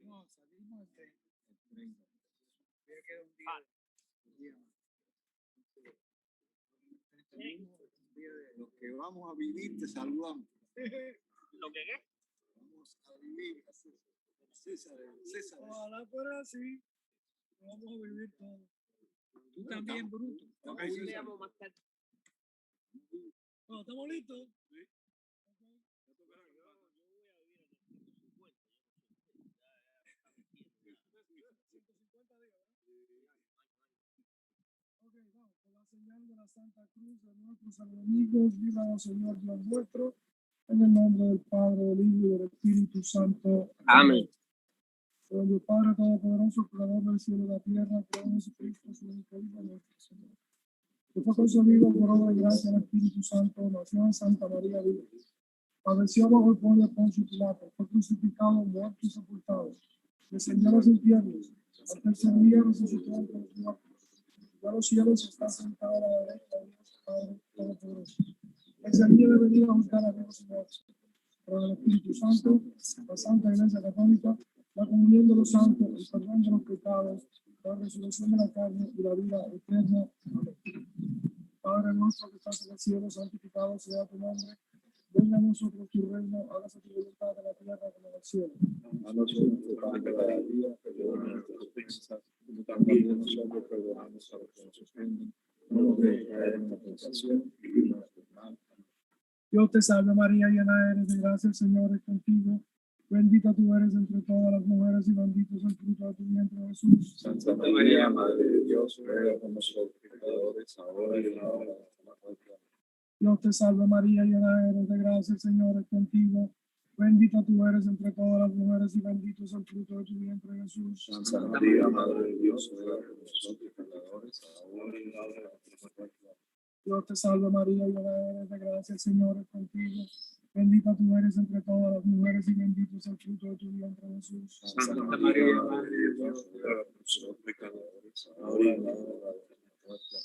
No, salimos el 30. Ya queda un día más. Los que vamos a vivir te saludamos. ¿Lo que qué? Vamos a vivir, César. Ojalá fuera así. Vamos a vivir todo. Tú también, bruto. Okay, le llamo más tarde. No, ¿estamos listos? Sí. Okay. Yo voy a vivir hasta 150. 150 días, ¿verdad? Ok, vamos. Por la señal de la Santa Cruz de nuestros enemigos, viva Señor Dios nuestro, en el nombre del Padre, del Hijo y del Espíritu Santo. Amén. Por Dios Padre Todopoderoso, Creador del cielo y la tierra, creador de Jesucristo, su único Hijo, nuestro Señor. Que fue concebido por obra y gracia del Espíritu Santo, nació en Santa María Virgen. Padeció bajo el poder de Poncio Pilato, fue crucificado, muerto y sepultado. Descendió a los infiernos, al tercer día resucitó entre los muertos. Ya los cielos está sentado a la derecha de Dios Padre Todopoderoso. Ese día de venir a juzgar a Dios y muertos. Por el Espíritu Santo, la Santa Iglesia Católica, la comunión de los santos, el perdón de los pecados, la resurrección de la carne y la vida eterna. Amén. Padre nuestro que estás en el cielo, santificado sea tu nombre. Venga a nosotros tu reino, hágase tu voluntad en la tierra como en el cielo. A nosotros nuestro pan de cada día, perdona nuestras ofensas, como también nosotros perdonamos a los que nos ofenden. No nos dejes caer en la tentación y líbranos del mal. Dios te salve María, llena eres de gracia, el Señor es contigo. Bendita tú eres entre todas las mujeres y bendito es el fruto de tu vientre, Jesús. Santa María, Madre de Dios, ruega por nosotros pecadores, ahora y en la hora de nuestra muerte. Dios te salve María, llena eres de gracia, el Señor es contigo. Bendita tú eres entre todas las mujeres y bendito es el fruto de tu vientre, Jesús. Santa María, Madre de Dios, ruega por nosotros pecadores, ahora y en la hora de nuestra muerte. Dios te salve María, llena eres de gracia, el Señor es contigo. Bendita tú eres entre todas las mujeres y bendito es el fruto de tu vientre, Jesús. Santa María, Madre de Dios, ruega por nosotros pecadores, ahora y en la hora de nuestra muerte.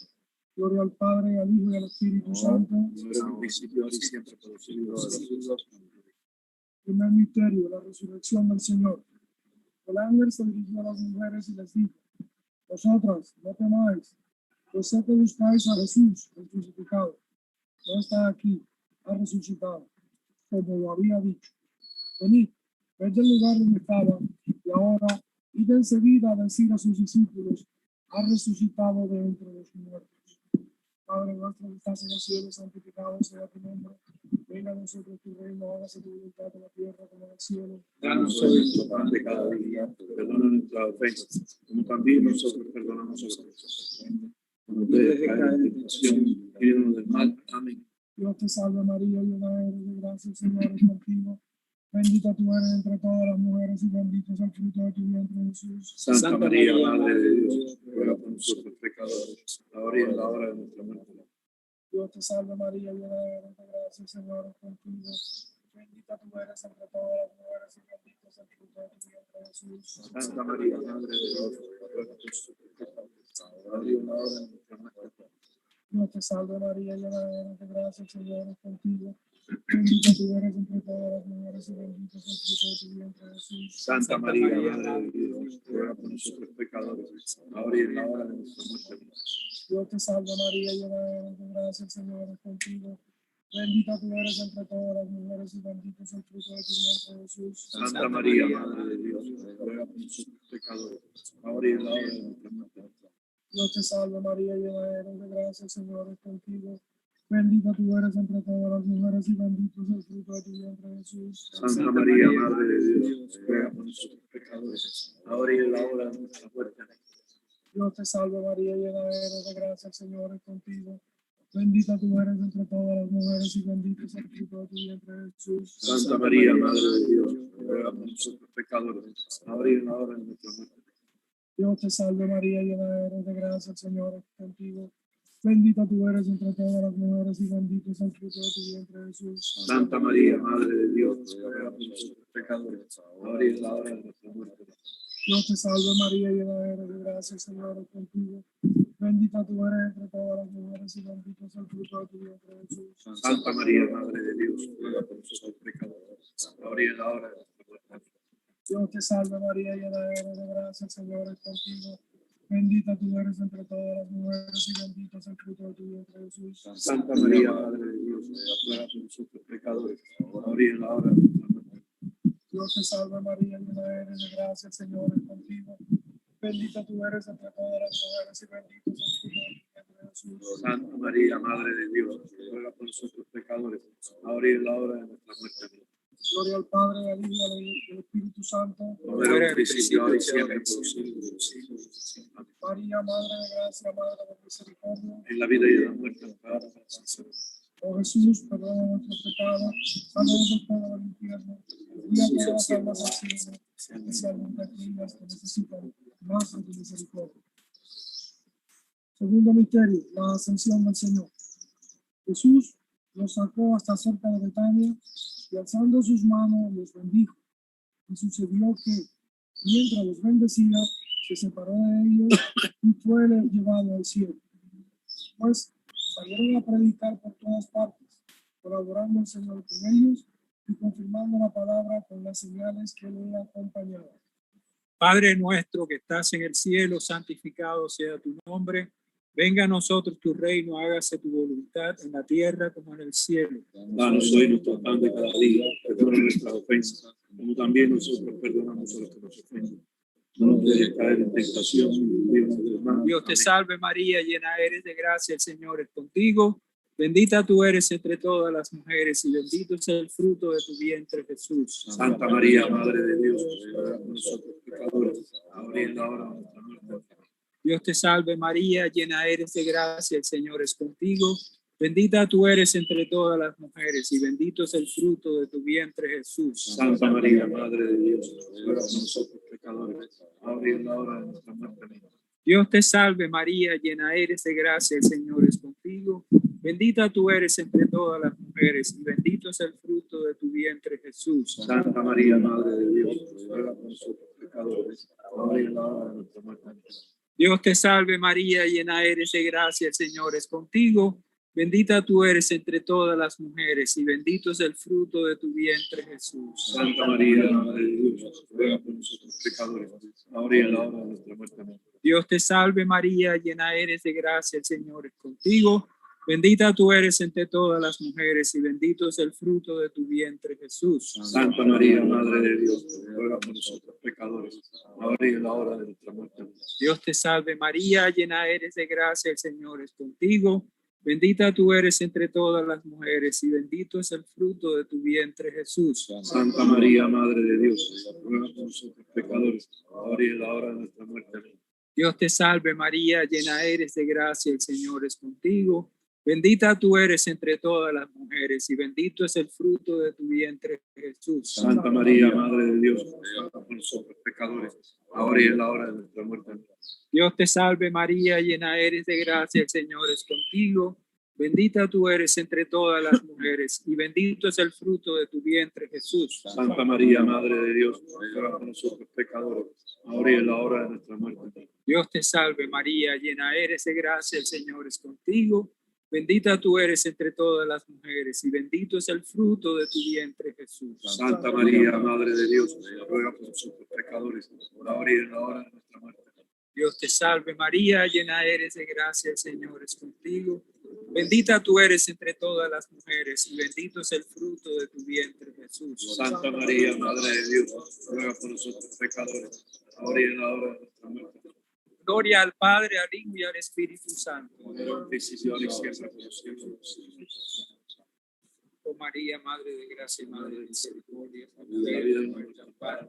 Gloria al Padre, al Hijo y al Espíritu Santo. Como era en un principio, ahora y siempre, por los siglos de los siglos. Primer misterio, la resurrección del Señor. El ángel se dirigió a las mujeres y les dijo: vosotras, no temáis, pues sé que buscáis a Jesús, el crucificado. No está aquí, ha resucitado, como lo había dicho. Venid, ved el lugar donde estaba, y ahora id enseguida a decir a sus discípulos: ha resucitado de entre los muertos. Padre nuestro que estás en el cielo, santificado sea tu nombre. Venga a nosotros tu reino, hágase tu voluntad en la tierra como en el cielo. Danos hoy nuestro pan de cada día, perdona nuestras ofensas, como también nosotros perdonamos a los que nos ofenden. No nos dejes caer en tentación, líbranos del mal. Amén. Dios te salve María, llena eres de gracia, el Señor es contigo. Bendita tú eres entre todas las mujeres y bendito es el fruto de tu vientre, Jesús. Santa María, Madre de Dios, ruega por nosotros pecadores, ahora y en la hora de nuestra muerte. Dios te salve María, llena eres de gracia, el Señor es contigo. Bendita tú eres entre todas las mujeres y bendito es el fruto de tu vientre, Jesús. Santa María, Madre de Dios, ruega por nosotros pecadores, ahora y en la hora de nuestra muerte. Dios te salve María, llena eres de gracia, el Señor es contigo. Bendita tú eres entre todas las mujeres y bendito es el fruto de tu vientre, Jesús. Santa María, Madre de Dios, ruega por nosotros pecadores, ahora y en la hora de nuestra muerte. Dios te salve María, llena eres de gracia, el Señor es contigo. Bendita tú eres entre todas las mujeres y bendito es el fruto de tu vientre, Jesús. Santa María, Madre de Dios, ruega por nosotros pecadores, ahora y en la hora de nuestra muerte. Dios te salve María, llena eres de gracia, el Señor es contigo. Bendita tú eres entre todas las mujeres y bendito es el fruto de tu vientre, Jesús. Santa María, Madre de Dios, ruega por nosotros pecadores, ahora y en la hora de nuestra muerte. Dios te salve María, llena eres de gracia, el Señor es contigo. Bendita tú eres entre todas las mujeres y bendito es el fruto de tu vientre, Jesús. Santa María, Madre de Dios, ruega por nosotros pecadores, ahora y en la hora de nuestra muerte. Dios te salve María, llena eres de gracia, el Señor es contigo. Bendita tú eres entre todas las mujeres y bendito es el fruto de tu vientre, Jesús. Santa María, Madre de Dios, ruega por nosotros pecadores, ahora y en la hora de nuestra muerte. Dios te salve María, llena eres de gracia, el Señor es contigo. Bendita tú eres entre todas las mujeres y bendito es el fruto de tu vientre, Jesús. Santa María, Madre de Dios, ruega por nosotros pecadores, ahora y en la hora de nuestra muerte. Dios te salve María, llena eres de gracia, el Señor es contigo. Bendita tú eres entre todas las mujeres y bendito es el fruto de tu vientre, Jesús. Santa María, Madre de Dios, ruega por nosotros pecadores, ahora y en la hora de nuestra muerte. Dios te salve María, llena eres de gracia, el Señor es contigo. Bendita tú eres entre todas las mujeres y bendito es el fruto de tu vientre, Jesús. Santa María, Madre de Dios, ruega por nosotros pecadores, ahora y en la hora de nuestra muerte. Gloria al Padre, al Hijo y al Espíritu Santo. Como era en el principio, ahora y siempre, por los siglos de los siglos. Amén. María, Madre de gracia, Madre de misericordia. En la vida y en la muerte, ampara para siempre. Oh Jesús, perdona nuestros pecados, sálvanos del fuego del infierno, envía a todas las almas al cielo, especialmente aquellas que necesitan más de tu misericordia. Segundo misterio, la ascensión del Señor. Jesús los sacó hasta cerca de Betania y alzando sus manos los bendijo. Y sucedió que, mientras los bendecía, se separó de ellos y fue llevado al cielo. Pues salieron a predicar por todas partes, colaborando el Señor con ellos y confirmando la palabra con las señales que le acompañaban. Padre nuestro que estás en el cielo, santificado sea tu nombre. Venga a nosotros tu reino, hágase tu voluntad en la tierra como en el cielo. Danos hoy nuestro pan de cada día, perdona nuestras ofensas, como también nosotros perdonamos a los que nos ofenden. No nos dejes caer en tentación, y líbranos del mal. Dios te Amén. salve María, llena eres de gracia, el Señor es contigo. Bendita tú eres entre todas las mujeres y bendito es el fruto de tu vientre, Jesús. Santa María, Madre de Dios, ruega por nosotros pecadores, ahora y en la hora de nuestra muerte. Dios te salve María, llena eres de gracia, el Señor es contigo. Bendita tú eres entre todas las mujeres y bendito es el fruto de tu vientre, Jesús. Santa María, Madre de Dios, ruega por nosotros pecadores, ahora y en la hora de nuestra muerte. Amén. Dios te salve María, llena eres de gracia, el Señor es contigo. Bendita tú eres entre todas las mujeres y bendito es el fruto de tu vientre, Jesús. Santa María, Madre de Dios, ruega por nosotros pecadores, ahora y en la hora de nuestra muerte. Amén. Dios te salve María, llena eres de gracia, el Señor es contigo. Bendita tú eres entre todas las mujeres y bendito es el fruto de tu vientre, Jesús. Santa María, Madre de Dios, ruega por nosotros pecadores, ahora y en la hora de nuestra muerte. Amén. Dios te salve María, llena eres de gracia, el Señor es contigo. Bendita tú eres entre todas las mujeres y bendito es el fruto de tu vientre, Jesús. Santa María, Madre de Dios, ruega por nosotros pecadores, ahora y en la hora de nuestra muerte. Amén. Dios te salve María, llena eres de gracia, el Señor es contigo. Bendita tú eres entre todas las mujeres y bendito es el fruto de tu vientre, Jesús. Santa María, Madre de Dios, ruega por nosotros pecadores, ahora y en la hora de nuestra muerte. Amén. Dios te salve María, llena eres de gracia, el Señor es contigo. Bendita tú eres entre todas las mujeres y bendito es el fruto de tu vientre, Jesús. Santa María, Madre de Dios, ruega por nosotros pecadores, ahora y en la hora de nuestra muerte. Amén. Dios te salve María, llena eres de gracia, el Señor es contigo. Bendita tú eres entre todas las mujeres y bendito es el fruto de tu vientre, Jesús. Santa María, Madre de Dios, ruega por nosotros pecadores, ahora y en la hora de nuestra muerte. Dios te salve María, llena eres de gracia, el Señor es contigo. Bendita tú eres entre todas las mujeres y bendito es el fruto de tu vientre, Jesús. Santa María, Madre de Dios, ruega por nosotros pecadores, ahora y en la hora de nuestra muerte. Dios te salve María, llena eres de gracia, el Señor es contigo. Bendita tú eres entre todas las mujeres y bendito es el fruto de tu vientre, Jesús. Santa María, Madre de Dios, ruega por nosotros pecadores, ahora y en la hora de nuestra muerte. Gloria al Padre, al Hijo y al Espíritu Santo. Como era en principio, ahora y siempre, por los siglos de los siglos. Oh María, Madre de gracia y Madre de misericordia, En la vida y muerte, ampara.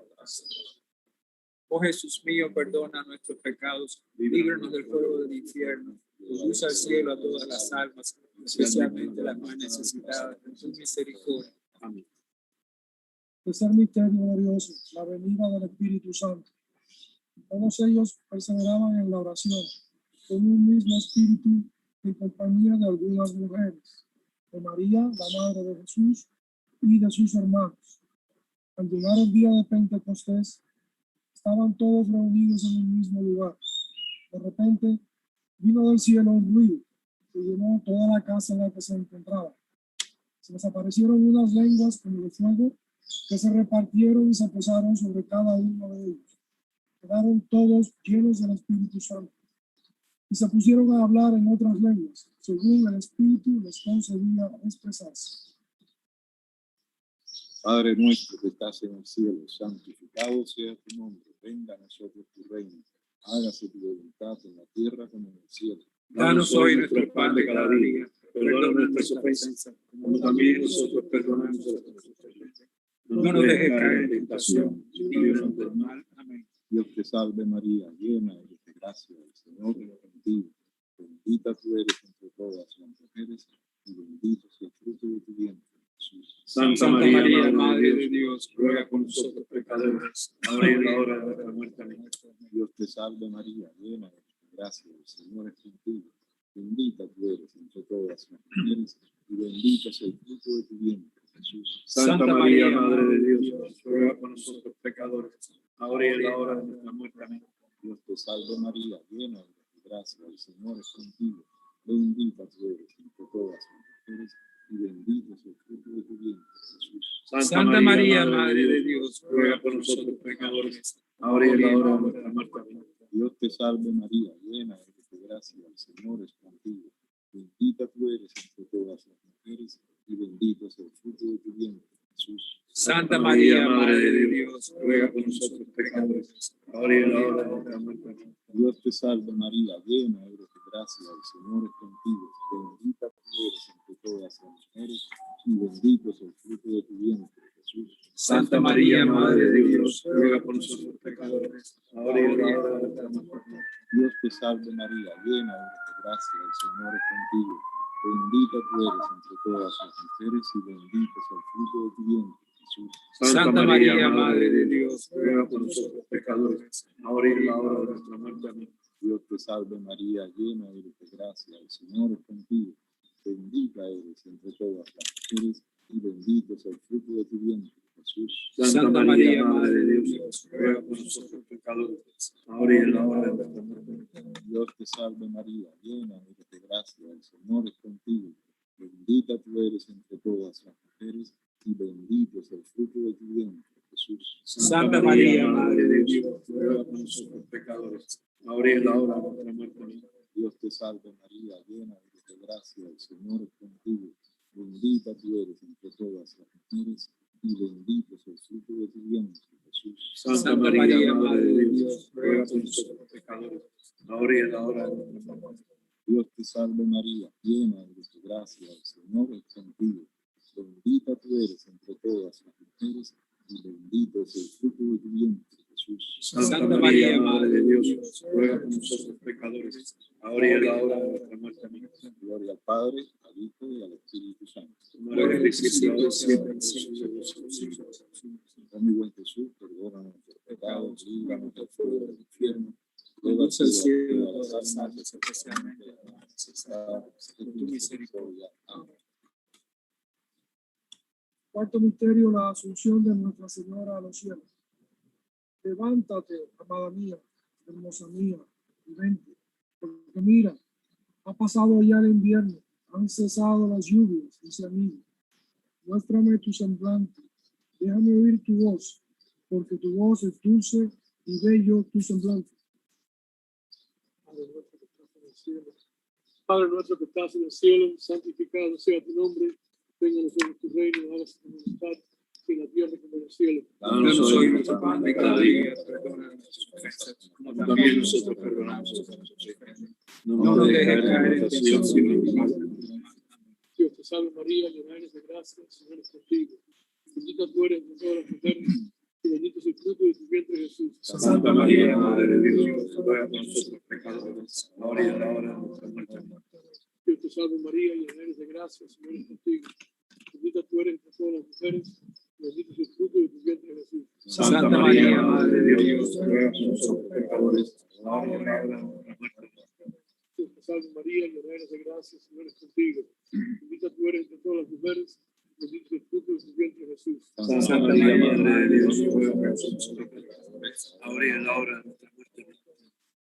oh Jesús mío, perdona nuestros pecados, líbranos del fuego del infierno, conduce al cielo a todas las almas, especialmente las más necesitadas de tu misericordia. Amén. Tercer misterio glorioso, la venida del Espíritu Santo. Todos ellos perseveraban en la oración, con un mismo espíritu, en compañía de algunas mujeres, de María, la madre de Jesús, y de sus hermanos. Al llegar el día de Pentecostés, estaban todos reunidos en el mismo lugar. De repente, Vino del cielo un ruido que llenó toda la casa en la que se encontraba. Se les aparecieron unas lenguas como de fuego que se repartieron y se posaron sobre cada uno de ellos. Quedaron todos llenos del Espíritu Santo y se pusieron a hablar en otras lenguas, según el Espíritu les concedía expresarse. Padre nuestro que estás en el cielo, santificado sea tu nombre. Venga a nosotros tu reino. Hágase tu voluntad en la tierra como en el cielo. Danos hoy nuestro pan de cada día. Perdona nuestras ofensas, como también nosotros perdonamos a los que nos ofenden. No nos dejes caer en tentación, y líbranos del mal. Amén. Dios te salve María, llena eres de gracia, el Señor es contigo. Bendita tú eres entre todas las mujeres, y bendito es el fruto de tu vientre, Jesús. Santa María, Madre de Dios, ruega por nosotros pecadores, ahora y en la hora de nuestra muerte. Amén. Dios te salve María, llena eres de gracia, el Señor es contigo. Bendita tú eres entre todas las mujeres, y bendito es el fruto de tu vientre, Jesús. Santa María, Madre de Dios, ruega por nosotros pecadores, ahora y en la hora de nuestra muerte. Amén. Dios te salve María, llena eres de gracia, el Señor es contigo. Bendita tú eres entre todas las mujeres, y bendito es el fruto de tu vientre, Jesús. Santa María, Madre de Dios, ruega por nosotros pecadores, ahora y en la hora de nuestra muerte. Amén. Dios te salve María, llena eres de gracia, el Señor es contigo. Bendita tú eres entre todas las mujeres, y bendito es el fruto de tu vientre, Jesús. Santa María, Madre de Dios, ruega por nosotros pecadores, ahora y en la hora de nuestra muerte. Amén. Dios te salve María, llena eres de gracia, el Señor es contigo. Bendita tú eres entre todas las mujeres, y bendito es el fruto de tu vientre, Jesús. Santa María, Madre de Dios, ruega por nosotros pecadores, ahora y en la hora de nuestra muerte. Dios te salve María, llena eres de gracia, el Señor es contigo. Bendita tú eres entre todas las mujeres, y bendito es el fruto de tu vientre, Jesús. Santa María, Madre de Dios, ruega por nosotros pecadores, ahora y en la hora de nuestra muerte. Amén. Dios te salve María, llena eres de gracia, el Señor es contigo. Bendita eres entre todas las mujeres, y bendito es el fruto de tu vientre, Jesús. Santa María, Madre de Dios, ruega por nosotros pecadores, ahora y en la hora de nuestra muerte. Dios te salve María, llena eres de gracia, el Señor es contigo. Bendita tú eres entre todas las mujeres, y bendito es el fruto de tu vientre, Jesús. Santa María, Madre de Dios, ruega por nosotros pecadores, ahora y en la hora de nuestra muerte. Amén. Dios te salve María, llena eres de gracia, el Señor es contigo. Bendita tú eres entre todas las mujeres, y bendito es el fruto de tu vientre, Jesús. Santa María, Madre de Dios, ruega por nosotros pecadores, ahora y en la hora de nuestra muerte. Dios te salve María, llena eres de gracia, el Señor es contigo. Bendita tú eres entre todas las mujeres, y bendito es el fruto de tu vientre, Jesús. Santa María, Madre de Dios, ruega por nosotros pecadores, ahora y en la hora de nuestra muerte. Amén. Gloria al Padre, al Hijo y al Espíritu Santo. Como era en el principio, siempre, en los siglos. Oh mi buen Jesús, perdona nuestros pecados, líbranos del fuego del infierno. Conduce al cielo a todas las almas, especialmente a las necesitadas de tu misericordia. Amén. Cuarto misterio, la asunción de Nuestra Señora a los cielos. Levántate, amada mía, hermosa mía, y vente, porque mira, ha pasado ya el invierno, han cesado las lluvias, dice amigo. Muéstrame tu semblante, déjame oír tu voz, porque tu voz es dulce y bello tu semblante. Padre nuestro que estás en el cielo, santificado sea tu nombre, venga a nosotros tu reino, hágase tu voluntad, en la tierra como en el cielo. Danos hoy nuestro pan de cada día, perdona nuestras ofensas, como también nosotros perdonamos a los que nos ofenden. No nos dejes caer en tentación, sino en el mal. Dios te salve María, llena eres de gracia, el Señor es contigo. Bendita tú eres entre todas las mujeres, y bendito es el fruto de tu vientre Jesús. Santa María, Madre de Dios, ruega por nosotros pecadores, ahora y en la hora de nuestra muerte. Amén. Dios te salve María, llena eres de gracia, el Señor es contigo. Bendita tú eres entre todas las mujeres, y bendito es el fruto de tu vientre Jesús. Santa María, Madre de Dios, ruega por nosotros pecadores, ahora y en la hora de nuestra muerte. Dios te salve María, llena eres de gracia, el Señor es contigo. Bendita tú eres entre todas las mujeres, bendito es el fruto de tu vientre Jesús. Santa María, Madre de Dios, ruega por nosotros pecadores, ahora y en la hora de nuestra muerte.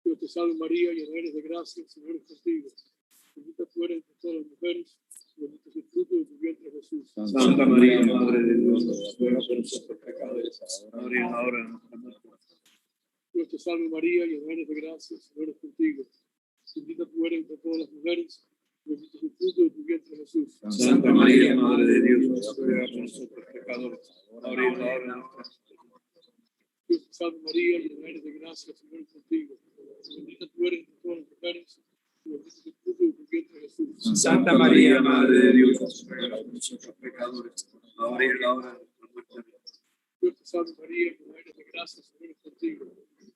Dios te salve María, llena eres de gracia, el Señor es contigo. Bendita tú eres entre todas las mujeres, y bendito es el fruto de tu vientre Jesús. Santa María, Madre de Dios, ruega por nosotros pecadores, ahora y en la hora de nuestra muerte. Dios te salve María, llena eres de gracia, el Señor es contigo. Bendita tú eres entre todas las mujeres, y bendito es el fruto de tu vientre Jesús. Santa María, Madre de Dios, ruega por nosotros pecadores, ahora y en la hora de nuestra muerte. Dios te salve María, llena eres de gracia, el Señor es contigo. Bendita tú eres entre todas las mujeres, y bendito es el fruto de tu vientre Jesús. Santa María, Madre de Dios, ruega por nosotros pecadores, ahora y en la hora de nuestra muerte. Dios te salve María, llena eres de gracia, el Señor es contigo.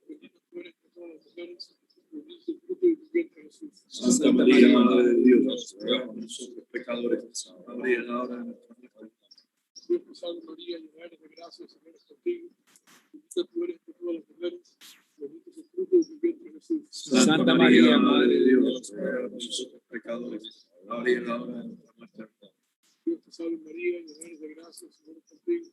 Bendita tú eres entre todas las mujeres, y bendito es el fruto de tu vientre Jesús. Santa María, Madre de Dios, ruega por nosotros pecadores, ahora y en la hora de nuestra muerte. Dios te salve María, llena eres de gracia, el Señor es contigo. Bendita tú eres entre todas las mujeres, bendito es el fruto de tu vientre Jesús. Santa María, Madre de Dios, ruega por nosotros pecadores, ahora y en la hora de nuestra muerte. Dios te salve María, llena eres de gracia, el Señor es contigo.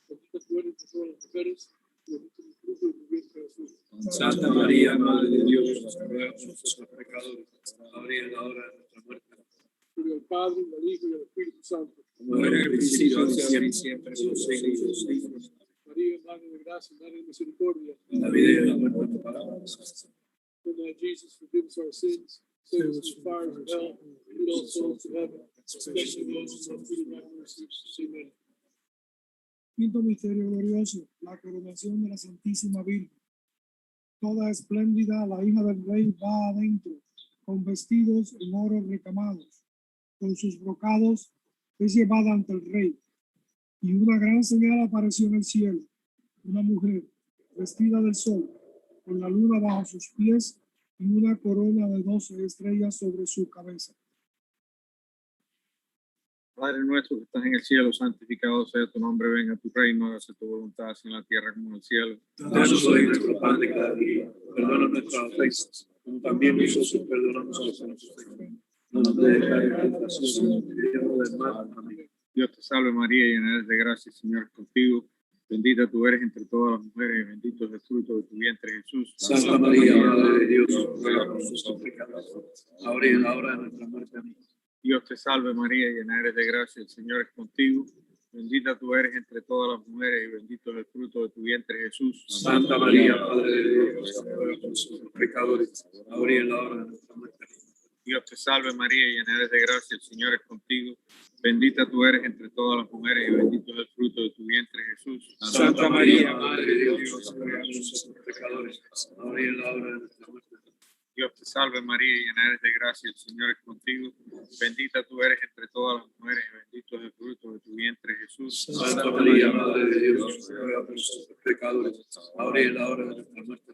Bendita tú eres entre todas las mujeres, bendito es el fruto de tu vientre Jesús. Santa María, Madre de Dios, ruega por nosotros pecadores, ahora y en la hora de nuestra muerte. Gloria al Padre, y al Hijo, y al Espíritu Santo. Como era en el principio, ahora y siempre, por los siglos de los siglos. María, Madre de gracia, Madre de misericordia. En la vida y en la muerte de palabras. O Lord Jesus, forgive us our sins, save us from the fires of hell, lead all souls to heaven, especially those who are in need of thy mercy. Amen. Quinto misterio glorioso, la coronación de la Santísima Virgen. Toda espléndida, la hija del rey va adentro, con vestidos en oro recamados. Con sus brocados es llevada ante el rey. Y una gran señal apareció en el cielo, una mujer vestida del sol, con la luna bajo sus pies y una corona de 12 estrellas sobre su cabeza. Padre nuestro que estás en el cielo, santificado sea tu nombre, venga tu reino, hágase tu voluntad, así en la tierra como en el cielo. Danos hoy nuestro pan de cada día, perdona nuestras ofensas, como también nosotros perdonamos a los que nos ofenden. No nos dejes caer en tentación, sino líbranos del mal. Amén. Dios te salve María, llena eres de gracia, el Señor es contigo. Bendita tú eres entre todas las mujeres, y bendito es el fruto de tu vientre, Jesús. Santa María, Madre de Dios, ruega por nosotros pecadores, ahora y en la hora de nuestra muerte. Amén. Dios te salve María, llena eres de gracia, el Señor es contigo. Bendita tú eres entre todas las mujeres, y bendito es el fruto de tu vientre, Jesús. Santa María, Madre de Dios, ruega por nosotros pecadores, ahora y en la hora de nuestra muerte. Dios te salve María, llena eres de gracia, el Señor es contigo. Bendita tú eres entre todas las mujeres, y bendito es el fruto de tu vientre, Jesús. Santa María, Madre de Dios, ruega por nosotros pecadores, ahora y en la hora de nuestra muerte. Dios te salve María, llena eres de gracia, el Señor es contigo. Bendita tú eres entre todas las mujeres, y bendito es el fruto de tu vientre, Jesús. Santa María, Madre de Dios, ruega por nosotros pecadores, ahora y en la hora de nuestra muerte.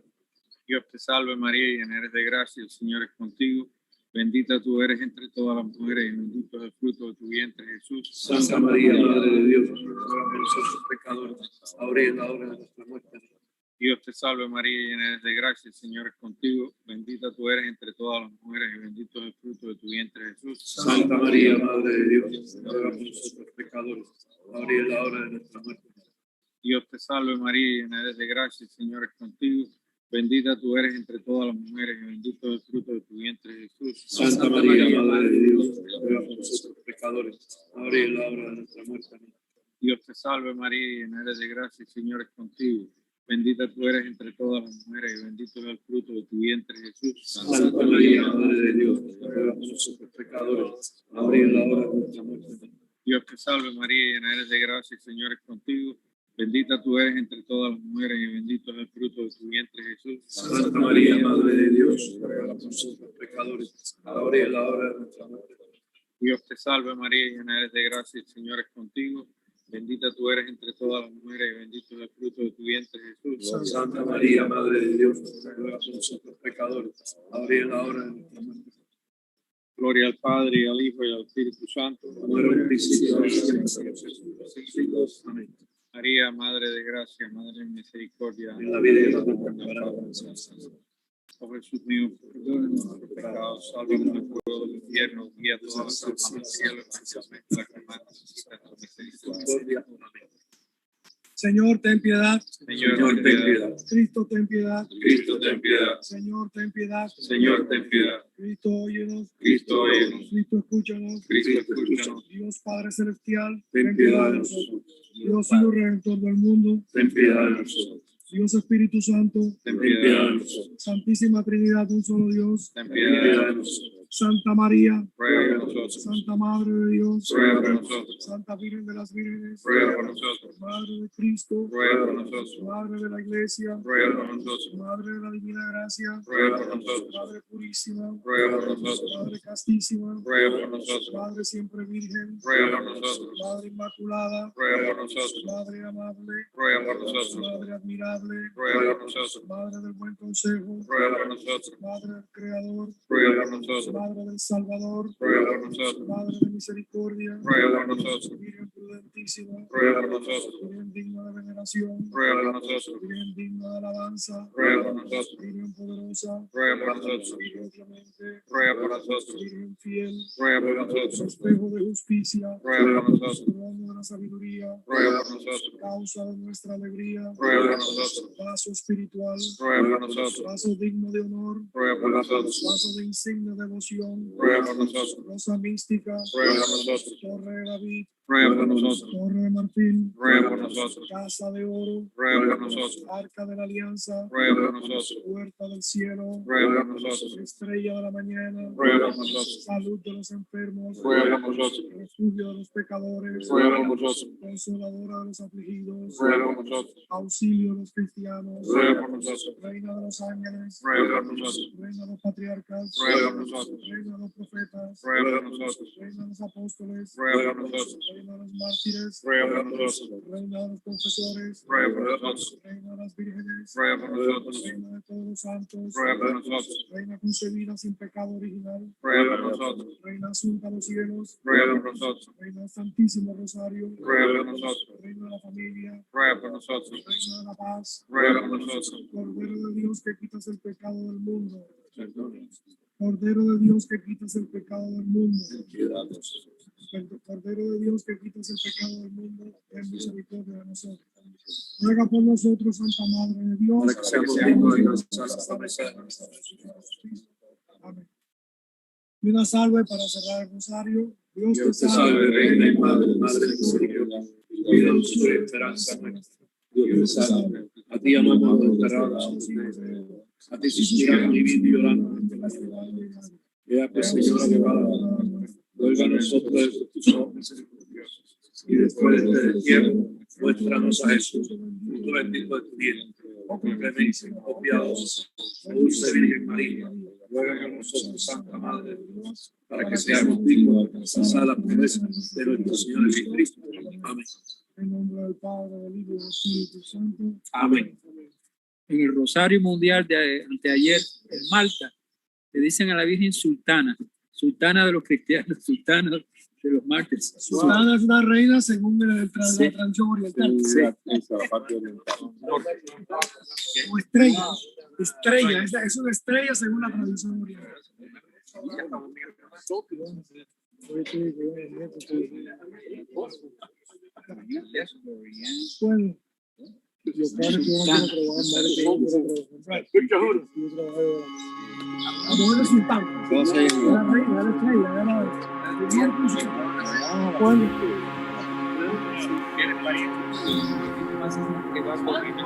Dios te salve María, llena eres de gracia, el Señor es contigo. Bendita tú eres entre todas las mujeres, y bendito es el fruto de tu vientre, Jesús. Santa María, Madre de Dios, ruega por nosotros pecadores, ahora y en la hora de nuestra muerte. Dios te salve María, llena eres de gracia, el Señor es contigo. Bendita tú eres entre todas las mujeres, y bendito es el fruto de tu vientre, Jesús. Santa María, Madre de Dios, ruega por nosotros pecadores, ahora y en la hora de nuestra muerte. Dios te salve María, llena eres de gracia, el Señor es contigo. Bendita tú eres entre todas las mujeres, y bendito es el fruto de tu vientre, Jesús. Santa María, Madre de Dios, ruega por nosotros pecadores, ahora y en la hora de nuestra muerte. Amén. Dios te salve María, llena eres de gracia, el Señor es contigo. Bendita tú eres entre todas las mujeres, y bendito es el fruto de tu vientre, Jesús. Santa María, Madre de Dios, ruega por nosotros pecadores, ahora y en la hora de nuestra muerte. Dios te salve María, llena eres de gracia, el Señor es contigo. Bendita tú eres entre todas las mujeres, y bendito es el fruto de tu vientre, Jesús. Santa María, Madre de Dios, ruega por nosotros pecadores, ahora y en la hora de nuestra muerte. Dios te salve María, llena eres de gracia, el Señor es contigo. Bendita tú eres entre todas las mujeres, y bendito es el fruto de tu vientre, Jesús. Santa María, Madre de Dios, ruega por nosotros pecadores, ahora y en la hora de nuestra muerte. Gloria al Padre, y al Hijo, y al Espíritu Santo. Como era en el principio, ahora y siempre, por los siglos. Amén. María, Madre de gracia, Madre de misericordia. En la vida y en la muerte, palabras. Oh Jesús mío, perdona nuestros pecados, sálvanos del fuego del infierno, guía todas las almas al cielo, especialmente las que más necesitan tu misericordia. Amén. Señor, ten piedad. Señor, ten piedad. Cristo, ten piedad. Cristo, ten piedad. Señor, ten piedad. Señor, ten piedad. Cristo, óyenos. Cristo, óyenos. Cristo, escúchanos. Cristo, escúchanos. Dios Padre Celestial, Ten piedad de nosotros. Dios Hijo Redentor del mundo, Ten piedad de nosotros. Dios Espíritu Santo, Ten piedad de nosotros. Santísima Trinidad, un solo Dios, Ten piedad de nosotros. Santa María, Ruega por nosotros. Santa Madre de Dios, Ruega por nosotros. Santa Virgen de las Vírgenes, Ruega por nosotros. Madre de Cristo, Ruega por nosotros. Madre de la Iglesia, Ruega por nosotros. Madre de la Divina Gracia, Ruega por nosotros. Madre purísima, Ruega por nosotros. Madre castísima, Ruega por nosotros. Madre siempre virgen, Ruega por nosotros. Madre inmaculada, Ruega por nosotros. Madre amable, Ruega por nosotros. Madre admirable, Ruega por nosotros. Madre del buen consejo, Ruega por nosotros. Madre del Creador, Ruega por nosotros. Madre del Salvador, Ruega por nosotros. Madre de misericordia, Ruega por nosotros. Virgen prudentísima, Ruega por nosotros. Virgen digna de veneración, Ruega por nosotros. Virgen digna de alabanza, Ruega por nosotros. Virgen poderosa, Ruega por nosotros. Virgen clemente, Ruega por nosotros. Virgen fiel, Ruega por nosotros. espejo de justicia, Ruega por nosotros. trono de la sabiduría, Ruega por nosotros. causa de nuestra alegría, Ruega por nosotros. vaso espiritual, Ruega por nosotros. vaso digno de honor, Ruega por nosotros. vaso de insignia devoción, Ruega por nosotros. rosa mística, Ruega por nosotros. torre de David, Ruega por nosotros. torre de marfil, Ruega por nosotros. casa de oro, Ruega por nosotros. arca de la alianza, Ruega por nosotros. puerta del cielo, Ruega por nosotros. estrella de la mañana, Ruega por nosotros. salud de los enfermos, Ruega por nosotros. refugio de los pecadores, Ruega por nosotros. consoladora de los afligidos, Ruega por nosotros. auxilio de los cristianos, Ruega por nosotros. reina de los ángeles, Ruega por nosotros. reina de los patriarcas, Ruega por nosotros. reina de los profetas, Ruega por nosotros. reina de los apóstoles, Ruega por nosotros. reina de los mártires, Ruega por nosotros. reina de los confesores, Ruega por nosotros. reina de las vírgenes, Ruega por nosotros. reina de todos los santos, Ruega por nosotros. reina concebida sin pecado original, Ruega por nosotros. reina asunta a los cielos, Ruega por nosotros. reina del Santísimo Rosario, Ruega por nosotros. reina de la familia, Ruega por nosotros. reina de la paz, Ruega por nosotros. Cordero de Dios que quitas el pecado del mundo, Cordero de Dios que quitas el pecado del mundo, Cordero de Dios que quitas el pecado del mundo, ten misericordia de nosotros. Ruega por nosotros, Santa Madre de Dios, Para que seamos dignos de alcanzar la promesa de nuestra Amén. Y una salve para cerrar el rosario. Dios Dios te salve, Reina y Madre, Madre de misericordia, vida, dulzura y esperanza nuestra. Dios te salve. A ti amamos desterrados. A ti suspiramos viviendo y llorando. Ea pues, Señora, que va a vuelva a nosotros de tus ojos misericordiosos. Y después de este tiempo, muéstranos a Jesús, fruto bendito de tu vientre. Oh clemencia, oh piadosa, oh dulce Virgen María, ruega por nosotros, Santa Madre de Dios, para que seamos dignos de alcanzar la promesa de nuestro Señor Jesucristo. Amén. En nombre del Padre, del Hijo y del Espíritu Santo. Amén. En el Rosario Mundial de anteayer en Malta, le dicen a la Virgen Sultana, Sultana de los cristianos, Sultana de los mártires. Sultana es una reina según la tradición oriental. Sí. O estrella. Estrella, es una estrella según la tradición oriental. Bueno, los padres que van a trabajar, madres que van a trabajar. La mujer es sultana. La reina, la estrella, la ¿cuándo? Que va comiendo.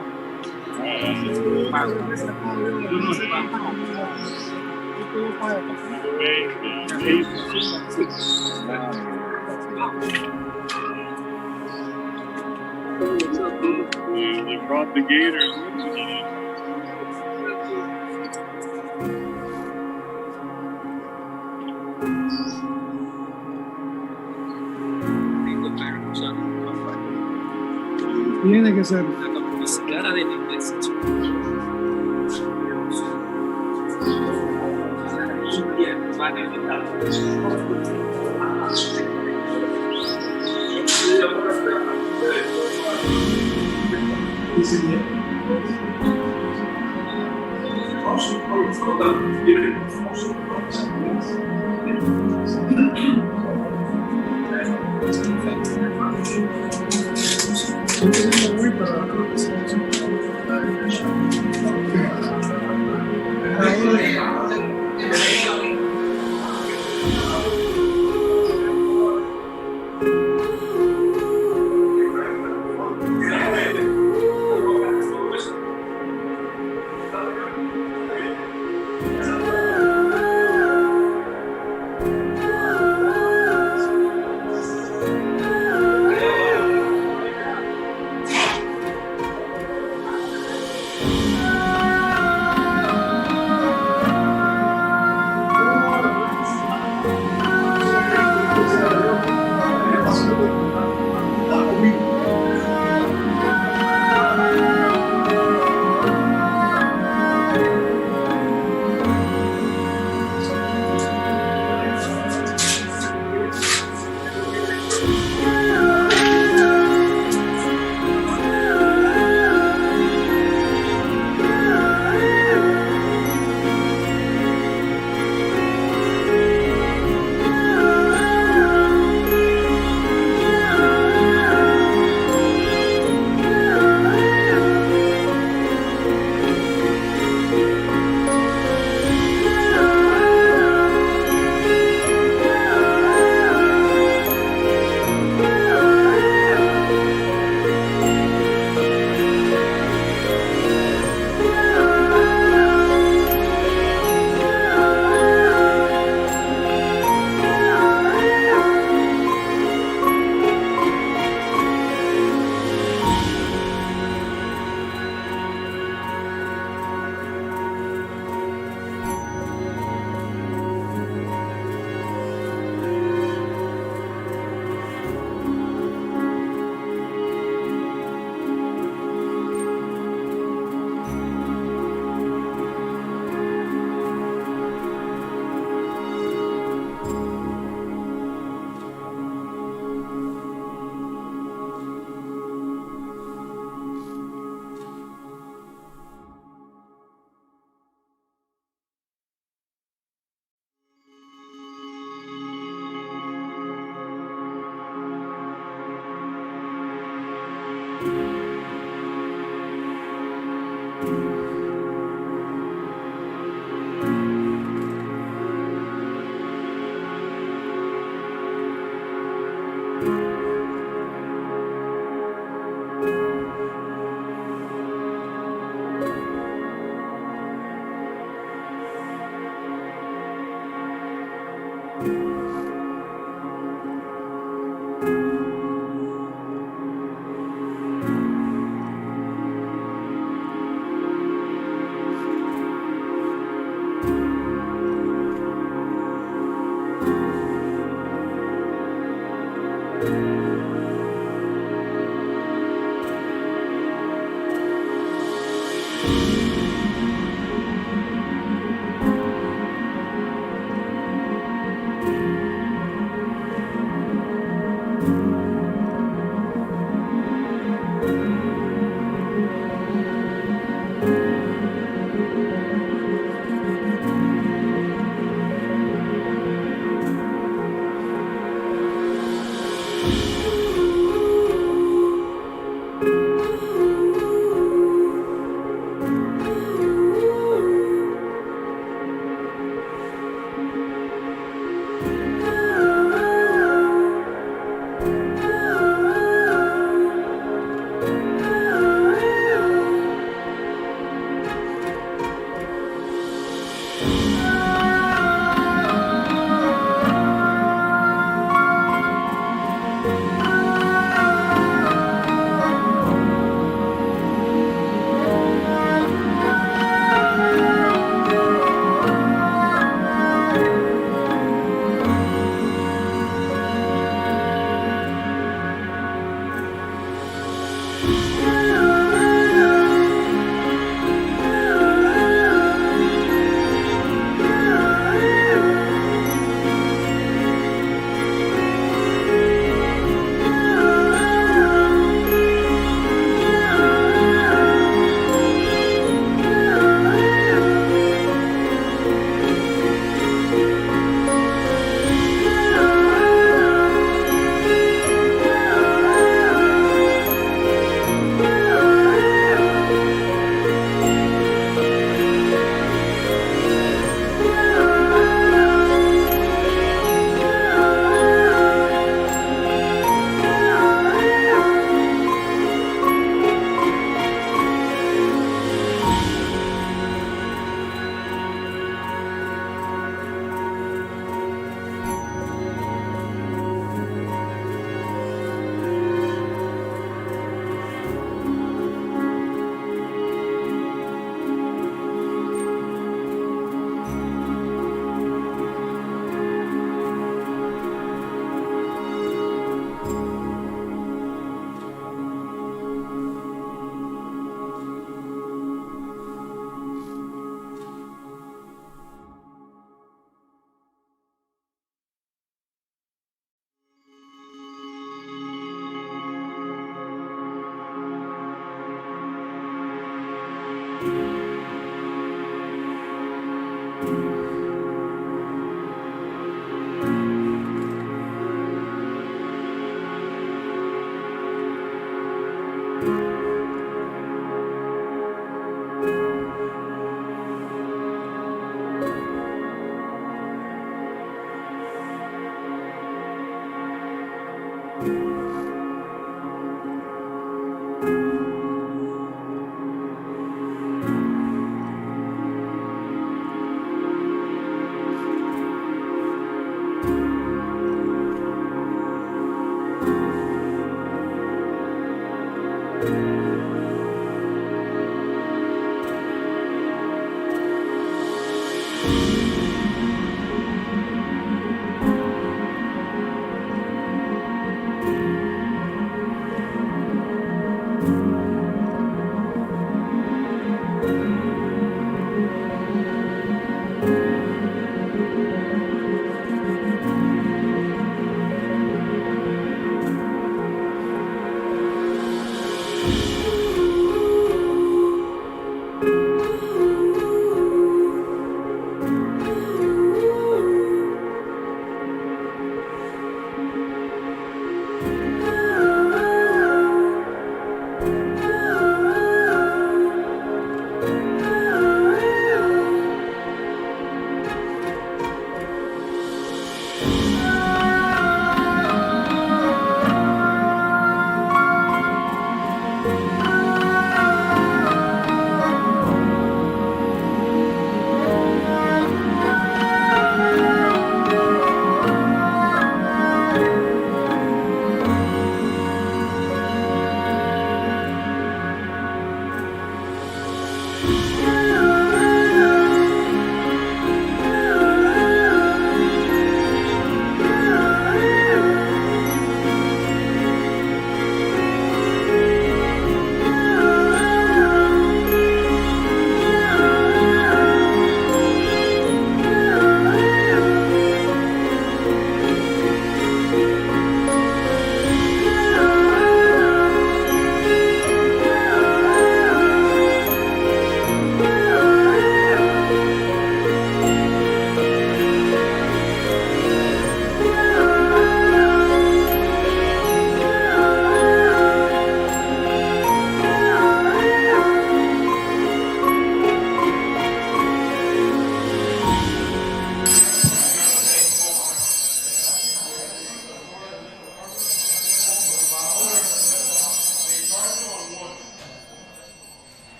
They brought the gators. Tiene que ser. La publicidad de la iglesia. Muy para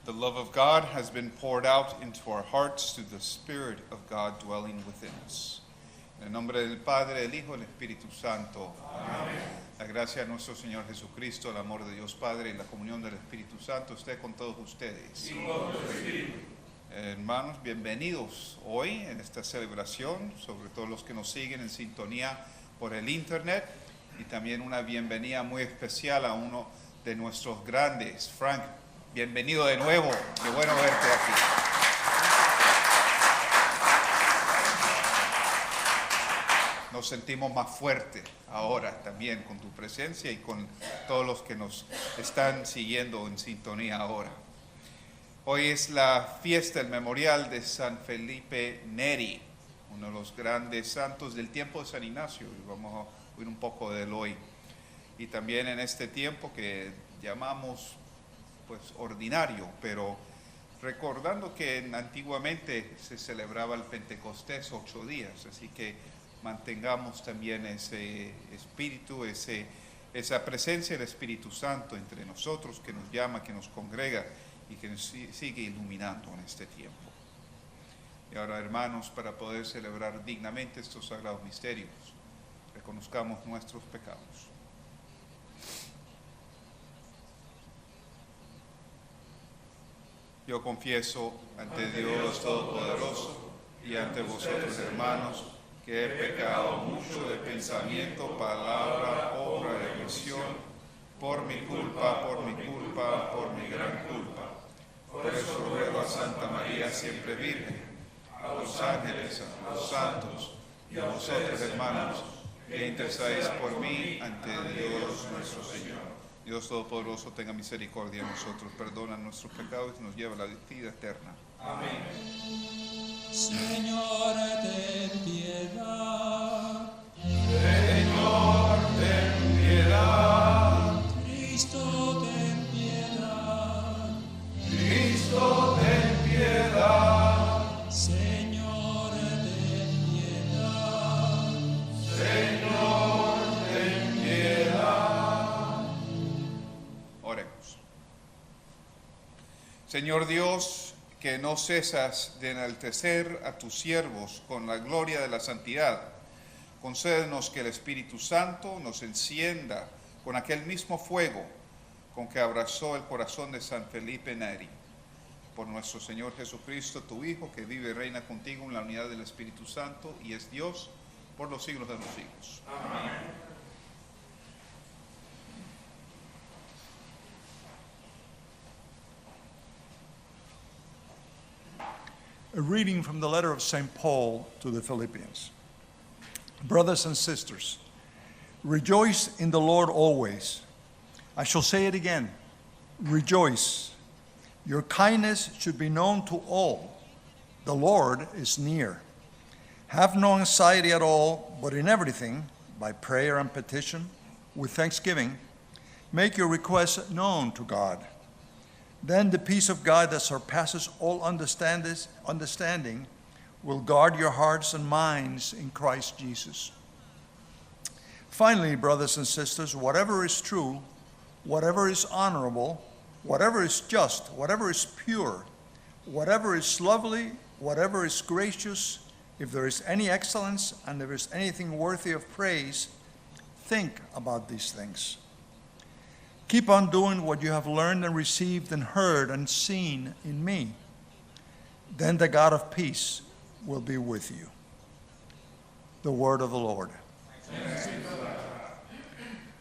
The love of God has been poured out into our hearts through the Spirit of God dwelling within us. En el nombre del Padre, del Hijo y del Espíritu Santo. Amén. La gracia de nuestro Señor Jesucristo, el amor de Dios Padre y la comunión del Espíritu Santo esté con todos ustedes. Hermanos, bienvenidos hoy en esta celebración, sobre todo los que nos siguen en sintonía por el internet, y también una bienvenida muy especial a uno de nuestros grandes, Frank. Bienvenido de nuevo, qué bueno verte aquí. Nos sentimos más fuertes ahora también con tu presencia y con todos los que nos están siguiendo en sintonía ahora. Hoy es la fiesta, el memorial de San Felipe Neri, uno de los grandes santos del tiempo de San Ignacio, y vamos a oír un poco de él hoy. Y también en este tiempo que llamamos pues ordinario, pero recordando que antiguamente se celebraba el Pentecostés 8 días, así que mantengamos también ese espíritu, esa presencia del Espíritu Santo entre nosotros, que nos llama, que nos congrega y que nos sigue iluminando en este tiempo. Y ahora, hermanos, para poder celebrar dignamente estos sagrados misterios, reconozcamos nuestros pecados. Yo confieso ante Dios Todopoderoso y ante vosotros, hermanos, que he pecado mucho de pensamiento, palabra, obra y omisión, por mi culpa, por mi gran culpa. Por eso ruego a Santa María, siempre Virgen, a los ángeles, a los santos y a vosotros, hermanos, que intercedéis por mí ante Dios nuestro Señor. Dios Todopoderoso tenga misericordia de nosotros, perdona nuestros pecados y nos lleva a la vida eterna. Amén. Señor, ten piedad. Señor, ten piedad. Cristo, ten piedad. Cristo, ten piedad. Señor, ten piedad. Señor, ten piedad. Oremos. Señor Dios, que no cesas de enaltecer a tus siervos con la gloria de la santidad, concédenos que el Espíritu Santo nos encienda con aquel mismo fuego con que abrazó el corazón de San Felipe Neri. Por nuestro Señor Jesucristo, tu Hijo, que vive y reina contigo en la unidad del Espíritu Santo y es Dios por los siglos de los siglos. Amén. A reading from the letter of St. Paul to the Philippians. Brothers and sisters, rejoice in the Lord always. I shall say it again, rejoice. Your kindness should be known to all. The Lord is near. Have no anxiety at all, but in everything, by prayer and petition, with thanksgiving, make your requests known to God. Then the peace of God that surpasses all understanding will guard your hearts and minds in Christ Jesus. Finally, brothers and sisters, whatever is true, whatever is honorable, whatever is just, whatever is pure, whatever is lovely, whatever is gracious, if there is any excellence and there is anything worthy of praise, think about these things. Keep on doing what you have learned and received and heard and seen in me. Then the God of peace will be with you. The word of the Lord.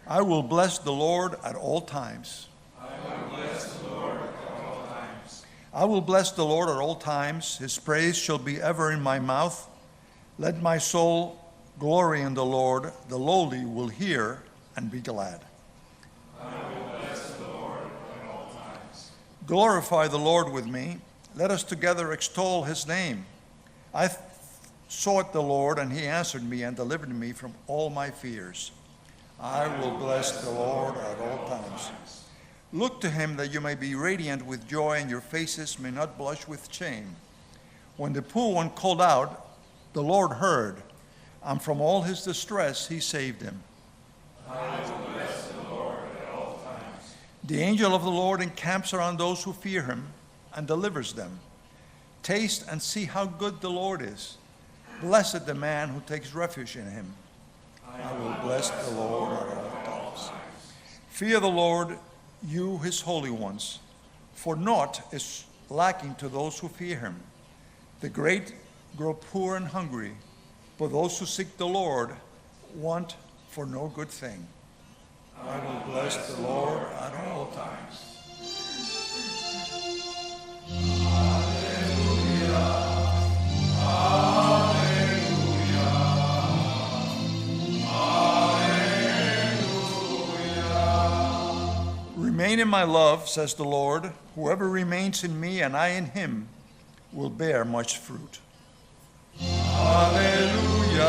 I will bless the Lord at all times. I will bless the Lord at all times. His praise shall be ever in my mouth. Let my soul glory in the Lord. The lowly will hear and be glad. Glorify the Lord with me. Let us together extol his name. I sought the Lord, and he answered me and delivered me from all my fears. I will bless the Lord at all times. Look to him that you may be radiant with joy, and your faces may not blush with shame. When the poor one called out, the Lord heard, and from all his distress he saved him. I will bless the Lord at all times. The angel of the Lord encamps around those who fear him, and delivers them. Taste and see how good the Lord is. Blessed the man who takes refuge in him. I will bless the Lord at all times. Fear the Lord, you his holy ones, for naught is lacking to those who fear him. The great grow poor and hungry, but those who seek the Lord want for no good thing. I will bless the Lord at all times. Remain in my love, says the Lord. Whoever remains in me and I in him will bear much fruit. Hallelujah.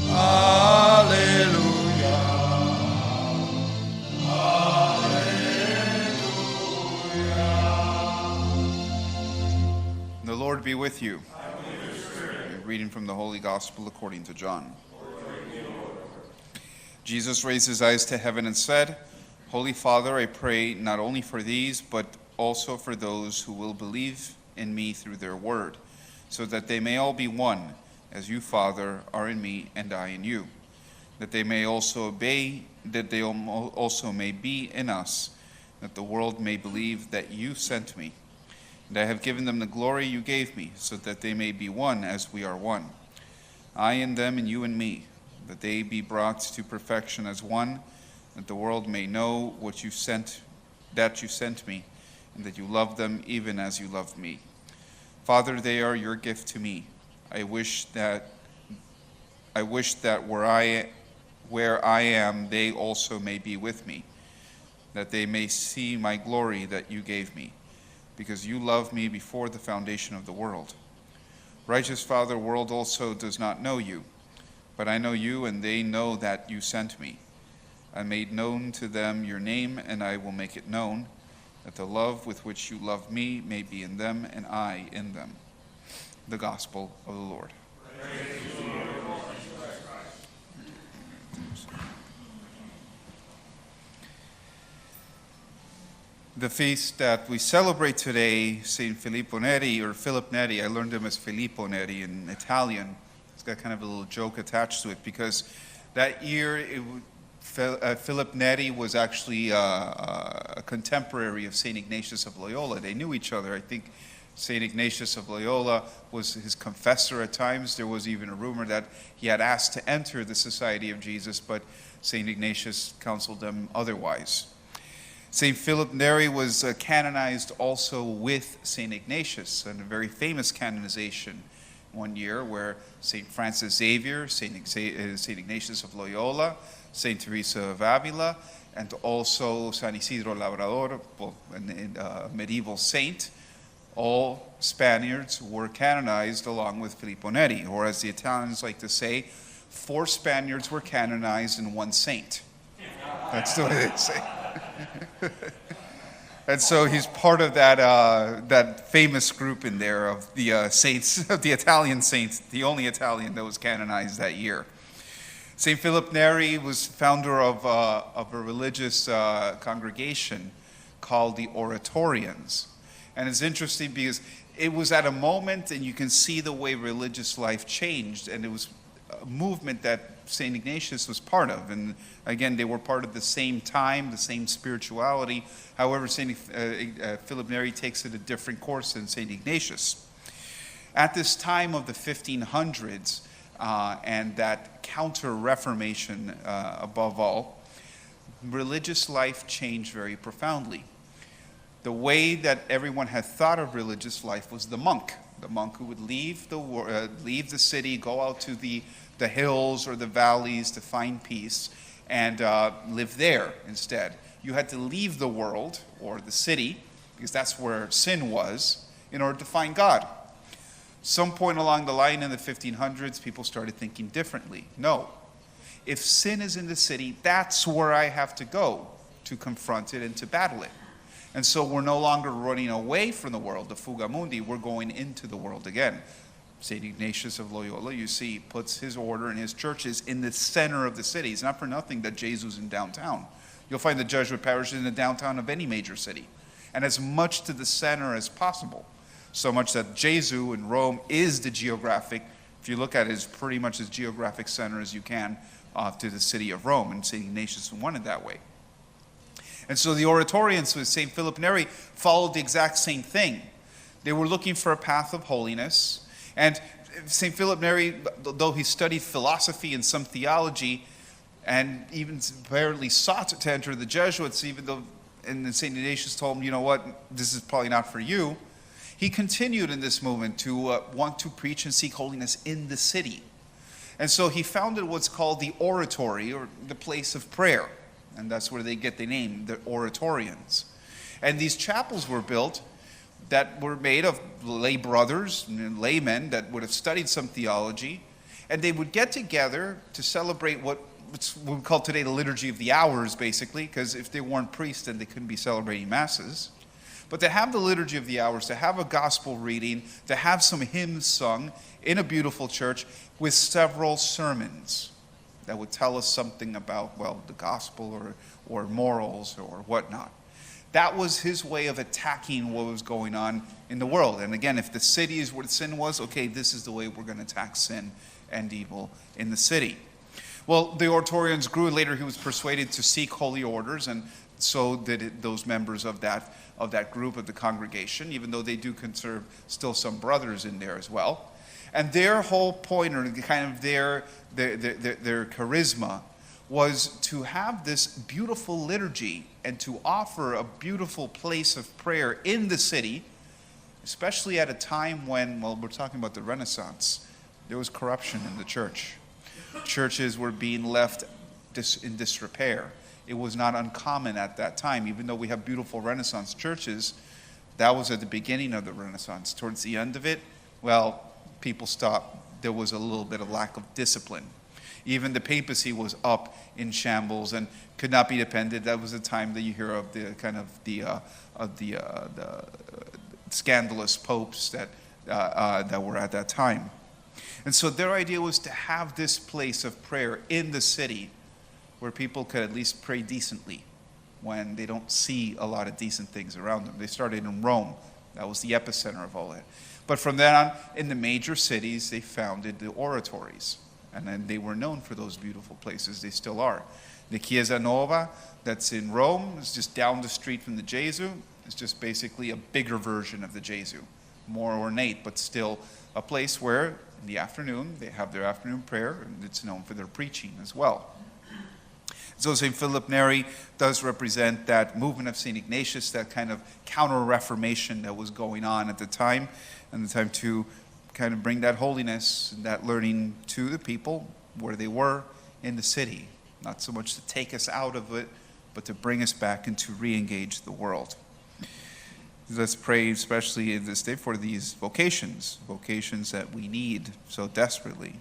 Hallelujah. Hallelujah. The Lord be with you. A reading from the Holy Gospel according to John. Jesus raised his eyes to heaven and said, Holy Father, I pray not only for these, but also for those who will believe in me through their word, so that they may all be one, as you, Father, are in me and I in you, that they may also obey, that they also may be in us, that the world may believe that you sent me. And I have given them the glory you gave me, so that they may be one as we are one. I in them and you in me, that they be brought to perfection as one, that the world may know that you sent me, and that you love them even as you loved me. Father, they are your gift to me. I wish that where I am, they also may be with me, that they may see my glory that you gave me, because you loved me before the foundation of the world. Righteous Father, the world also does not know you, but I know you, and they know that you sent me. I made known to them your name, and I will make it known, that the love with which you loved me may be in them, and I in them. The Gospel of the Lord. Praise to you, Lord Jesus Christ. The feast that we celebrate today, Saint Filippo Neri, or Philip Neri, I learned him as Filippo Neri in Italian. It's got kind of a little joke attached to it, because that year Philip Neri was actually a contemporary of St. Ignatius of Loyola. They knew each other. I think St. Ignatius of Loyola was his confessor at times. There was even a rumor that he had asked to enter the Society of Jesus, but St. Ignatius counseled him otherwise. St. Philip Neri was canonized also with St. Ignatius, and a very famous canonization one year where St. Francis Xavier, St. Ignatius of Loyola, St. Teresa of Avila, and also San Isidro Labrador, a medieval saint. All Spaniards were canonized along with Filippo Neri, or as the Italians like to say, 4 Spaniards were canonized and 1 saint. That's the way they say. And so he's part of that famous group in there of the saints, of the Italian saints, the only Italian that was canonized that year. St. Philip Neri was founder of a religious congregation called the Oratorians. And it's interesting because it was at a moment, and you can see the way religious life changed, and it was a movement that St. Ignatius was part of. And again, they were part of the same time, the same spirituality. However, Philip Neri takes it a different course than St. Ignatius. At this time of the 1500s, and that counter-reformation above all, religious life changed very profoundly. The way that everyone had thought of religious life was the monk who would leave the city, go out to the hills or the valleys to find peace, and live there instead. You had to leave the world or the city, because that's where sin was, in order to find God. Some point along the line in the 1500s, people started thinking differently. No, if sin is in the city, that's where I have to go to confront it and to battle it. And so we're no longer running away from the world, the fuga mundi, we're going into the world again. St. Ignatius of Loyola, you see, puts his order and his churches in the center of the city. It's not for nothing that Jesus is in downtown. You'll find the Jesuit parishes in the downtown of any major city. and as much to the center as possible. So much that Jesu in Rome is the geographic, if you look at it, is pretty much as geographic center as you can to the city of Rome, and St. Ignatius wanted that way. And so the Oratorians with St. Philip Neri followed the exact same thing. They were looking for a path of holiness, and St. Philip Neri, though he studied philosophy and some theology, and even apparently sought to enter the Jesuits, even though, and then St. Ignatius told him, you know what, this is probably not for you. He continued in this movement to want to preach and seek holiness in the city. And so he founded what's called the oratory, or the place of prayer. And that's where they get the name, the Oratorians. And these chapels were built that were made of lay brothers and laymen that would have studied some theology. And they would get together to celebrate what we call today the Liturgy of the Hours, basically, because if they weren't priests, then they couldn't be celebrating masses. But to have the Liturgy of the Hours, to have a gospel reading, to have some hymns sung in a beautiful church with several sermons that would tell us something about, well, the gospel or morals or whatnot. That was his way of attacking what was going on in the world. And again, if the city is where sin was, okay, this is the way we're going to attack sin and evil in the city. Well, the Oratorians grew. Later he was persuaded to seek holy orders, and so did those members of that group of the congregation, even though they do conserve still some brothers in there as well. And their whole point, or kind of their charisma, was to have this beautiful liturgy and to offer a beautiful place of prayer in the city, especially at a time when, well, we're talking about the Renaissance, there was corruption in the church. Churches were being left in disrepair. It was not uncommon at that time, even though we have beautiful Renaissance churches. That was at the beginning of the Renaissance. Towards the end of it, well, people stopped. There was a little bit of lack of discipline. Even the papacy was up in shambles and could not be depended. That was the time that you hear of the kind of the scandalous popes that were at that time. And so their idea was to have this place of prayer in the city where people could at least pray decently when they don't see a lot of decent things around them. They started in Rome. That was the epicenter of all that. But from then on, in the major cities, they founded the oratories. And then they were known for those beautiful places. They still are. The Chiesa Nova, that's in Rome, is just down the street from the Gesù. It's just basically a bigger version of the Gesù. More ornate, but still a place where, in the afternoon, they have their afternoon prayer, and it's known for their preaching as well. So St. Philip Neri does represent that movement of St. Ignatius, that kind of counter-reformation that was going on at the time, and the time to kind of bring that holiness and that learning to the people where they were in the city. Not so much to take us out of it, but to bring us back and to re-engage the world. Let's pray, especially in this day, for these vocations that we need so desperately.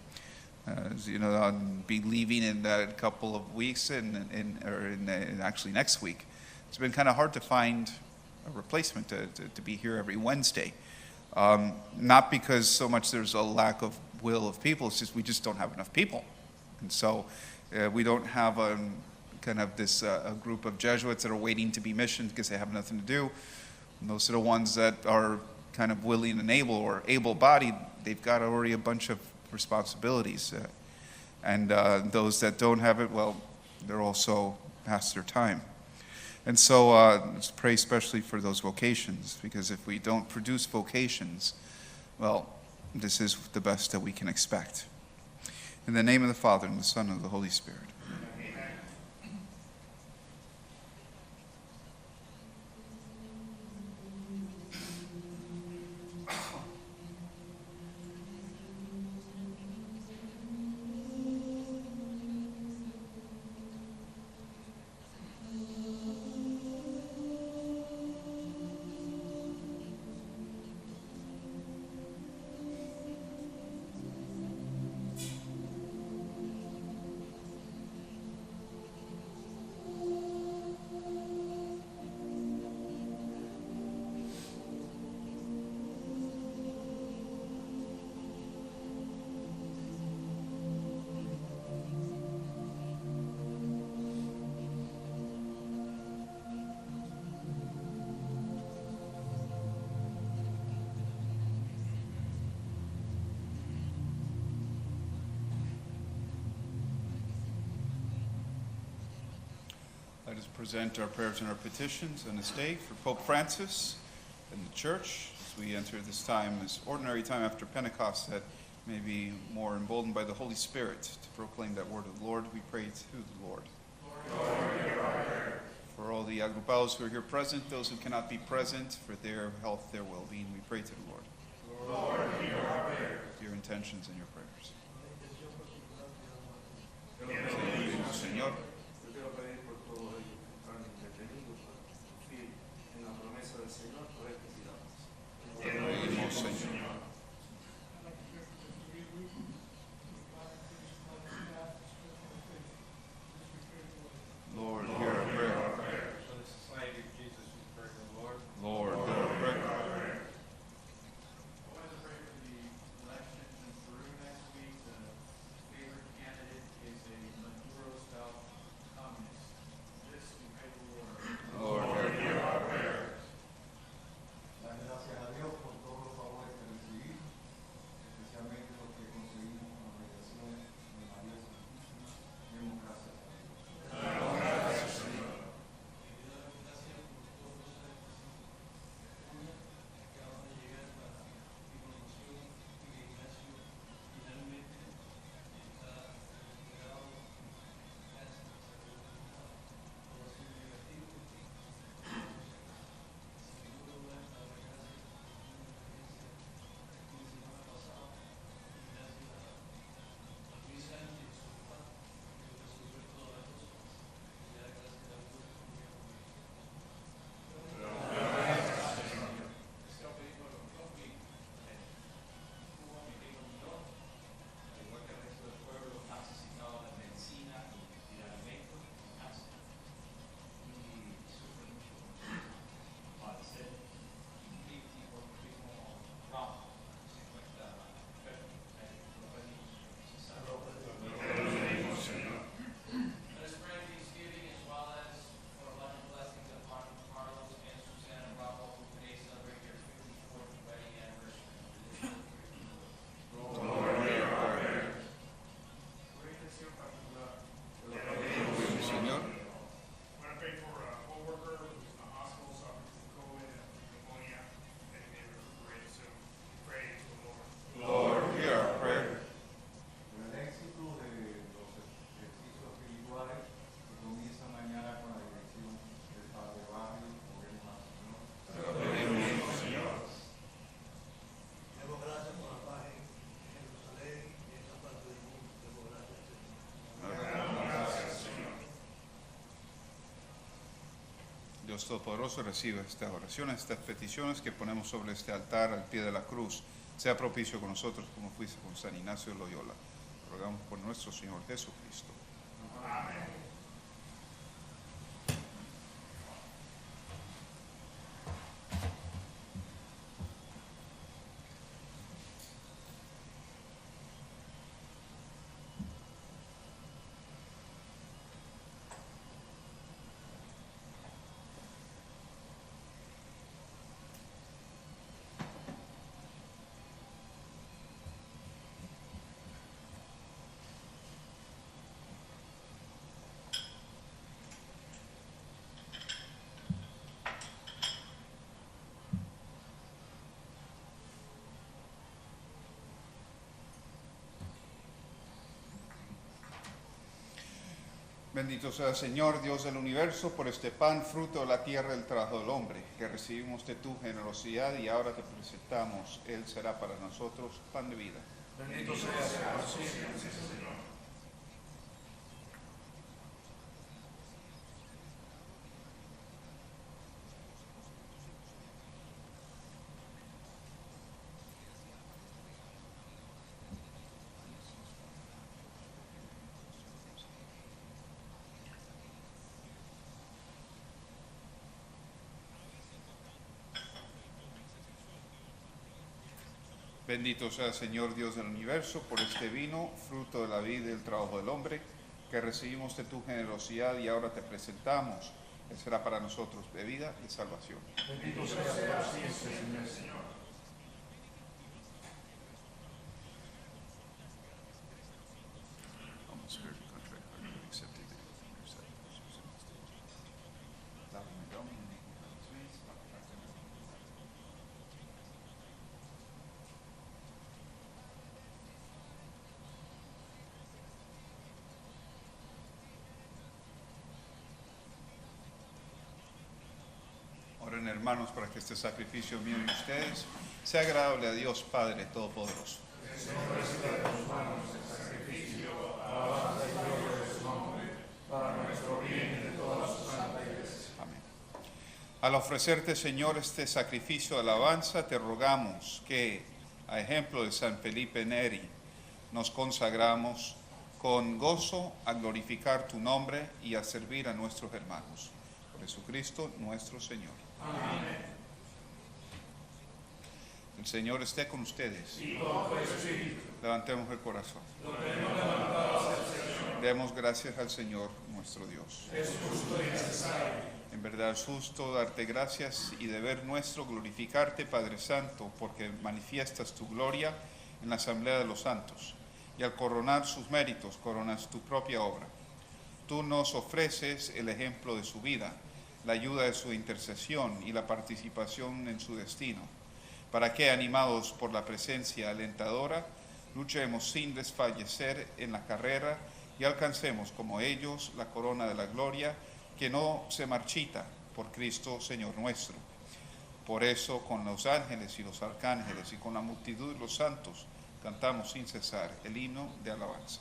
I'll be leaving in a couple of weeks, actually next week. It's been kind of hard to find a replacement to be here every Wednesday. Not because so much there's a lack of will of people, it's just we just don't have enough people. And so we don't have kind of this a group of Jesuits that are waiting to be missioned because they have nothing to do. And those are the ones that are kind of willing and able, or able-bodied. They've got already a bunch of responsibilities. And those that don't have it, well, they're also past their time. And so let's pray especially for those vocations, because if we don't produce vocations, well, this is the best that we can expect. In the name of the Father, and the Son, and the Holy Spirit. Let us present our prayers and our petitions on this day for Pope Francis and the Church as we enter this time, this ordinary time after Pentecost, that may be more emboldened by the Holy Spirit to proclaim that word of the Lord. We pray to the Lord. For all the agrupados who are here present, those who cannot be present, for their health, their well-being, we pray to the Lord. Your intentions and your prayers. Señor. Yo quiero pedir por todos ellos que están detenidos, confíen en la promesa del Señor, por él que pidamos. Señor. Lord, hear our prayer. For the Society of Jesus, we pray to the Lord. Lord, hear our prayer. I wanted to pray for the elections in Peru next week. The favorite candidate is a Maduro-style communist. This we pray to the Lord. Lord, hear our prayer. Dar gracias a Dios por todos los favores que recibimos, especialmente los que conseguimos con las mediaciones de María Santísima. Demos gracias a Dios. Dios Todopoderoso, recibe esta oración, estas peticiones que ponemos sobre este altar al pie de la cruz. Sea propicio con nosotros como fuiste con San Ignacio de Loyola. Lo rogamos por nuestro Señor Jesucristo. Amén. Bendito sea el Señor, Dios del universo, por este pan, fruto de la tierra del trabajo del hombre, que recibimos de tu generosidad y ahora te presentamos. Él será para nosotros pan de vida. Bendito seas por siempre, Señor. Bendito sea el Señor, Dios del universo, por este vino, fruto de la vida y del trabajo del hombre, que recibimos de tu generosidad y ahora te presentamos. Él será para nosotros bebida y salvación. Bendito seas por siempre, Señor. Oren, hermanos, para que este sacrificio mío y ustedes sea agradable a Dios Padre Todopoderoso. Amén. Al ofrecerte, Señor, este sacrificio de alabanza, te rogamos que, a ejemplo de San Felipe Neri, nos consagramos con gozo a glorificar tu nombre y a servir a nuestros hermanos. Por Jesucristo nuestro Señor. Amén. El Señor esté con ustedes. Y con tu espíritu. Levantemos el corazón. Demos gracias al Señor nuestro Dios. Es justo y necesario. En verdad es justo darte gracias y deber nuestro glorificarte, Padre Santo, porque manifiestas tu gloria en la asamblea de los santos, y al coronar sus méritos, coronas tu propia obra. Tú nos ofreces el ejemplo de su vida, la ayuda de su intercesión y la participación en su destino, para que, animados por la presencia alentadora, luchemos sin desfallecer en la carrera y alcancemos como ellos la corona de la gloria que no se marchita, por Cristo Señor nuestro. Por eso, con los ángeles y los arcángeles y con la multitud de los santos, cantamos sin cesar el himno de alabanza.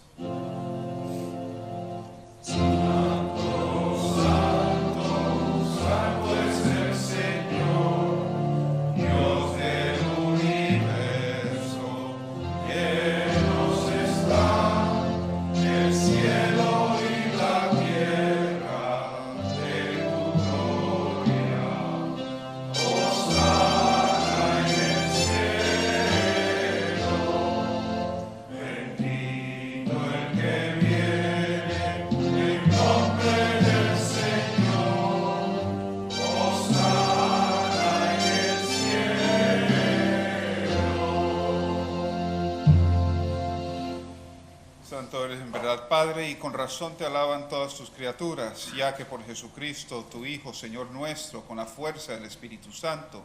Santo eres en verdad, Padre, y con razón te alaban todas tus criaturas, ya que por Jesucristo, tu Hijo, Señor nuestro, con la fuerza del Espíritu Santo,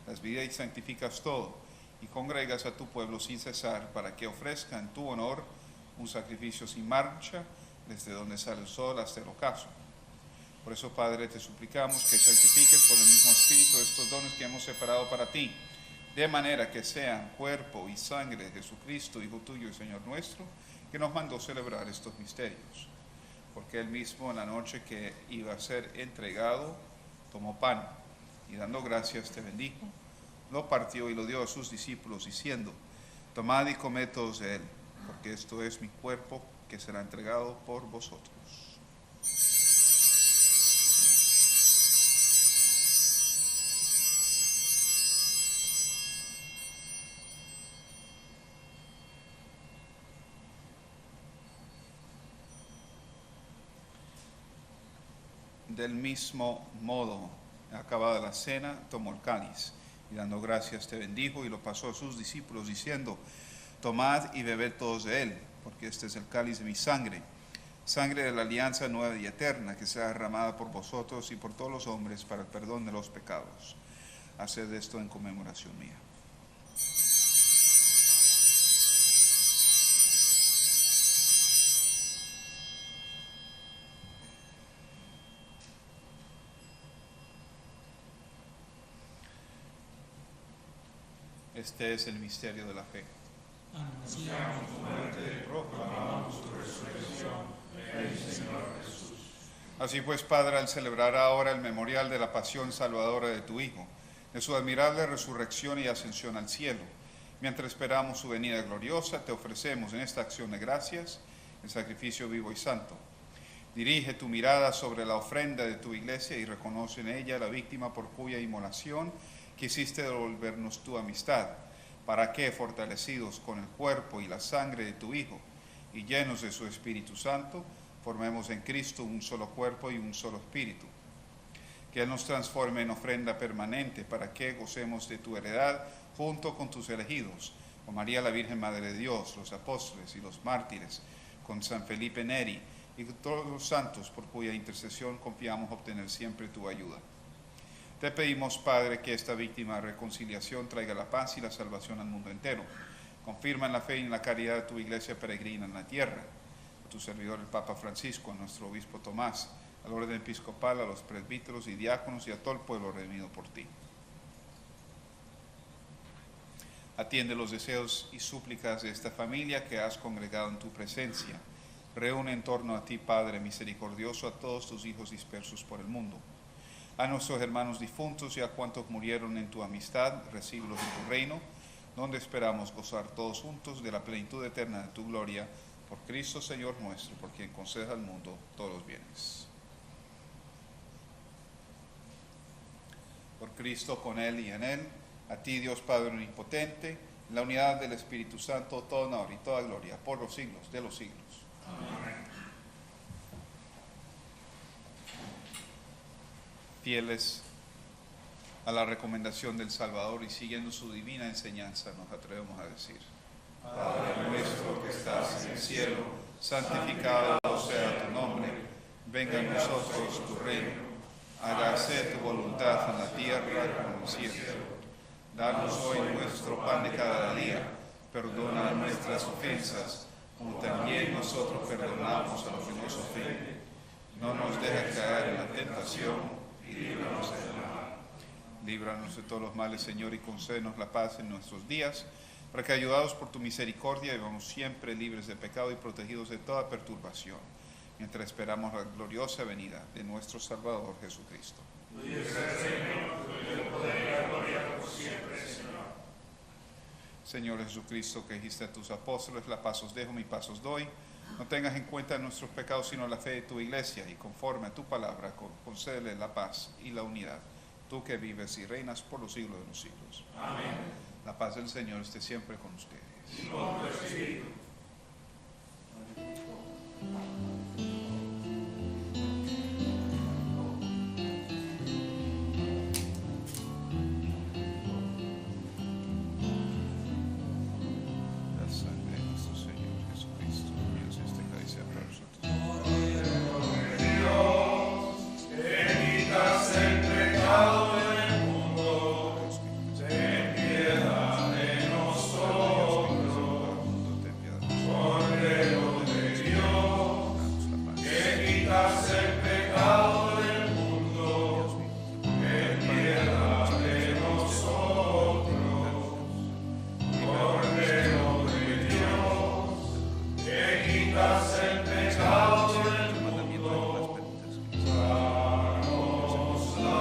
las vidas y santificas todo, y congregas a tu pueblo sin cesar, para que ofrezca en tu honor un sacrificio sin mancha, desde donde sale el sol hasta el ocaso. Por eso, Padre, te suplicamos que santifiques por el mismo Espíritu estos dones que hemos separado para ti, de manera que sean cuerpo y sangre de Jesucristo, Hijo tuyo y Señor nuestro, que nos mandó celebrar estos misterios. Porque él mismo, en la noche que iba a ser entregado, tomó pan y dando gracias te bendijo, lo partió y lo dio a sus discípulos diciendo: tomad y comed todos de él, porque esto es mi cuerpo que será entregado por vosotros. Del mismo modo, acabada la cena, tomó el cáliz y dando gracias te bendijo y lo pasó a sus discípulos diciendo: tomad y bebed todos de él, porque este es el cáliz de mi sangre, sangre de la alianza nueva y eterna, que será derramada por vosotros y por todos los hombres para el perdón de los pecados. Haced esto en conmemoración mía. Este es el misterio de la fe. Anunciamos tu muerte, proclamamos tu resurrección. Ven, Señor Jesús. Así pues, Padre, al celebrar ahora el memorial de la pasión salvadora de tu Hijo, de su admirable resurrección y ascensión al cielo, mientras esperamos su venida gloriosa, te ofrecemos en esta acción de gracias el sacrificio vivo y santo. Dirige tu mirada sobre la ofrenda de tu iglesia y reconoce en ella la víctima por cuya inmolación quisiste devolvernos tu amistad, para que, fortalecidos con el cuerpo y la sangre de tu Hijo y llenos de su Espíritu Santo, formemos en Cristo un solo cuerpo y un solo espíritu. Que Él nos transforme en ofrenda permanente, para que gocemos de tu heredad junto con tus elegidos, con María la Virgen Madre de Dios, los apóstoles y los mártires, con San Felipe Neri y con todos los santos, por cuya intercesión confiamos obtener siempre tu ayuda. Te pedimos, Padre, que esta víctima reconciliación traiga la paz y la salvación al mundo entero. Confirma en la fe y en la caridad de tu iglesia peregrina en la tierra, a tu servidor el Papa Francisco, a nuestro obispo Tomás, al orden episcopal, a los presbíteros y diáconos y a todo el pueblo redimido por ti. Atiende los deseos y súplicas de esta familia que has congregado en tu presencia. Reúne en torno a ti, Padre misericordioso, a todos tus hijos dispersos por el mundo. A nuestros hermanos difuntos y a cuantos murieron en tu amistad, recíbelos en tu reino, donde esperamos gozar todos juntos de la plenitud eterna de tu gloria, por Cristo Señor nuestro, por quien conceda al mundo todos los bienes. Por Cristo, con Él y en Él, a ti, Dios Padre omnipotente, en la unidad del Espíritu Santo, todo honor y toda gloria, por los siglos de los siglos. Amén. Fieles a la recomendación del Salvador y siguiendo su divina enseñanza, nos atrevemos a decir: Padre nuestro que estás en el cielo, santificado sea tu nombre. Venga a nosotros tu reino. Hágase tu voluntad en la tierra como en el cielo. Danos hoy nuestro pan de cada día. Perdona nuestras ofensas, como también nosotros perdonamos a los que nos ofenden. No nos dejes caer en la tentación y líbranos del mal. Líbranos de todos los males, Señor, y concédenos la paz en nuestros días, para que, ayudados por tu misericordia, vivamos siempre libres de pecado y protegidos de toda perturbación, mientras esperamos la gloriosa venida de nuestro Salvador Jesucristo. Tuyo es el reino, tuyo el poder y la gloria por siempre, Señor. Señor Jesucristo, que dijiste a tus apóstoles: la paz os dejo, mi paz os doy. No tengas en cuenta nuestros pecados, sino la fe de tu iglesia, y conforme a tu palabra, concédele la paz y la unidad, tú que vives y reinas por los siglos de los siglos. Amén. La paz del Señor esté siempre con ustedes. Y con tu espíritu. La sangre de nuestro Señor Jesucristo, Dios este cáliz sea para nosotros. Que quitas el pecado del mundo, ten piedad de nosotros. Cordero de Dios, que quitas el pecado del mundo, ten piedad de nosotros. Cordero de Dios, que quitas el pecado del mundo, danos la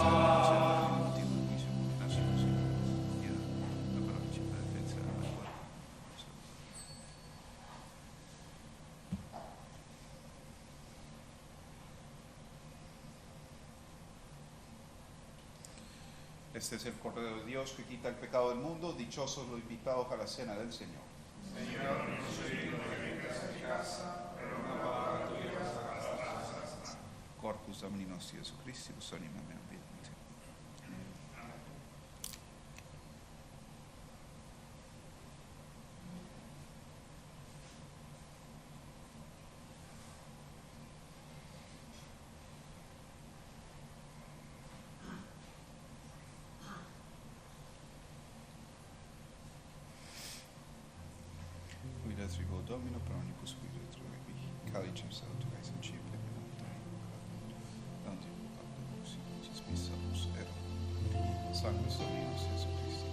paz. Este es el Cordero de Dios que quita el pecado del mundo. Dichosos los invitados a la cena del Señor. Señor, no soy digno de que entres en mi casa, pero una palabra tuya bastará. Corpus Domini nostri Jesu Christi, anima mea vita. Uida trigo Domino, per omnibus qui retrovi, calicem salutaris in cipe, Sanguis Dominus Jesu Christi,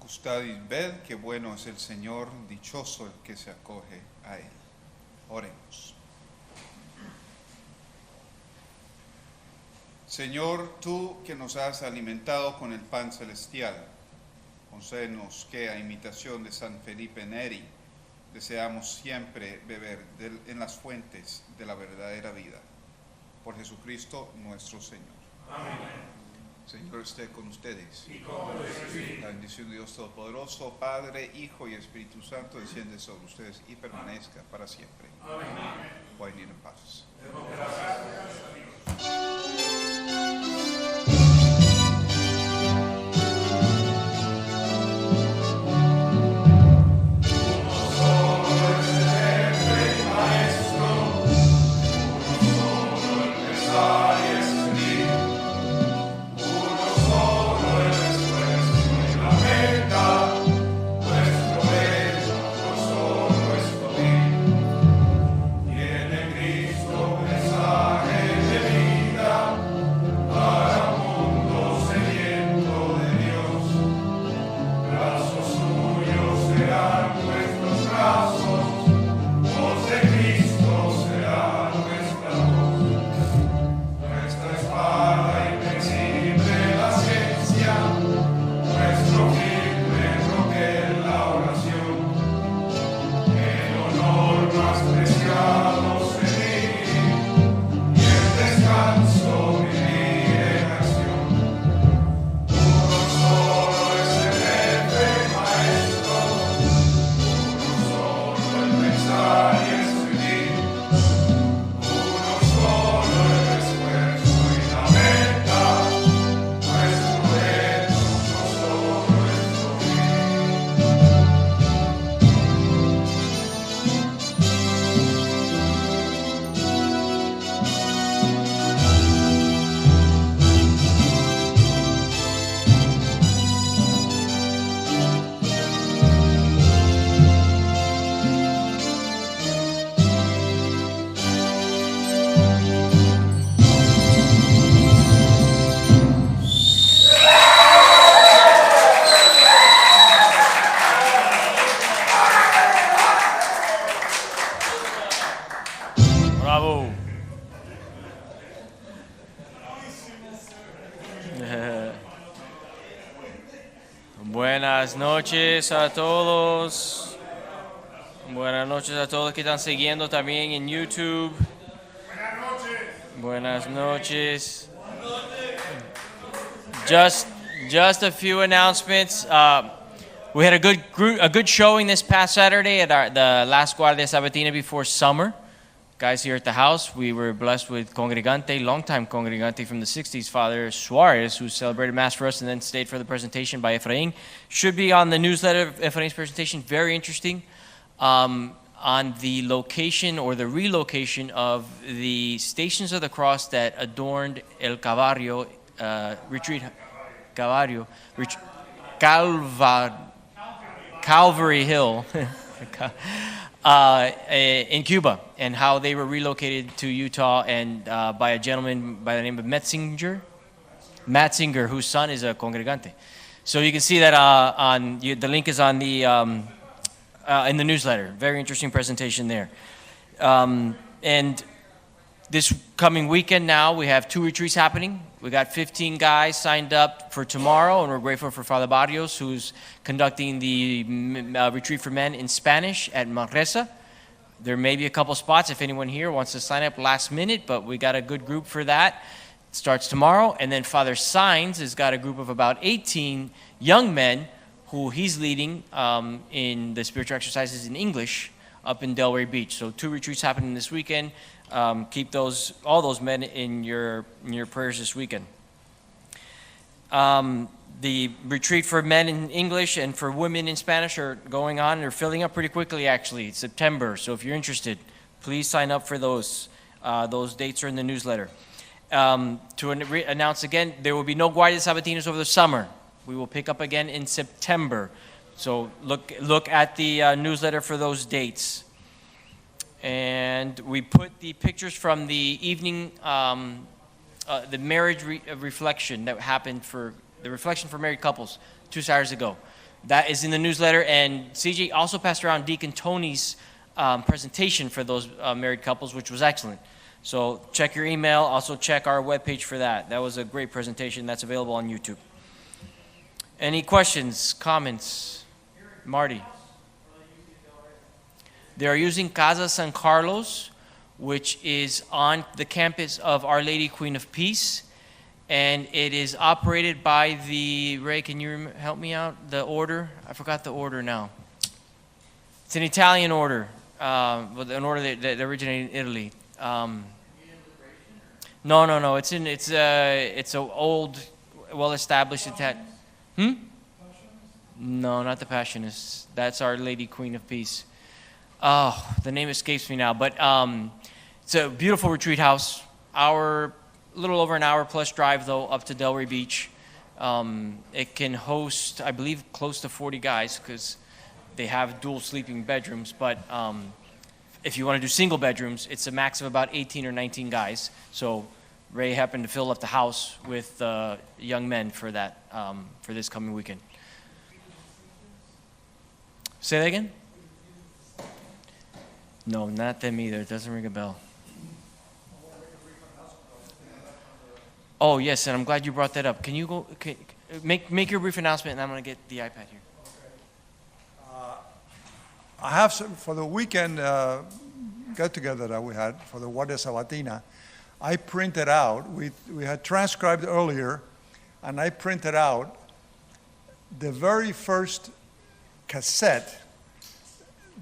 Gustad y ved qué bueno es el Señor, dichoso el que se acoge a Él. Oremos. Señor, tú que nos has alimentado con el pan celestial, concédenos que a imitación de San Felipe Neri deseamos siempre beber en las fuentes de la verdadera vida. Por Jesucristo nuestro Señor. Amén. Señor esté con ustedes. Y con tu espíritu. La bendición de Dios Todopoderoso, Padre, Hijo y Espíritu Santo, desciende sobre ustedes y permanezca para siempre. Amén. Pueden ir en paz. Demos gracias a Dios. Buenas noches a todos. Buenas noches a todos que están siguiendo también en YouTube. Buenas noches. Just a few announcements. We had a good showing this past Saturday at the last Guardia Sabatina before summer. Guys here at the house, we were blessed with congregante, longtime congregante from the 60s, Father Suarez, who celebrated Mass for us and then stayed for the presentation by Efrain. Should be on the newsletter, Efrain's presentation, very interesting, on the location or the relocation of the Stations of the Cross that adorned El Calvario, Calvary Hill, in Cuba, and how they were relocated to Utah and by a gentleman by the name of Matzinger, whose son is a congregante. So you can see that the link is on the in the newsletter. Very interesting presentation there. And this coming weekend now, we have 2 retreats happening. We got 15 guys signed up for tomorrow, and we're grateful for Father Barrios, who's conducting the retreat for men in Spanish at Manresa. There may be a couple spots if anyone here wants to sign up last minute, but we got a good group for that. It starts tomorrow, and then Father Saenz has got a group of about 18 young men who he's leading in the spiritual exercises in English up in Delray Beach. So 2 retreats happening this weekend. Keep all those men in your prayers this weekend. The retreat for men in English and for women in Spanish are going on. They're filling up pretty quickly, actually. It's September, so if you're interested, please sign up for those. Those dates are in the newsletter. To announce again, there will be no Guardia Sabatinas over the summer. We will pick up again in September. So look at the newsletter for those dates. And we put the pictures from the evening, the marriage reflection that happened for the reflection for married couples 2 Saturdays ago. That is in the newsletter, and CJ also passed around Deacon Tony's presentation for those married couples, which was excellent. So check your email. Also check our webpage for that. That was a great presentation. That's available on YouTube. Any questions, comments? Marty? They are using Casa San Carlos, which is on the campus of Our Lady Queen of Peace. And it is operated by the, Ray, can you help me out? The order? I forgot the order now. It's an Italian order, an order that originated in Italy. No. It's an old, well-established Italian. No, not the Passionists. That's Our Lady Queen of Peace. Oh, the name escapes me now. But it's a beautiful retreat house. A little over an hour plus drive, though, up to Delray Beach. It can host, I believe, close to 40 guys because they have dual sleeping bedrooms. But if you want to do single bedrooms, it's a max of about 18 or 19 guys. So Ray happened to fill up the house with young men for that, for this coming weekend. Say that again? No, not them either. It doesn't ring a bell. Oh, yes, and I'm glad you brought that up. Can you go, make your brief announcement, and I'm going to get the iPad here. I have some, for the weekend get-together that we had for the Guardia Sabatina, I printed out, we had transcribed earlier, and I printed out the very first cassette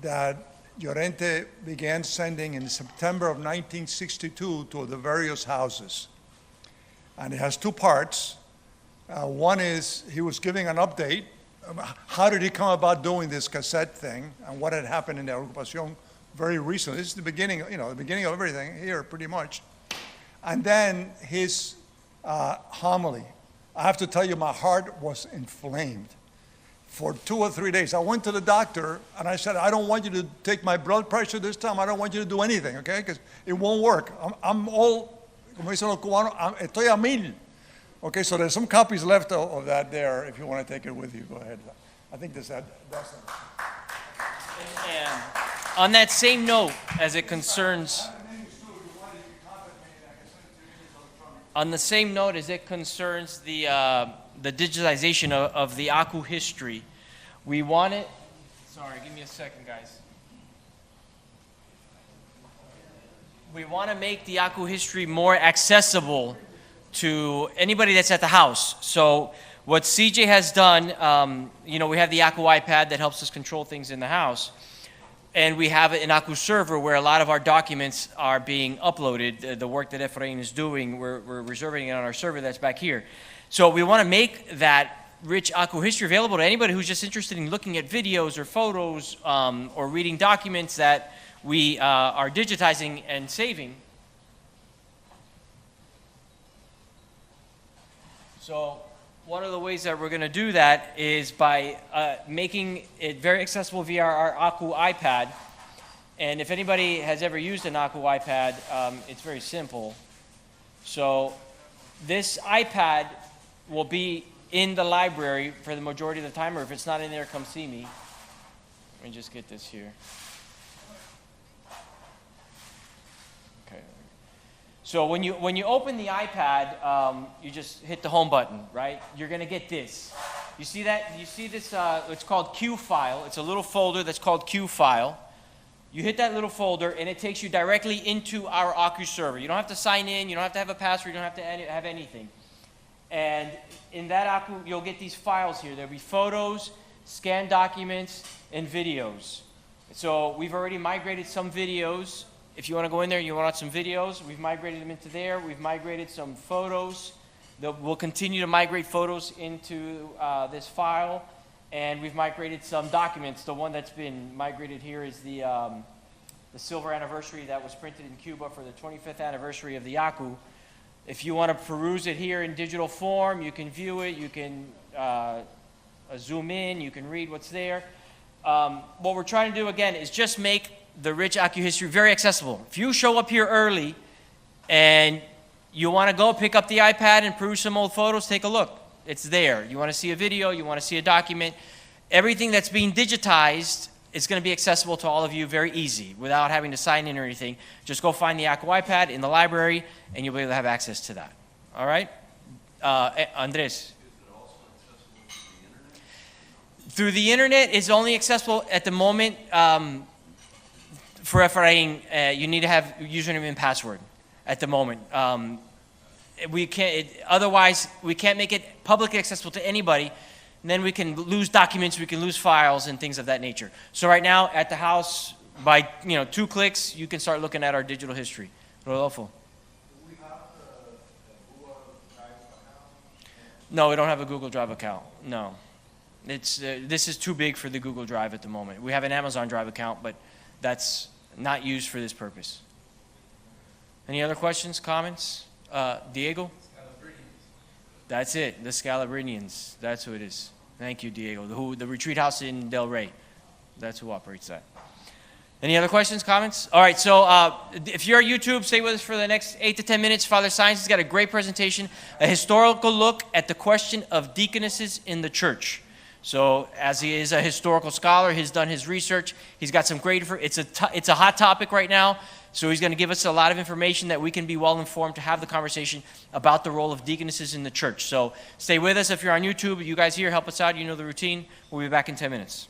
that Llorente began sending in September of 1962 to the various houses. And it has two parts. One is he was giving an update. How did he come about doing this cassette thing and what had happened in the Ocupación very recently? This is the beginning, the beginning of everything here, pretty much. And then his homily. I have to tell you, my heart was inflamed for 2 or 3 days. I went to the doctor and I said, I don't want you to take my blood pressure this time. I don't want you to do anything, okay? Because it won't work. I'm all, como dicen los cubanos, estoy a mil. Okay, so there's some copies left of that there if you want to take it with you. Go ahead. I think that's it. And on that same note, as it concerns, the digitization of the Aku history, we want it. Sorry, give me a second, guys. We want to make the Aku history more accessible to anybody that's at the house. So what CJ has done, we have the Aku iPad that helps us control things in the house. And we have an Aku server where a lot of our documents are being uploaded. The work that Efrain is doing, we're reserving it on our server that's back here. So we want to make that rich Aku history available to anybody who's just interested in looking at videos or photos or reading documents that we are digitizing and saving. So one of the ways that we're going to do that is by making it very accessible via our Aku iPad. And if anybody has ever used an Aku iPad, it's very simple. So this iPad will be in the library for the majority of the time, or if it's not in there, come see me. Let me just get this here. Okay. So when you open the iPad, you just hit the home button, right? You're going to get this. You see that? You see this? It's called Q file. It's a little folder that's called Q file. You hit that little folder, and it takes you directly into our Aku server. You don't have to sign in. You don't have to have a password. You don't have to have anything. And in that Aku, you'll get these files here. There'll be photos, scanned documents, and videos. So we've already migrated some videos If you want to go in there, you want some videos, we've migrated them into there. We've migrated some photos. We'll continue to migrate photos into this file. And we've migrated some documents. The one that's been migrated here is the silver anniversary that was printed in Cuba for the 25th anniversary of the Yaku. If you want to peruse it here in digital form, you can view it, you can zoom in, you can read what's there. What we're trying to do, again, is just make the rich Aku history very accessible. If you show up here early and you want to go pick up the iPad and peruse some old photos, take a look. It's there. You want to see a video, you want to see a document. Everything that's being digitized is going to be accessible to all of you very easy without having to sign in or anything. Just go find the Aku iPad in the library and you'll be able to have access to that. All right? Andres? Through the internet, it's only accessible at the moment for Efrain. You need to have username and password at the moment. We can't, otherwise, we can't make it publicly accessible to anybody. And then we can lose documents, we can lose files and things of that nature. So right now at the house, by 2 clicks, you can start looking at our digital history. Rodolfo? Do we have a Google Drive account? No, we don't have a Google Drive account. No. It's, this is too big for the Google Drive at the moment. We have an Amazon Drive account, but that's not used for this purpose. Any other questions, comments? Diego? That's it, the Scalabrinians. That's who it is. Thank you, Diego. The retreat house in Del Rey. That's who operates that. Any other questions, comments? All right, so if you're on YouTube, stay with us for the next 8 to 10 minutes. Father Saenz has got a great presentation, a historical look at the question of deaconesses in the church. So as he is a historical scholar, he's done his research. He's got some great, it's a hot topic right now. So he's going to give us a lot of information that we can be well informed to have the conversation about the role of deaconesses in the church. So stay with us. If you're on YouTube, you guys here, help us out. You know the routine. We'll be back in 10 minutes.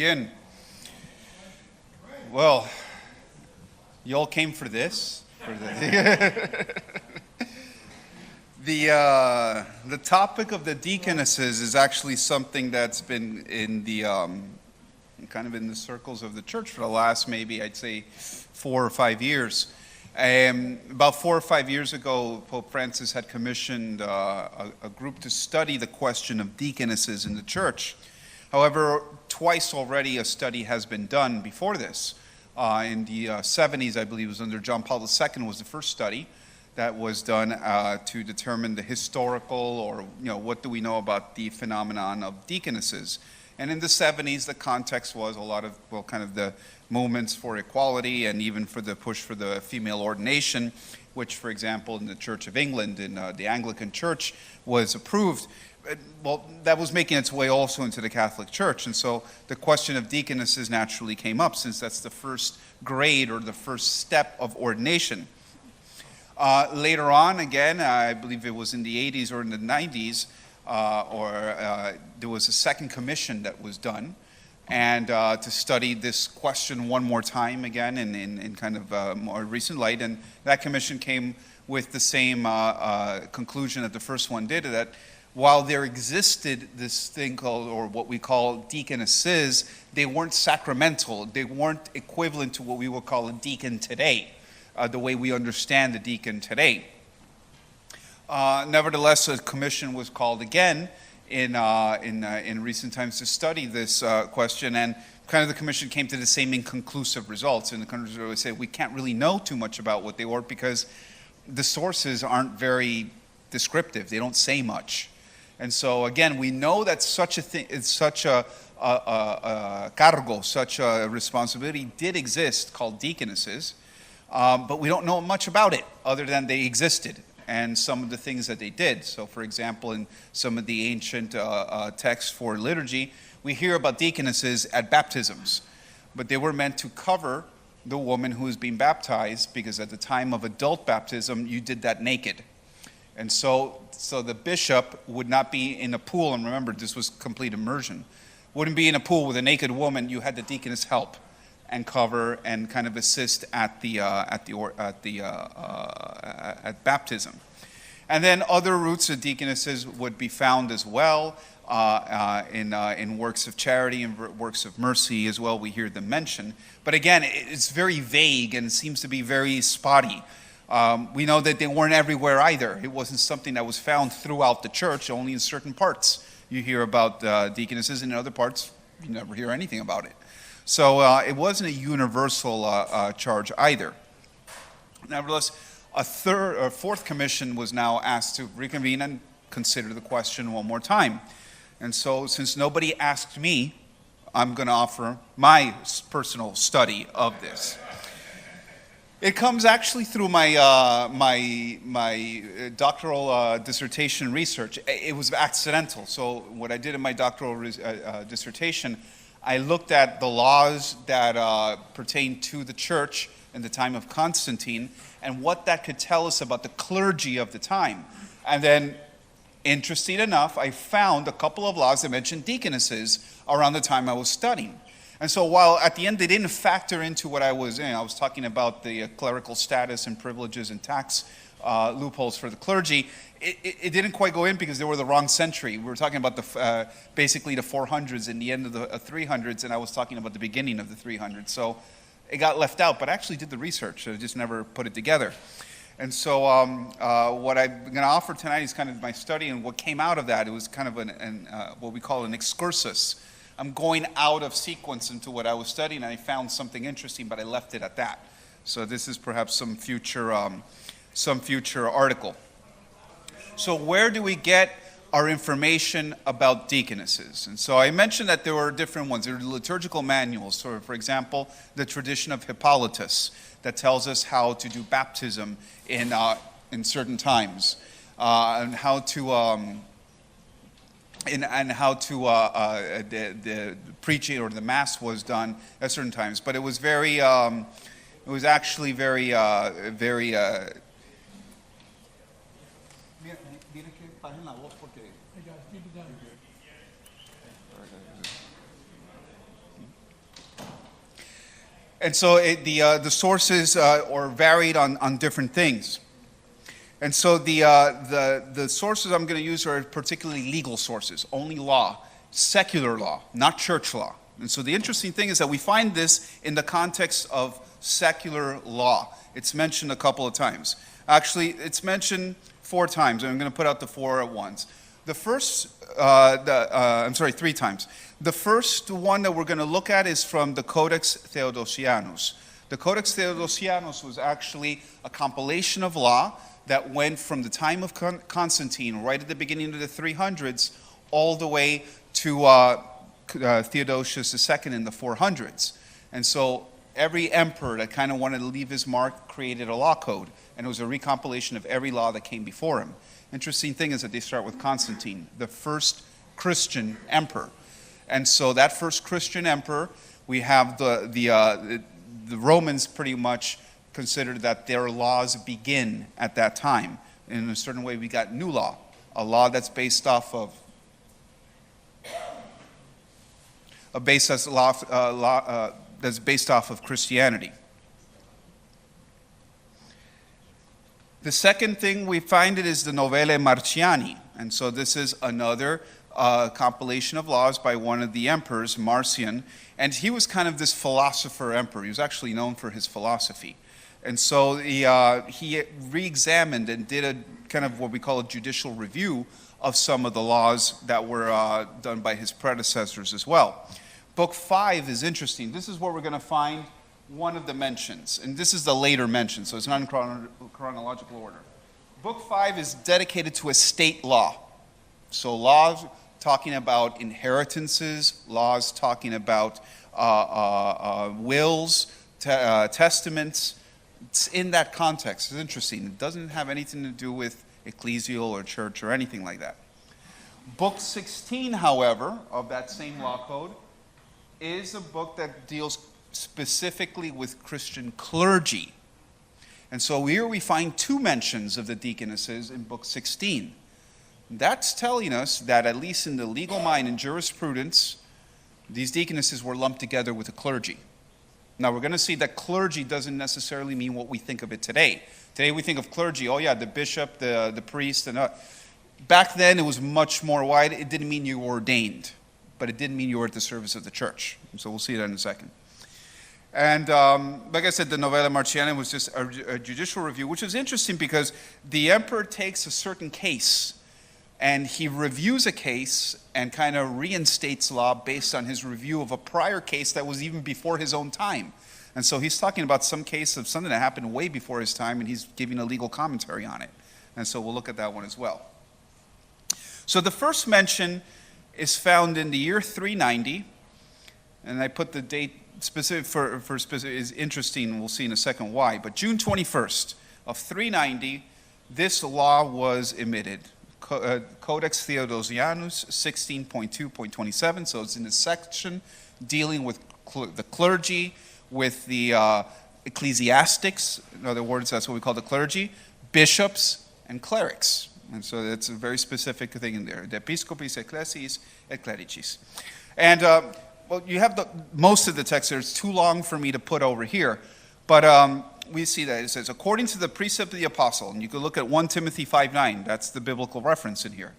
Bien. Well, you all came for this. The topic of the deaconesses is actually something that's been in the kind of in the circles of the church for the last maybe I'd say 4 or 5 years. About 4 or 5 years ago, Pope Francis had commissioned a group to study the question of deaconesses in the church. However, twice already a study has been done before this. In the 70s, I believe it was under John Paul II was the first study that was done to determine the historical or, what do we know about the phenomenon of deaconesses. And in the 70s, the context was a lot of, kind of the movements for equality and even for the push for the female ordination, which, for example, in the Church of England, in the Anglican Church, was approved. Well, that was making its way also into the Catholic Church. And so the question of deaconesses naturally came up, since that's the first grade or the first step of ordination. Later on, again, I believe it was in the 80s or in the 90s, there was a second commission that was done, and to study this question one more time again in kind of more recent light. And that commission came with the same conclusion that the first one did, that while there existed this thing called, or what we call deaconesses, they weren't sacramental. They weren't equivalent to what we would call a deacon today, the way we understand the deacon today. Nevertheless, a commission was called again in recent times to study this question, and kind of the commission came to the same inconclusive results. And the commission would say we can't really know too much about what they were because the sources aren't very descriptive. They don't say much. And so again, we know that such a thing, such a cargo, such a responsibility did exist called deaconesses, but we don't know much about it other than they existed and some of the things that they did. So for example, in some of the ancient texts for liturgy, we hear about deaconesses at baptisms, but they were meant to cover the woman who is being baptized, because at the time of adult baptism, you did that naked. And so the bishop would not be in a pool, and remember, this was complete immersion, wouldn't be in a pool with a naked woman. You had the deaconess help and cover and kind of assist at baptism. And then other roots of deaconesses would be found as well in works of charity and works of mercy as well. We hear them mentioned, but again, it's very vague and seems to be very spotty. We know that they weren't everywhere either. It wasn't something that was found throughout the church. Only in certain parts you hear about deaconesses, and in other parts you never hear anything about it. So it wasn't a universal charge either. Nevertheless, a fourth commission was now asked to reconvene and consider the question one more time. And so since nobody asked me, I'm going to offer my personal study of this. It comes actually through my doctoral dissertation research. It was accidental. So what I did in my doctoral dissertation, I looked at the laws that pertain to the church in the time of Constantine and what that could tell us about the clergy of the time. And then, interesting enough, I found a couple of laws that mentioned deaconesses around the time I was studying. And so while at the end they didn't factor into what I was in, I was talking about the clerical status and privileges and tax loopholes for the clergy, it didn't quite go in because they were the wrong century. We were talking about basically the 400s and the end of the 300s, and I was talking about the beginning of the 300s. So it got left out, but I actually did the research. I just never put it together. And so what I'm going to offer tonight is kind of my study, and what came out of that. It was kind of what we call an excursus. I'm going out of sequence into what I was studying, and I found something interesting, but I left it at that. So this is perhaps some future article. So where do we get our information about deaconesses? And so I mentioned that there were different ones. There are liturgical manuals. So for example, the tradition of Hippolytus that tells us how to do baptism in certain times, and how to the preaching or the mass was done at certain times. But it was actually very And so the sources are varied on different things. And so the sources I'm going to use are particularly legal sources, only law, secular law, not church law. And so the interesting thing is that we find this in the context of secular law. It's mentioned a couple of times. Actually, it's mentioned 4 times, and I'm going to put out the 4 at once. The first, I'm sorry, 3 times. The first one that we're going to look at is from the Codex Theodosianus. The Codex Theodosianus was actually a compilation of law that went from the time of Constantine, right at the beginning of the 300s, all the way to Theodosius II in the 400s. And so every emperor that kind of wanted to leave his mark created a law code, and it was a recompilation of every law that came before him. Interesting thing is that they start with Constantine, the first Christian emperor. And so that first Christian emperor, we have the Romans pretty much considered that their laws begin at that time. In a certain way, we got new law, a law that's based off of that's based off of Christianity. The second thing we find it is the Novelle Marciani, and so this is another compilation of laws by one of the emperors, Marcian, and he was kind of this philosopher emperor. He was actually known for his philosophy. And so he re-examined and did a kind of what we call a judicial review of some of the laws that were done by his predecessors as well. Book 5 is interesting. This is where we're going to find one of the mentions, and this is the later mention, so it's not in chronological order. Book 5 is dedicated to estate law. So laws talking about inheritances, laws talking about wills, testaments. It's in that context. It's interesting. It doesn't have anything to do with ecclesial or church or anything like that. Book 16, however, of that same law code is a book that deals specifically with Christian clergy. And so here we find 2 mentions of the deaconesses in book 16. That's telling us that at least in the legal mind and jurisprudence, these deaconesses were lumped together with the clergy. Now we're going to see that clergy doesn't necessarily mean what we think of it today. Today we think of clergy, oh yeah, the bishop, the priest, and back then it was much more wide. It didn't mean you were ordained, but it did mean you were at the service of the church. So we'll see that in a second. And like I said, the Novella Marciani was just a judicial review, which is interesting because the emperor takes a certain case and he reviews a case and kind of reinstates law based on his review of a prior case that was even before his own time. And so he's talking about some case of something that happened way before his time, and he's giving a legal commentary on it. And so we'll look at that one as well. So the first mention is found in the year 390, and I put the date specific for specific is interesting. We'll see in a second why. But June 21st of 390, this law was emitted. Codex Theodosianus 16.2.27. So it's in the section dealing with the clergy, with the ecclesiastics. In other words, that's what we call the clergy, bishops, and clerics. And so that's a very specific thing in there. The episcopis, ecclesiis, et clericis. And well, you have most of the text there. It's too long for me to put over here. But we see that it says, according to the precept of the apostle, and you can look at 1 Timothy 5:9, that's the biblical reference in here.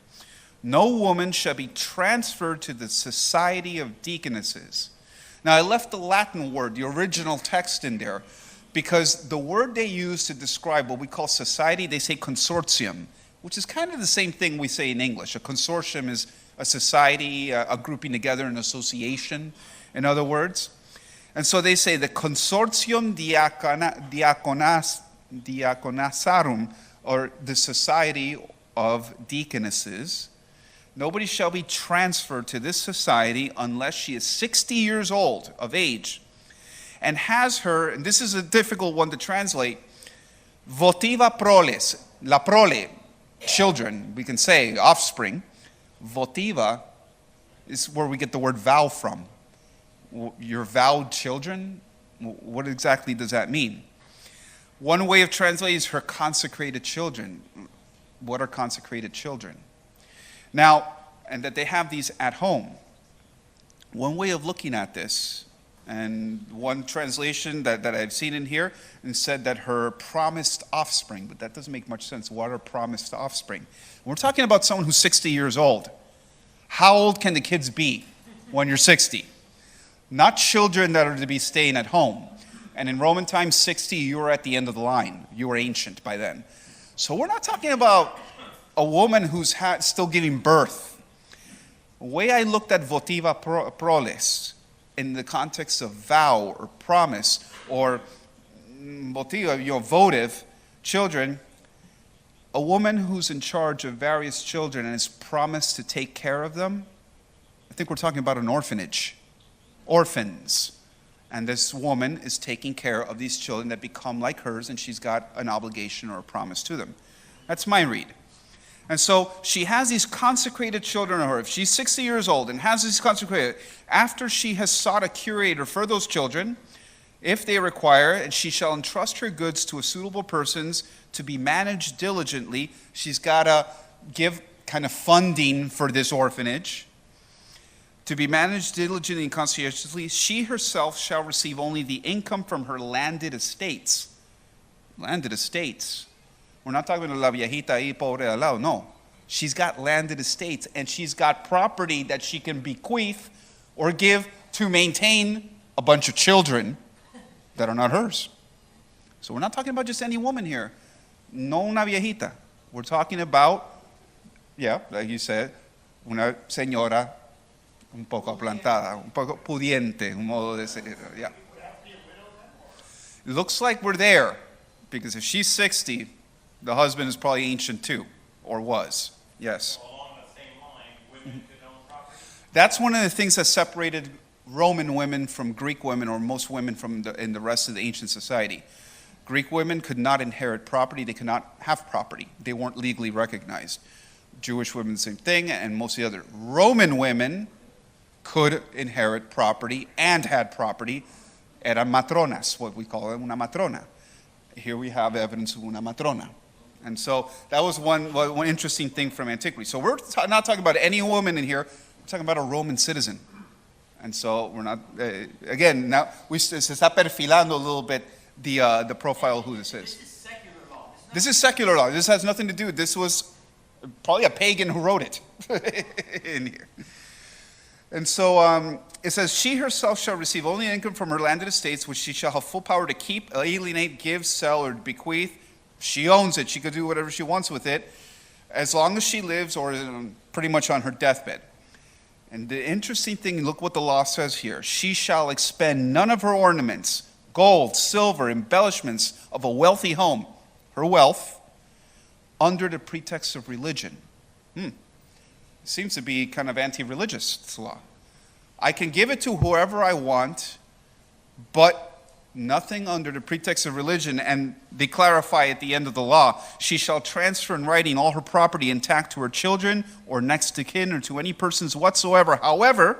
No woman shall be transferred to the society of deaconesses. Now, I left the Latin word, the original text in there, because the word they use to describe what we call society, they say consortium, which is kind of the same thing we say in English. A consortium is a society, a grouping together, an association, in other words. And so they say the consortium diaconasarum, or the society of deaconesses. Nobody shall be transferred to this society unless she is 60 years old of age and has her, and this is a difficult one to translate, votiva proles, la prole, children, we can say offspring. Votiva is where we get the word vow from. Your vowed children? What exactly does that mean? One way of translating is her consecrated children. What are consecrated children? Now, and that they have these at home. One way of looking at this, And one translation that I've seen in here and said that her promised offspring, but that doesn't make much sense. What are promised offspring? We're talking about someone who's 60 years old. How old can the kids be when you're 60? Not children that are to be staying at home. And in Roman times, 60, you were at the end of the line. You were ancient by then. So we're not talking about a woman who's still giving birth. The way I looked at votiva proles, in the context of vow or promise or votiva, votive children, a woman who's in charge of various children and is promised to take care of them, I think we're talking about an orphanage, orphans. And this woman is taking care of these children that become like hers, and she's got an obligation or a promise to them. That's my read. And so she has these consecrated children of her. If she's 60 years old and has these consecrated, after she has sought a curator for those children, if they require, and she shall entrust her goods to a suitable persons to be managed diligently. She's got to give kind of funding for this orphanage. To be managed diligently and conscientiously, she herself shall receive only the income from her landed estates. Landed estates. We're not talking about la viejita ahí pobre al lado. No. She's got landed estates, and she's got property that she can bequeath or give to maintain a bunch of children that are not hers. So we're not talking about just any woman here. No una viejita. We're talking about, like you said, una señora un poco aplantada, un poco pudiente, un modo de ser. Yeah. It looks like we're there, because if she's 60, the husband is probably ancient too, or was. Yes. Along the same line, women could own property? That's one of the things that separated Roman women from Greek women, or most women from in the rest of the ancient society. Greek women could not inherit property. They could not have property. They weren't legally recognized. Jewish women, the same thing, and most of the other. Roman women could inherit property and had property. Eran matronas, what we call them, una matrona. Here we have evidence of una matrona. And so that was one interesting thing from antiquity. So we're not talking about any woman in here. We're talking about a Roman citizen. And so we're not, again, now se está perfilando a little bit the profile of who this is. This is secular law. This is secular law. This has nothing to do. This was probably a pagan who wrote it in here. And so it says, she herself shall receive only income from her landed estates, which she shall have full power to keep, alienate, give, sell, or bequeath. She owns it. She could do whatever she wants with it, as long as she lives or pretty much on her deathbed. And the interesting thing, look what the law says here. She shall expend none of her ornaments, gold, silver, embellishments of a wealthy home, her wealth, under the pretext of religion. Seems to be kind of anti-religious, this law. I can give it to whoever I want, but nothing under the pretext of religion. And they clarify at the end of the law, she shall transfer in writing all her property intact to her children or next to kin or to any persons whatsoever. However,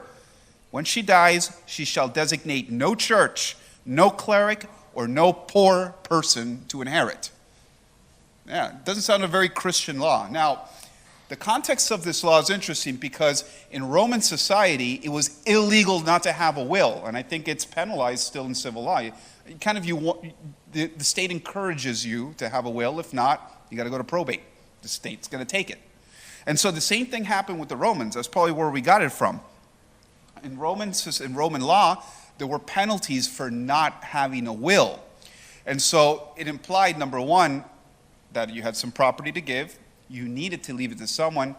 when she dies, she shall designate no church, no cleric, or no poor person to inherit. Yeah, it doesn't sound a very Christian law. Now, the context of this law is interesting because in Roman society, it was illegal not to have a will, and I think it's penalized still in civil law. The state encourages you to have a will. If not, you got to go to probate. The state's going to take it. And so the same thing happened with the Romans. That's probably where we got it from. In Roman law, there were penalties for not having a will. And so it implied, number one, that you had some property to give. You needed to leave it to someone,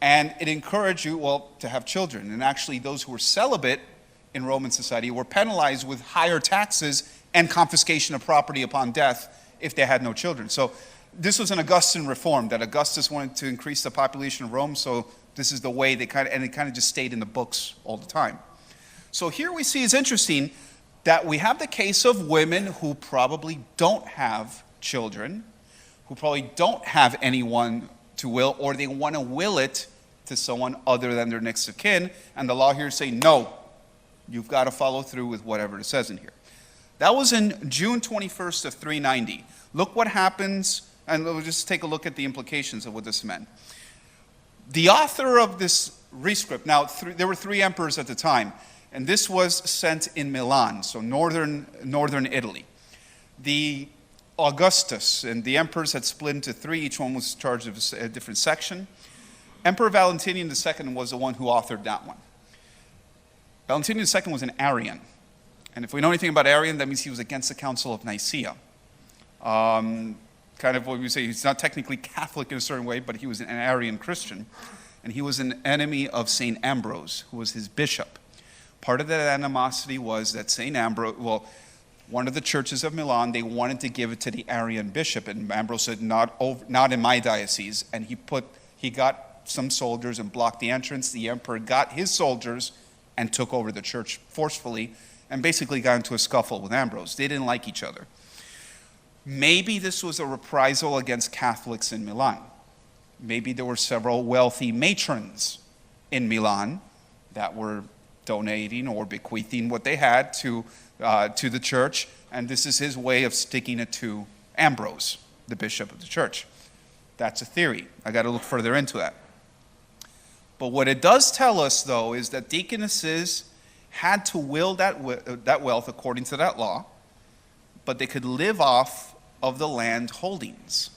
and it encouraged you, to have children. And actually, those who were celibate in Roman society were penalized with higher taxes and confiscation of property upon death if they had no children. So this was an Augustan reform, that Augustus wanted to increase the population of Rome, so this is the way it kind of just stayed in the books all the time. So here we see, it's interesting that we have the case of women who probably don't have children, who probably don't have anyone to will, or they want to will it to someone other than their next of kin, and the law here is saying, no, you've got to follow through with whatever it says in here. That was in June 21st of 390. Look what happens, and we'll just take a look at the implications of what this meant. The author of this rescript, now there were three emperors at the time, And this was sent in Milan, so northern Italy. The Augustus and the emperors had split into three. Each one was charged of a different section. Emperor Valentinian II was the one who authored that one. Valentinian II was an Arian. And if we know anything about Arian, that means he was against the Council of Nicaea. Kind of what we say, he's not technically Catholic in a certain way, but he was an Arian Christian. And he was an enemy of St. Ambrose, who was his bishop. Part of that animosity was that St. Ambrose, well, one of the churches of Milan, they wanted to give it to the Arian bishop, and Ambrose said, not in my diocese. And he got some soldiers and blocked the entrance. The emperor got his soldiers and took over the church forcefully, and basically got into a scuffle with Ambrose. They didn't like each other. Maybe this was a reprisal against Catholics in Milan. Maybe there were several wealthy matrons in Milan that were donating or bequeathing what they had to the church, and this is his way of sticking it to Ambrose, the bishop of the church. That's a theory. I got to look further into that. But what it does tell us, though, is that deaconesses had to will that wealth according to that law, but they could live off of the land holdings.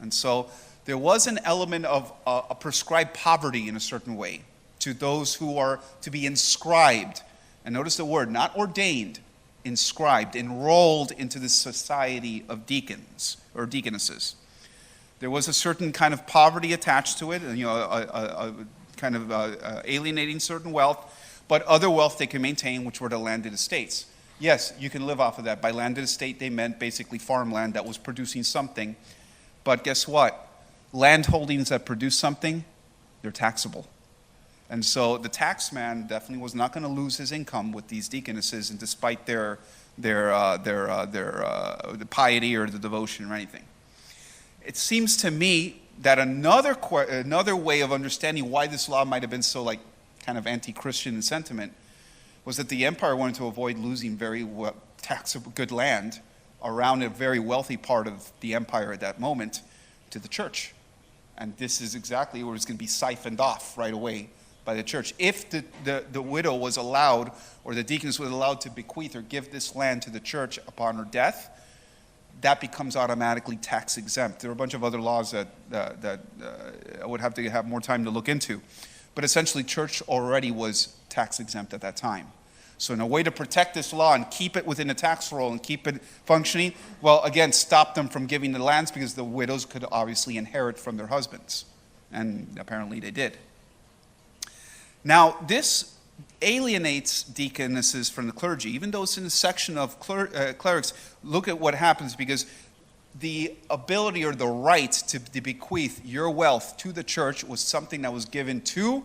And so there was an element of a prescribed poverty in a certain way to those who are to be inscribed. And notice the word, not ordained, inscribed, enrolled into the society of deacons or deaconesses. There was a certain kind of poverty attached to it, a kind of alienating certain wealth, but other wealth they could maintain, which were the landed estates. Yes, you can live off of that. By landed estate, they meant basically farmland that was producing something. But guess what? Land holdings that produce something, they're taxable. And so the taxman definitely was not going to lose his income with these deaconesses, and despite their the piety or the devotion or anything. It seems to me that another way of understanding why this law might have been so kind of anti-Christian in sentiment was that the empire wanted to avoid losing very taxable good land around a very wealthy part of the empire at that moment to the church. And this is exactly where it's going to be siphoned off right away by the church. If the widow was allowed, or the deaconess was allowed to bequeath or give this land to the church upon her death, that becomes automatically tax exempt. There are a bunch of other laws that I would have to have more time to look into. But essentially, church already was tax exempt at that time. So in a way to protect this law and keep it within the tax roll and keep it functioning, well, again, stop them from giving the lands, because the widows could obviously inherit from their husbands. And apparently they did. Now, this alienates deaconesses from the clergy. Even though it's in the section of clerics, look at what happens, because the ability or the right to bequeath your wealth to the church was something that was given to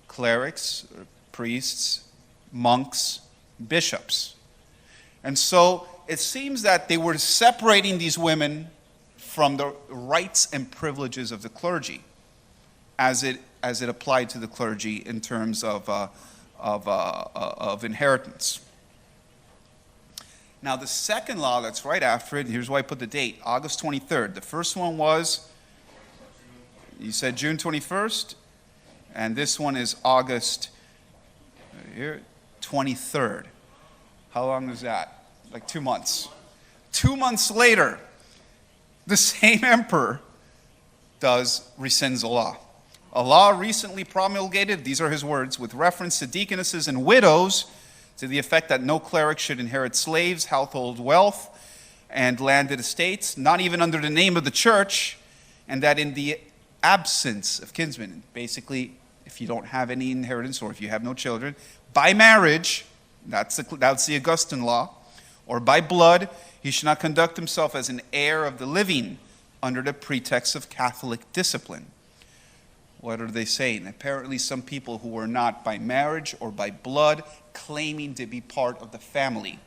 clerics, priests, monks, bishops. And so it seems that they were separating these women from the rights and privileges of the clergy as it applied to the clergy in terms of inheritance. Now, the second law that's right after it, here's why I put the date, August 23rd. The first one was, you said June 21st, and this one is August 23rd. How long is that? Like 2 months. 2 months later, the same emperor rescinds the law. A law recently promulgated, these are his words, with reference to deaconesses and widows, to the effect that no cleric should inherit slaves, household wealth, and landed estates, not even under the name of the church, and that in the absence of kinsmen, basically, if you don't have any inheritance or if you have no children, by marriage, that's the Augustan law, or by blood, he should not conduct himself as an heir of the living under the pretext of Catholic discipline. What are they saying? Apparently some people who were not by marriage or by blood claiming to be part of the family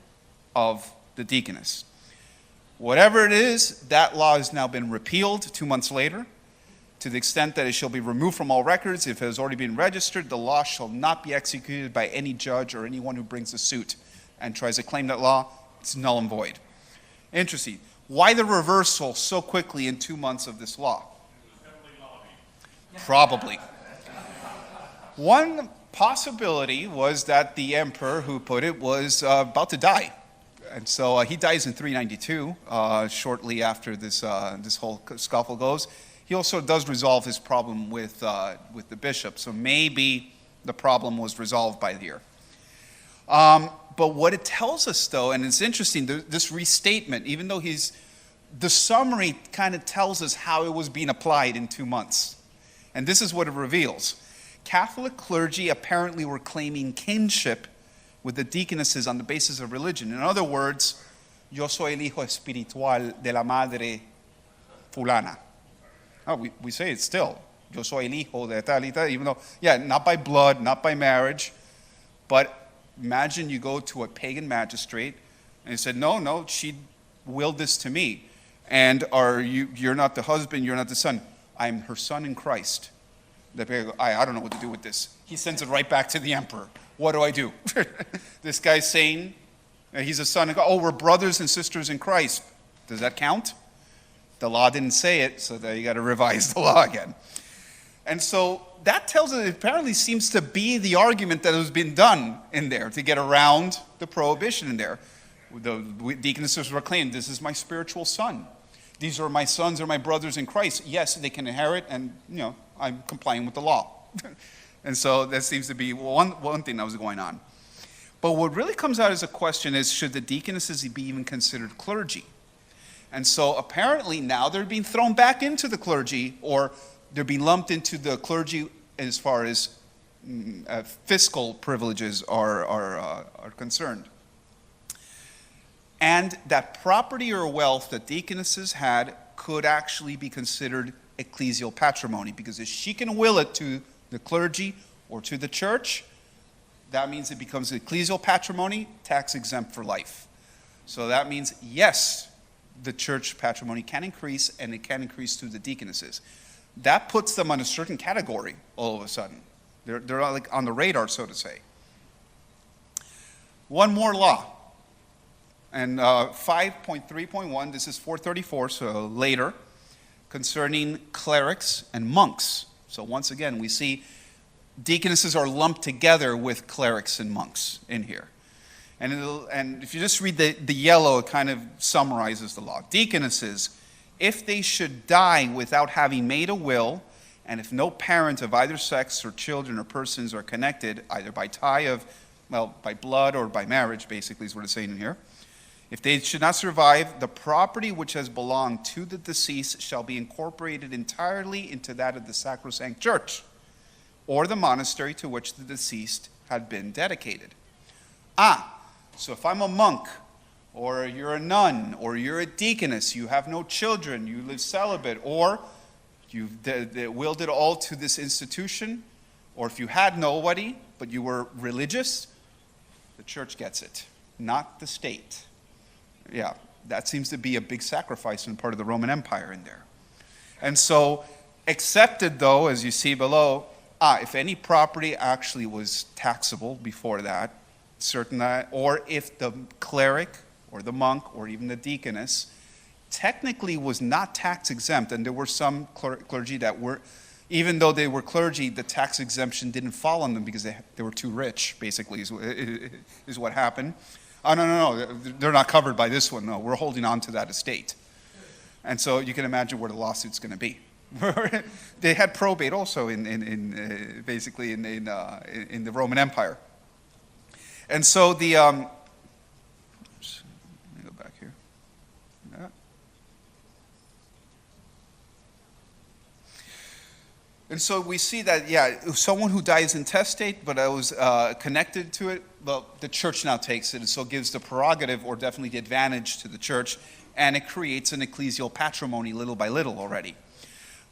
of the deaconess. Whatever it is, that law has now been repealed 2 months later, to the extent that it shall be removed from all records. If it has already been registered, the law shall not be executed by any judge or anyone who brings a suit and tries to claim that law. It's null and void. Interesting. Why the reversal so quickly in 2 months of this law? Probably. One possibility was that the emperor who put it was about to die. And so he dies in 392, shortly after this whole scuffle goes. He also does resolve his problem with the bishop, so maybe the problem was resolved by the year. But what it tells us, though, and it's interesting, this restatement, even though the summary kind of tells us how it was being applied in 2 months. And this is what it reveals. Catholic clergy apparently were claiming kinship with the deaconesses on the basis of religion. In other words, yo soy el hijo espiritual de la madre fulana. Oh, we say it still. Yo soy el hijo de tal y tal, even though, yeah, not by blood, not by marriage, but imagine you go to a pagan magistrate and he said, no, she willed this to me. And you're not the husband, you're not the son. I'm her son in Christ. The pagan goes, I don't know what to do with this. He sends it right back to the emperor. What do I do? This guy's saying he's a son of God. Oh, we're brothers and sisters in Christ. Does that count? The law didn't say it, so you got to revise the law again. And so that tells us, it apparently seems to be the argument that has been done in there to get around the prohibition in there. The deaconesses were claiming, this is my spiritual son. These are my sons or my brothers in Christ. Yes, they can inherit, and I'm complying with the law. And so that seems to be one thing that was going on. But what really comes out as a question is, should the deaconesses be even considered clergy? And so apparently now they're being thrown back into the clergy, or they're being lumped into the clergy as far as fiscal privileges are concerned. And that property or wealth that deaconesses had could actually be considered ecclesial patrimony, because if she can will it to the clergy or to the church, that means it becomes ecclesial patrimony, tax exempt for life. So that means, yes, the church patrimony can increase, and it can increase to the deaconesses. That puts them on a certain category all of a sudden. They're like on the radar, so to say. One more law. And 5.3.1, this is 434, so later, concerning clerics and monks. So once again, we see deaconesses are lumped together with clerics and monks in here. And if you just read the yellow, it kind of summarizes the law. Deaconesses, if they should die without having made a will, and if no parent of either sex or children or persons are connected, either by tie by blood or by marriage, basically is what it's saying in here. If they should not survive, the property which has belonged to the deceased shall be incorporated entirely into that of the sacrosanct church, or the monastery to which the deceased had been dedicated. So if I'm a monk, or you're a nun, or you're a deaconess, you have no children, you live celibate, or you've willed it all to this institution, or if you had nobody, but you were religious, the church gets it, not the state. Yeah, that seems to be a big sacrifice in part of the Roman Empire in there. And so, accepted though, as you see below, if any property actually was taxable before that, certain that, or if the cleric or the monk or even the deaconess technically was not tax exempt, and there were some clergy that were, even though they were clergy, the tax exemption didn't fall on them because they were too rich, basically, is what happened. Oh, no, they're not covered by this one. No, we're holding on to that estate. And so you can imagine where the lawsuit's going to be. They had probate also basically in the Roman Empire. And so the, oops, let me go back here. Yeah. And so we see that, someone who dies intestate, but I was connected to it, well, the church now takes it, and so gives the prerogative, or definitely the advantage, to the church, and it creates an ecclesial patrimony little by little already.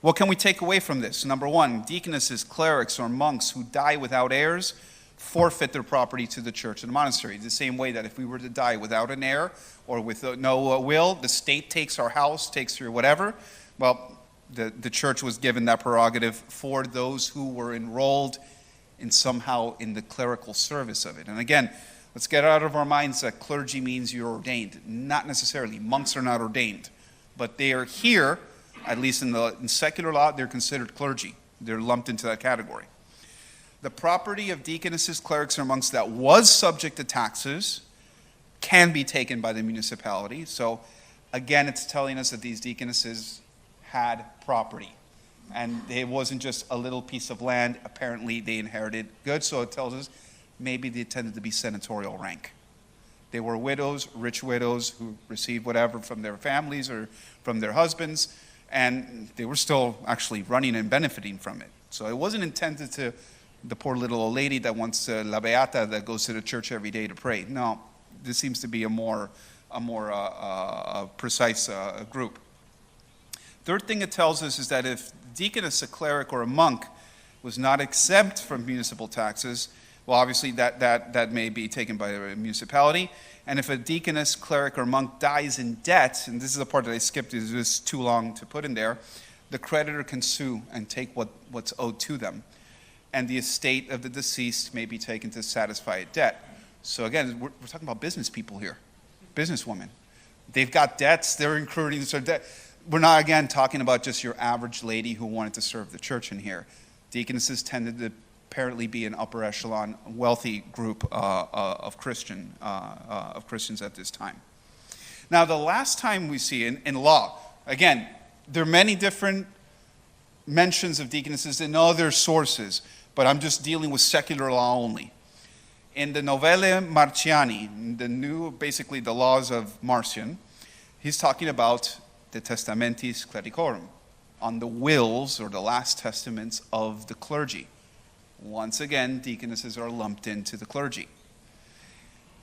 What can we take away from this? Number one, deaconesses, clerics, or monks who die without heirs forfeit their property to the church and the monastery. The same way that if we were to die without an heir or with no will, the state takes our house, takes your whatever. Well, the church was given that prerogative for those who were enrolled somehow in the clerical service of it. And again, let's get out of our minds that clergy means you're ordained. Not necessarily. Monks are not ordained. But they are here, at least in secular law, they're considered clergy. They're lumped into that category. the property of deaconesses, clerics, and monks that was subject to taxes can be taken by the municipality. So again, it's telling us that these deaconesses had property. And it wasn't just a little piece of land. Apparently, they inherited goods. So it tells us maybe they tended to be senatorial rank. They were widows, rich widows, who received whatever from their families or from their husbands. And they were still actually running and benefiting from it. So it wasn't intended to the poor little old lady that wants La Beata that goes to the church every day to pray. No, this seems to be a more precise group. Third thing it tells us is that if deaconess, a cleric, or a monk was not exempt from municipal taxes, well, obviously that may be taken by the municipality. And if a deaconess, cleric, or monk dies in debt, and this is the part that I skipped, it's just too long to put in there, the creditor can sue and take what's owed to them. And the estate of the deceased may be taken to satisfy a debt. So again, we're talking about business people here, businesswomen. They've got debts, they're incurring their debt. We're not, again, talking about just your average lady who wanted to serve the church in here. Deaconesses tended to apparently be an upper echelon, wealthy group of Christians at this time. Now, the last time we see in law, again, there are many different mentions of deaconesses in other sources, but I'm just dealing with secular law only. In the Novelle Marciani, basically the laws of Marcion, he's talking about the Testamentis Clericorum, on the wills or the last testaments of the clergy. Once again, deaconesses are lumped into the clergy.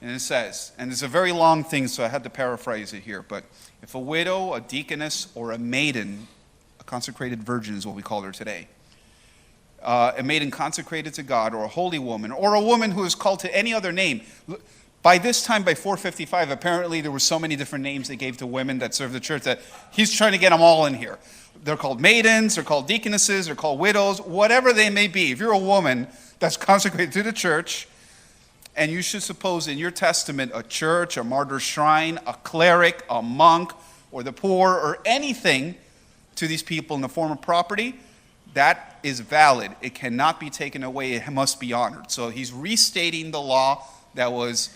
And it says, and it's a very long thing, so I had to paraphrase it here, but if a widow, a deaconess, or a maiden, a consecrated virgin is what we call her today, a maiden consecrated to God, or a holy woman, or a woman who is called to any other name. By this time, by 455, apparently there were so many different names they gave to women that served the church that he's trying to get them all in here. They're called maidens, they're called deaconesses, they're called widows, whatever they may be. If you're a woman that's consecrated to the church, and you should suppose in your testament a church, a martyr shrine, a cleric, a monk, or the poor, or anything to these people in the form of property, that is valid. It cannot be taken away. It must be honored. So he's restating the law that was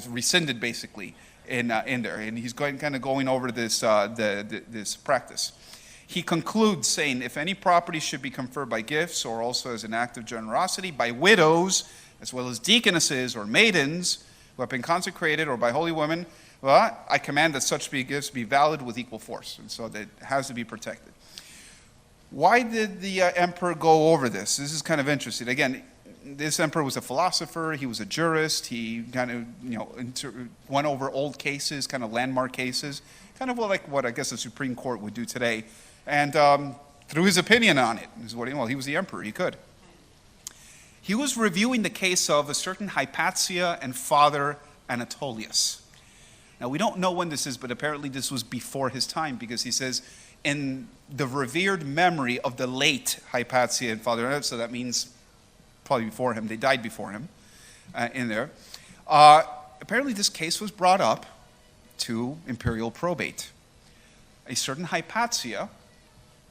rescinded basically in there, and he's going over this this practice. He concludes saying, if any property should be conferred by gifts or also as an act of generosity by widows, as well as deaconesses or maidens who have been consecrated, or by holy women, well, I command that such gifts be valid with equal force, and so that it has to be protected. Why did the emperor go over this? This is kind of interesting. Again, this emperor was a philosopher, he was a jurist, he kind of went over old cases, kind of landmark cases, kind of like what I guess the Supreme Court would do today, and threw his opinion on it. He was the emperor, he could. He was reviewing the case of a certain Hypatia and Father Anatolius. Now, we don't know when this is, but apparently this was before his time, because he says, in the revered memory of the late Hypatia and Father Anatolius, so that means probably before him, they died before him in there. Apparently this case was brought up to imperial probate. A certain Hypatia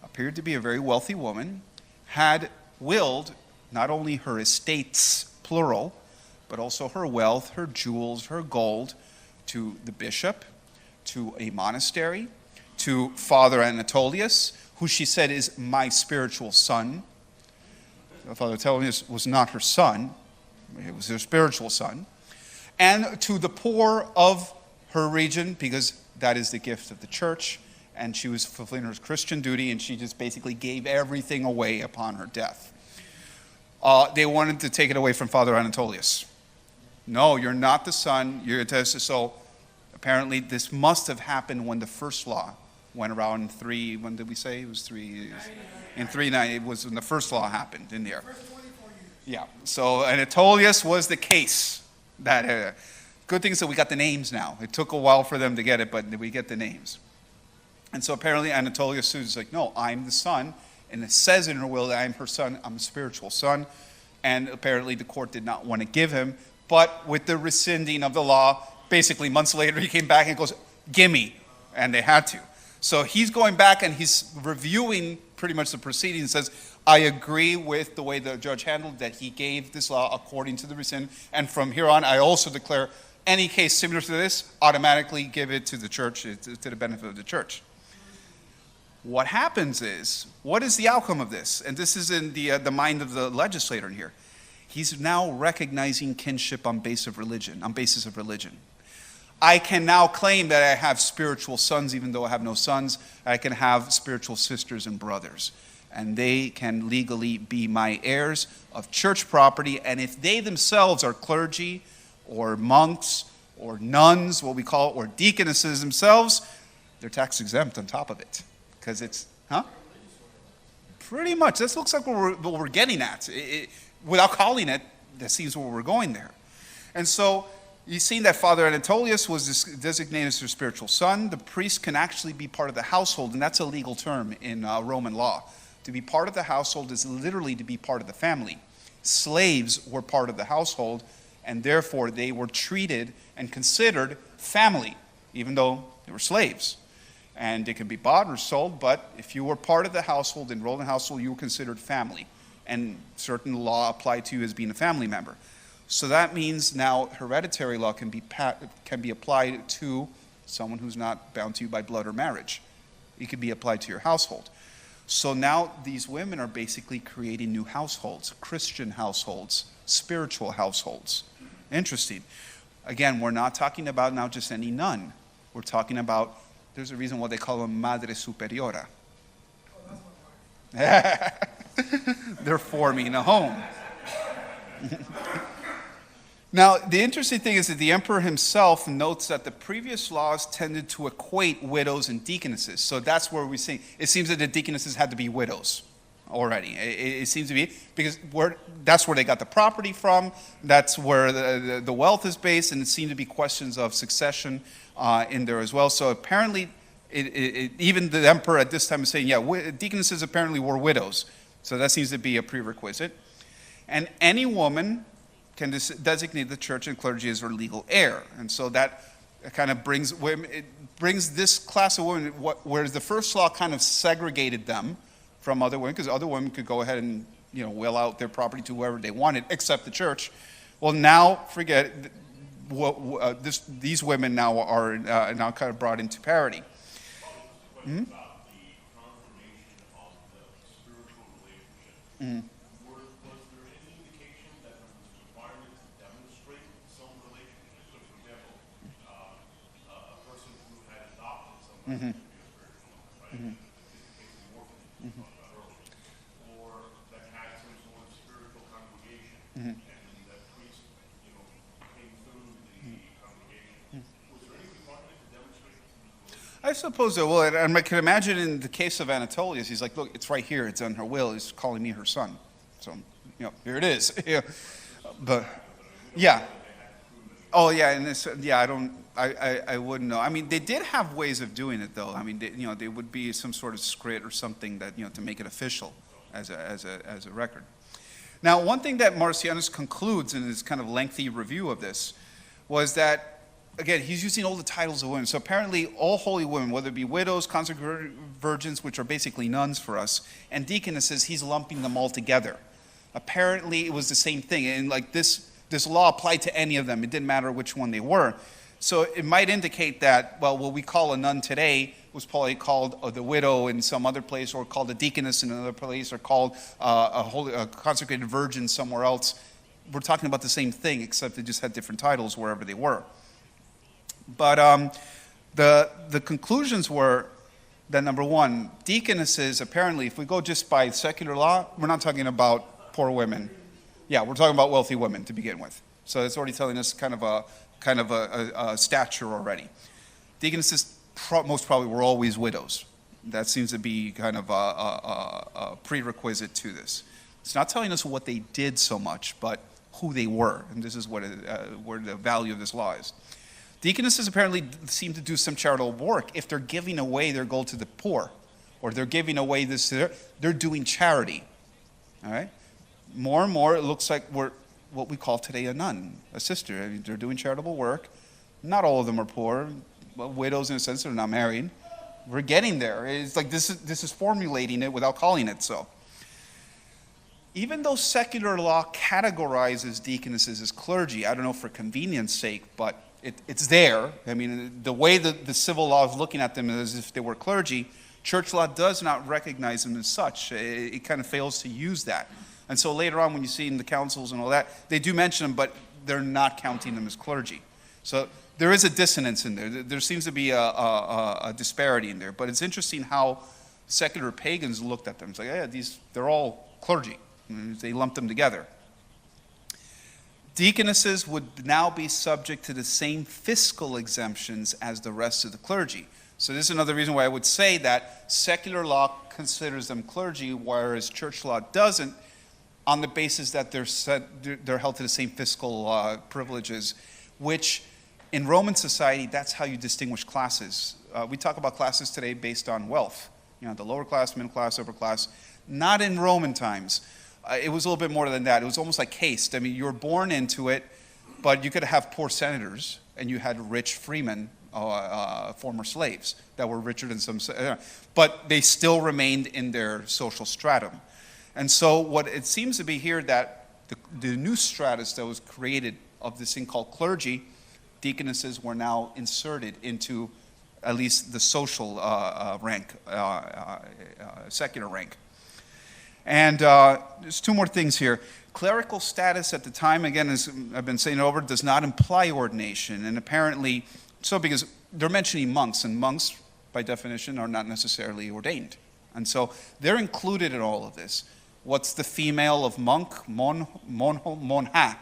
appeared to be a very wealthy woman, had willed not only her estates, plural, but also her wealth, her jewels, her gold, to the bishop, to a monastery, to Father Anatolius, who she said is my spiritual son. Father Anatolius was not her son, it was her spiritual son. And to the poor of her region, because that is the gift of the church, and she was fulfilling her Christian duty, and she just basically gave everything away upon her death. They wanted to take it away from Father Anatolius. No, you're not the son, you're a test. So apparently this must have happened when the first law went around when did we say? It was 3 in 390. It was when the first law happened in there. Yeah, so Anatolius was the case. That good thing is that we got the names now. It took a while for them to get it, but we get the names. And so apparently Anatolius is like, no, I'm the son. And it says in her will that I'm her son, I'm a spiritual son. And apparently the court did not want to give him. But with the rescinding of the law, basically months later he came back and goes, gimme. And they had to. So he's going back and he's reviewing pretty much the proceedings and says, I agree with the way the judge handled that he gave this law according to the recent, and from here on, I also declare any case similar to this, automatically give it to the church, to the benefit of the church. What happens is, what is the outcome of this? And this is in the mind of the legislator in here. He's now recognizing kinship on basis of religion. I can now claim that I have spiritual sons, even though I have no sons. I can have spiritual sisters and brothers, and they can legally be my heirs of church property. And if they themselves are clergy or monks or nuns, what we call it, or deaconesses themselves, they're tax exempt on top of it. Because it's, pretty much. This looks like what we're getting at. Without calling it, that seems where we're going there. And so you've seen that Father Anatolius was designated as their spiritual son. The priest can actually be part of the household, and that's a legal term in Roman law. To be part of the household is literally to be part of the family. Slaves were part of the household, and therefore they were treated and considered family, even though they were slaves. And they could be bought or sold, but if you were part of the household, enrolled in the household, you were considered family. And certain law applied to you as being a family member. So that means now hereditary law can be applied to someone who's not bound to you by blood or marriage. It could be applied to your household. So now these women are basically creating new households, Christian households, spiritual households. Interesting. Again, we're not talking about now just any nun. We're talking about, there's a reason why they call them Madre Superiora. They're forming a home. Now, the interesting thing is that the emperor himself notes that the previous laws tended to equate widows and deaconesses. So that's where we see, it seems that the deaconesses had to be widows already. It seems to be, because that's where they got the property from, that's where the wealth is based, and it seemed to be questions of succession in there as well. So apparently, even the emperor at this time is saying, yeah, deaconesses apparently were widows. So that seems to be a prerequisite. And any woman can designate the church and clergy as her legal heir. And so that kind of brings women, it brings this class of women, whereas the first law kind of segregated them from other women, because other women could go ahead and will out their property to whoever they wanted, except the church. Well, now, forget it, these women now are now kind of brought into parity. Mm-hmm. Mm-hmm. Mm-hmm. Mm-hmm. Mm-hmm. Or that had some sort of spiritual congregation, and that priest, came through the congregation. Was there any requirement to demonstrate? I suppose there would. And I can imagine in the case of Anatolius, he's like, look, it's right here, it's on her will, he's calling me her son. So, here it is. But, yeah. Oh, yeah, and this, I wouldn't know. I mean, they did have ways of doing it, though. I mean, they would be some sort of script or something that, to make it official as a record. Now, one thing that Marcianus concludes in his kind of lengthy review of this was that, again, he's using all the titles of women. So apparently, all holy women, whether it be widows, consecrated virgins, which are basically nuns for us, and deaconesses, he's lumping them all together. Apparently, it was the same thing, and like this law applied to any of them. It didn't matter which one they were. So it might indicate that, well, what we call a nun today was probably called the widow in some other place, or called a deaconess in another place, or called a consecrated virgin somewhere else. We're talking about the same thing, except they just had different titles wherever they were. But the conclusions were that, number one, deaconesses, apparently, if we go just by secular law, we're not talking about poor women. Yeah, we're talking about wealthy women to begin with. So it's already telling us kind of a stature already. Deaconesses most probably were always widows. That seems to be kind of a prerequisite to this. It's not telling us what they did so much, but who they were, and this is where the value of this law is. Deaconesses apparently seem to do some charitable work. If they're giving away their gold to the poor, or they're giving away this, they're doing charity. All right. More and more, it looks like we're what we call today a nun, a sister. I mean, they're doing charitable work. Not all of them are poor. Well, widows, in a sense, they're not married. We're getting there. It's like this is formulating it without calling it so. even though secular law categorizes deaconesses as clergy, I don't know for convenience sake, but it's there. I mean, the way that the civil law is looking at them is as if they were clergy. Church law does not recognize them as such. It kind of fails to use that. And so later on when you see in the councils and all that, they do mention them, but they're not counting them as clergy. So there is a dissonance in there. There seems to be a disparity in there. But it's interesting how secular pagans looked at them. It's like, yeah, they're all clergy. They lumped them together. Deaconesses would now be subject to the same fiscal exemptions as the rest of the clergy. So this is another reason why I would say that secular law considers them clergy, whereas church law doesn't, on the basis that they're held to the same fiscal privileges, which in Roman society, that's how you distinguish classes. We talk about classes today based on wealth. You know, the lower class, middle class, upper class. Not in Roman times. It was a little bit more than that. It was almost like caste. I mean, you were born into it, but you could have poor senators, and you had rich freemen, former slaves, that were richer than some, but they still remained in their social stratum. And so what it seems to be here that the new stratus that was created of this thing called clergy, deaconesses were now inserted into at least the social rank, secular rank. And there's two more things here. Clerical status at the time, again, as I've been saying over, does not imply ordination. And apparently, so because they're mentioning monks, and monks, by definition, are not necessarily ordained. And so they're included in all of this. What's the female of monk? Monha.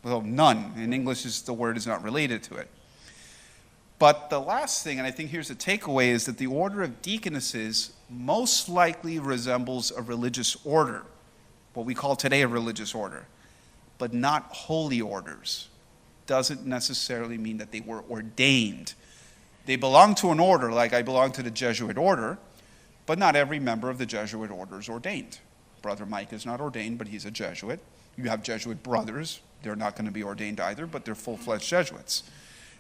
Well, nun. In English, the word is not related to it. But the last thing, and I think here's the takeaway, is that the order of deaconesses most likely resembles a religious order, what we call today a religious order, but not holy orders. Doesn't necessarily mean that they were ordained. They belong to an order, like I belong to the Jesuit order, but not every member of the Jesuit order is ordained. Brother Mike is not ordained, but he's a Jesuit. You have Jesuit brothers. They're not going to be ordained either, but they're full-fledged Jesuits.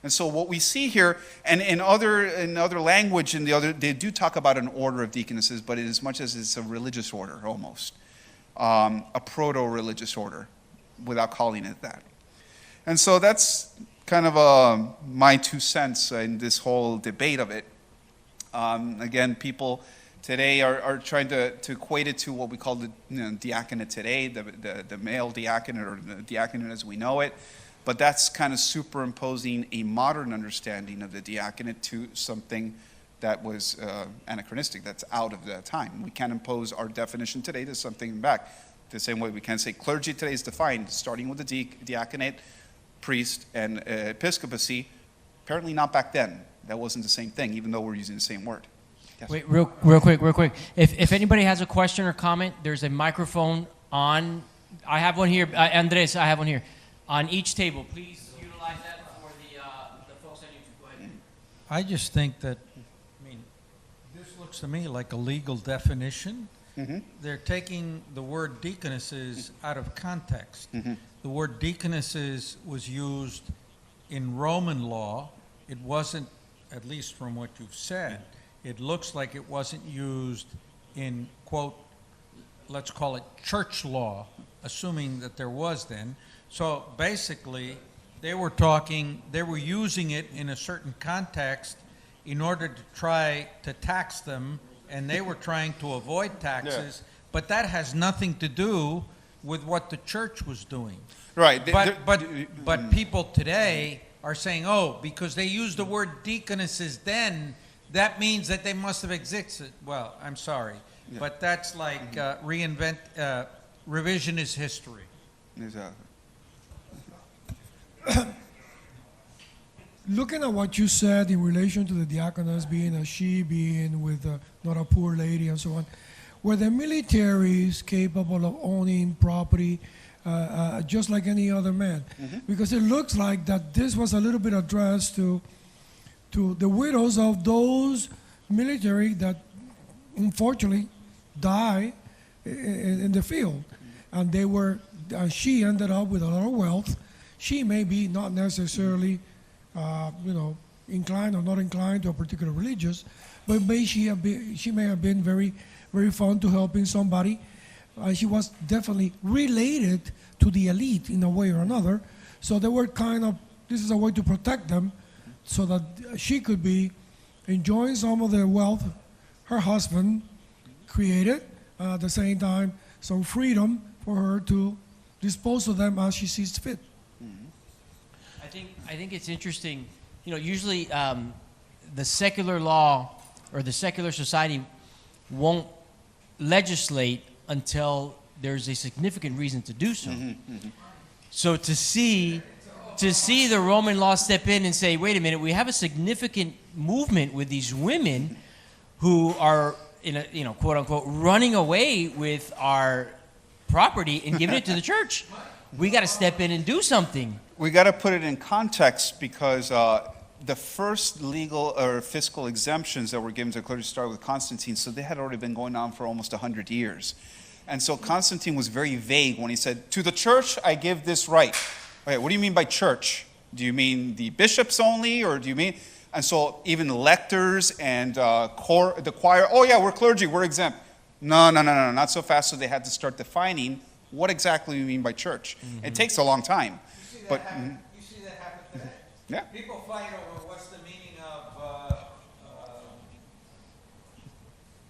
And so what we see here, and in other language, they do talk about an order of deaconesses, but as much as it's a religious order, almost. A proto-religious order, without calling it that. And so that's kind of my 2 cents in this whole debate of it. Again, people today are trying to equate it to what we call the diaconate today, the male diaconate, or the diaconate as we know it. But that's kind of superimposing a modern understanding of the diaconate to something that was anachronistic, that's out of the time. We can't impose our definition today to something back. The same way we can't say clergy today is defined, starting with the diaconate, priest, and episcopacy. Apparently not back then. That wasn't the same thing, even though we're using the same word. Yes. Wait, real quick. If anybody has a question or comment, there's a microphone on. I have one here. Andres, I have one here. On each table, please utilize that for the folks on YouTube. Go ahead. I just think that, this looks to me like a legal definition. Mm-hmm. They're taking the word deaconesses out of context. Mm-hmm. The word deaconesses was used in Roman law. It wasn't, at least from what you've said, it looks like it wasn't used in, quote, let's call it church law, assuming that there was then. So basically, they were using it in a certain context in order to try to tax them, and they were trying to avoid taxes, but that has nothing to do with what the church was doing. Right. But people today are saying, oh, because they used the word deaconesses then, that means that they must have existed. Well, I'm sorry, but that's like revisionist history. Exactly. Looking at what you said in relation to the diaconess being a she, being with not a poor lady and so on, were the militaries capable of owning property just like any other man? Mm-hmm. Because it looks like that this was a little bit addressed to the widows of those military that unfortunately die in the field. And they were, she ended up with a lot of wealth. She may be not necessarily, inclined or not inclined to a particular religious, but she may have been very, very fond to helping somebody She was definitely related to the elite in a way or another. So they were kind of, this is a way to protect them so that she could be enjoying some of the wealth her husband created, at the same time, some freedom for her to dispose of them as she sees fit. I think it's interesting. You know, usually the secular law or the secular society won't legislate until there's a significant reason to do so. So to see the Roman law step in and say, wait a minute, we have a significant movement with these women who are, in a, you know, quote unquote, running away with our property and giving it to the church. We got to step in and do something. We got to put it in context because the first legal or fiscal exemptions that were given to clergy started with Constantine, so they had already been going on for almost 100 years. And so Constantine was very vague when he said, to the church, I give this right. Okay, what do you mean by church? Do you mean the bishops only, or do you mean... And so even lectors and the choir, oh yeah, we're clergy, we're exempt. No, not so fast. So they had to start defining what exactly we mean by church. It takes a long time. You see that But happen, you see that happen today? Yeah. People fight over what's the meaning of,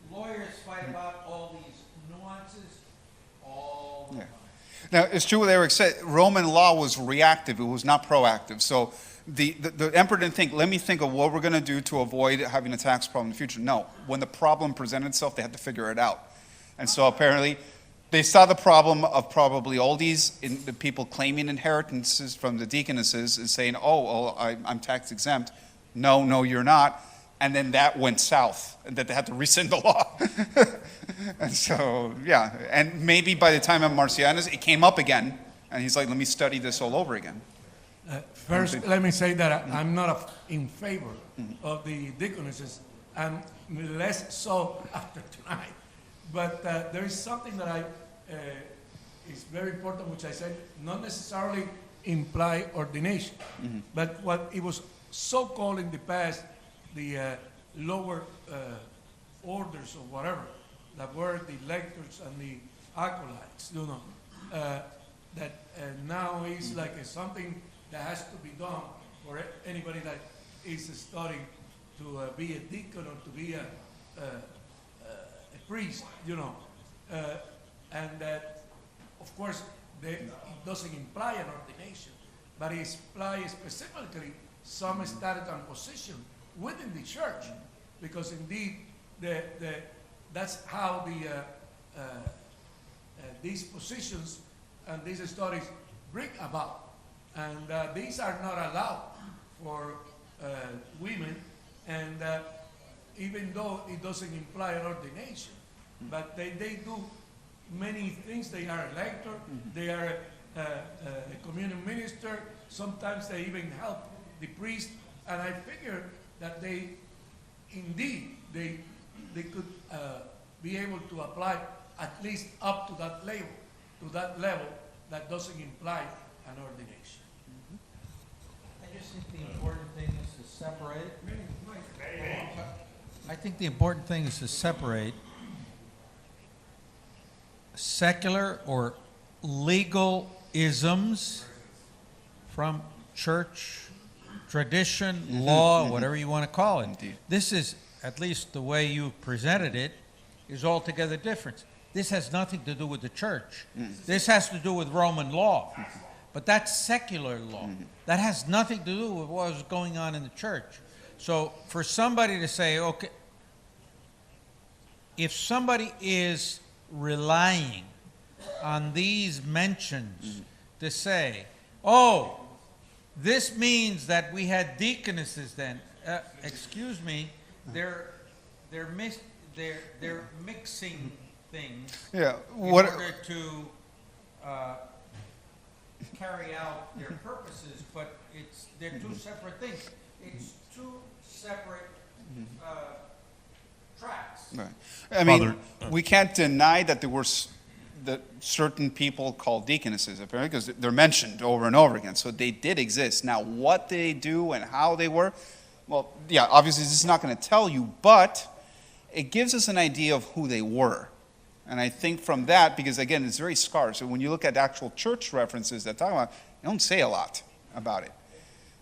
lawyers fight about all these nuances all the time. Now, it's true what Eric said. Roman law was reactive. It was not proactive. So the emperor didn't think, let me think of what we're going to do to avoid having a tax problem in the future. No. When the problem presented itself, they had to figure it out. And so apparently they saw the problem of probably all these the people claiming inheritances from the deaconesses and saying, I'm tax exempt. No, you're not. And then that went south, and that they had to rescind the law. And so, yeah. And maybe by the time of Marcianus, it came up again. And he's like, let me study this all over again. First, let me say that I'm not in favor of the deaconesses, and less so after tonight. But there is something that is very important, which I said, not necessarily imply ordination, but what it was so-called in the past, the lower orders or whatever, that were the lectors and the acolytes, you know, that now is like something that has to be done for anybody that is studying to be a deacon or to be a priest, you know. And that, of course, it doesn't imply an ordination, but it implies specifically some status and position within the church, because indeed that's how these positions and these studies bring about. And these are not allowed for women, and even though it doesn't imply an ordination, but they do many things. They are a lector, they are a communion minister, sometimes they even help the priest, and I figure that they could be able to apply at least up to that level that doesn't imply an ordination. I just think the important thing is to separate. I think the important thing is to separate secular or legal isms from church tradition, law, whatever you want to call it. Indeed. This is, at least the way you presented it, is altogether different. This has nothing to do with the church. This has to do with Roman law. But that's secular law. That has nothing to do with what was going on in the church. So for somebody to say, okay, if somebody is relying on these mentions to say, oh, this means that we had deaconesses then. Excuse me, they're mixing things in order to carry out their purposes, but they're two separate things. It's two separate tracks. Right. I mean, we can't deny that there were that certain people called deaconesses, apparently, because they're mentioned over and over again. So they did exist. Now, what they do and how they were, well, yeah, obviously this is not going to tell you, but it gives us an idea of who they were. And I think from that, because again, it's very scarce. So when you look at actual church references that talk about it, they don't say a lot about it.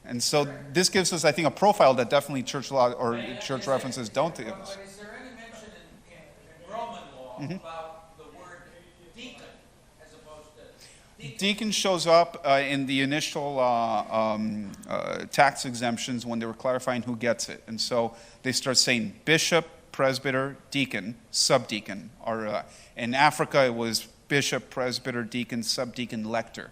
And so this gives us, I think, a profile that definitely church law or church references don't give us. But is there any mention in Roman law about the word deacon as opposed to Deacon shows up in the initial tax exemptions when they were clarifying who gets it. And so they start saying bishop, presbyter, deacon, subdeacon. Or in Africa, it was bishop, presbyter, deacon, subdeacon, lector.